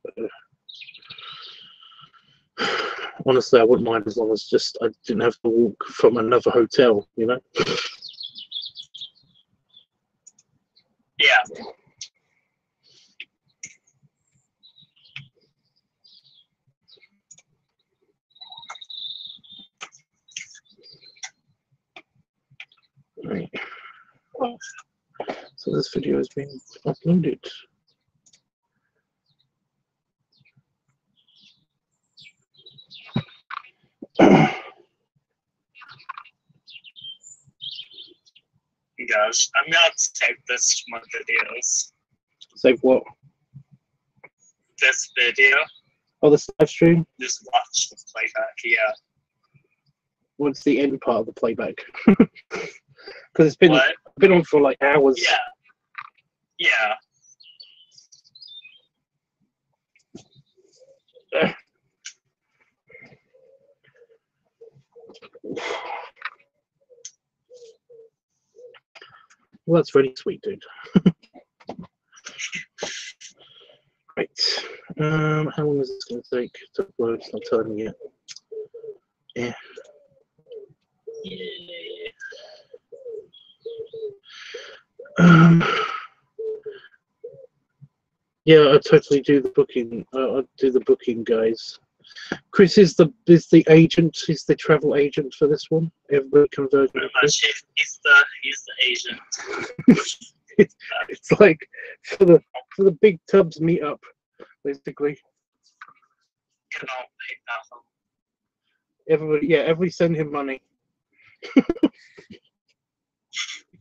honestly, I wouldn't mind as long as just I didn't have to walk from another hotel, you know. Yeah. Right. So this video is being uploaded. Gosh, I'm gonna save this one videos. Save what? This video. Oh, this live stream? Just watch the playback, yeah. What's the end part of the playback? Because it's been on for like hours. Yeah. Yeah. Well, that's really sweet, dude. Right. How long is this going to take to upload? It's not telling me yet. Yeah. Yeah, I totally do the booking. I do the booking, guys. Chris is the agent. He's the travel agent for this one. Everybody conversion. Pretty much, he's the agent. It's like for the big tubs meetup, basically. Can all pay that. Everybody send him money.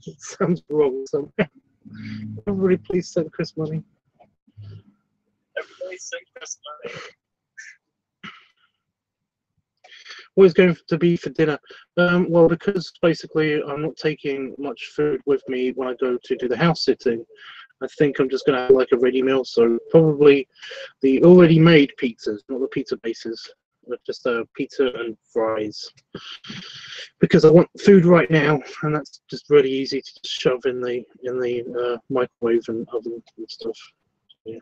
It sounds wrong somehow. Everybody please send Chris money. Everybody send Chris money. What is going to be for dinner? Well, because basically I'm not taking much food with me when I go to do the house sitting, I think I'm just going to have like a ready meal. So probably the already made pizzas, not the pizza bases, but just pizza and fries. Because I want food right now, and that's just really easy to just shove in the microwave and oven and stuff. Yeah.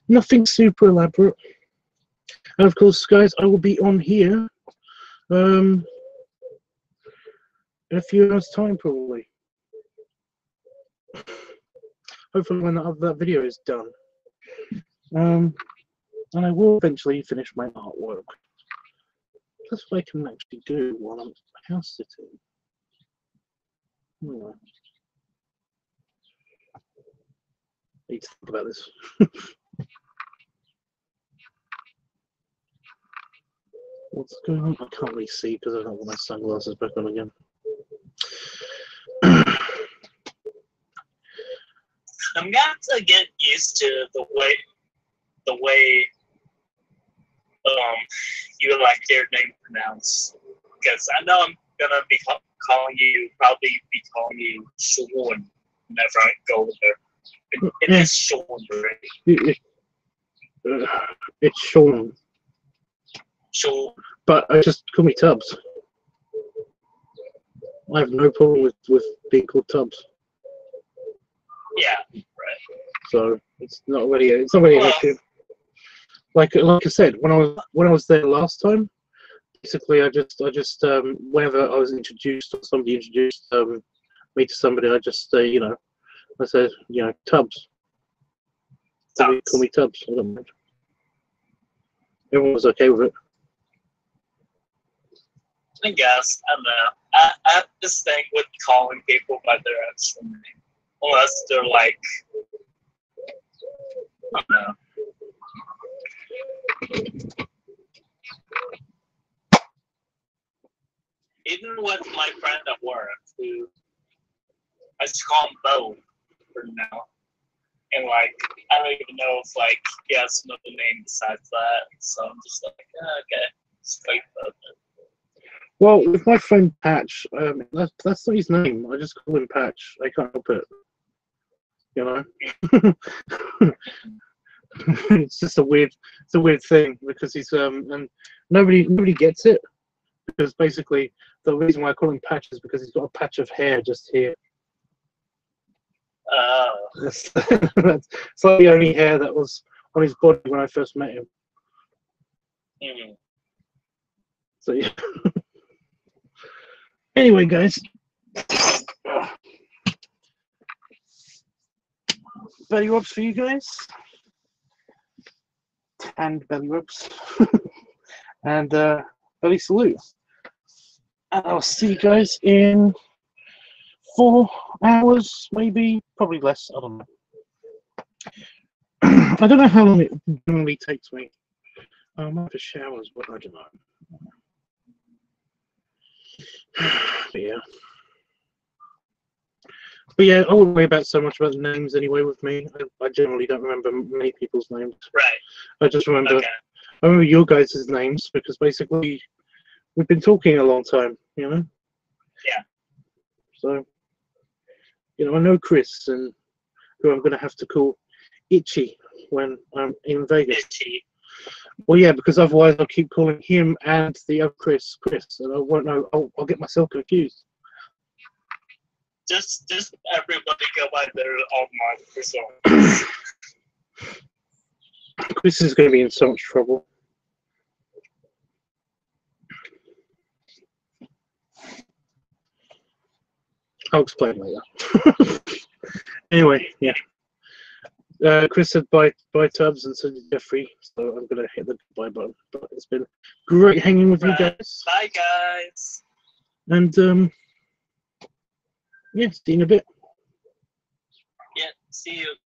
Nothing super elaborate. And of course, guys, I will be on here in a few hours' time, probably. Hopefully, when that video is done. And I will eventually finish my artwork. That's what I can actually do while I'm house sitting. Oh. I need to think about this. What's going on? I can't really see because I don't want my sunglasses back on again. I'm gonna have to get used to the way you like your name pronounced, because I know I'm gonna be calling you Sean whenever I go over there. It is Sean, right? It's Sean. Sean. But just call me Tubbs. I have no problem with being called Tubbs. Yeah, right. So it's not really an issue. Like I said, when I was there last time, basically I just whenever I was introduced or somebody introduced me to somebody, I just I said Tubbs. Call me Tubbs. I don't mind. Everyone was okay with it. I guess. I don't know. I have this thing with calling people by their actual name. Unless they're like, I don't know. Even with my friend at work, who I just call him Bo for now, and like I don't even know if like he has another name besides that. So I'm just like, okay, just like Bo. Well, with my friend Patch, that's not his name. I just call him Patch. I can't help it. You know, it's just a weird thing because he's and nobody gets it because basically the reason why I call him Patch is because he's got a patch of hair just here. It's like the only hair that was on his body when I first met him. So yeah. Anyway, guys, belly rubs for you guys, and belly rubs, and belly salute. And I'll see you guys in 4 hours, maybe, probably less. I don't know. I don't know how long it normally takes me. I might have to showers, but I don't know. But yeah, I wouldn't worry about so much about the names anyway with me. I generally don't remember many people's names. Right. I just remember, Okay. I remember your guys' names because basically we've been talking a long time, you know? Yeah. So, you know, I know Chris, and who I'm going to have to call Itchy when I'm in Vegas. Itchy. Well, yeah, because otherwise I'll keep calling him and the other Chris, and I won't know. I'll get myself confused. Just everybody go by their online persona. Chris is going to be in so much trouble. I'll explain later. Anyway, yeah. Chris said bye Tubbs, and so did Jeffrey. So I'm going to hit the goodbye button. But it's been great hanging with you guys. Bye, guys. And yeah, see you in a bit. Yeah, see you.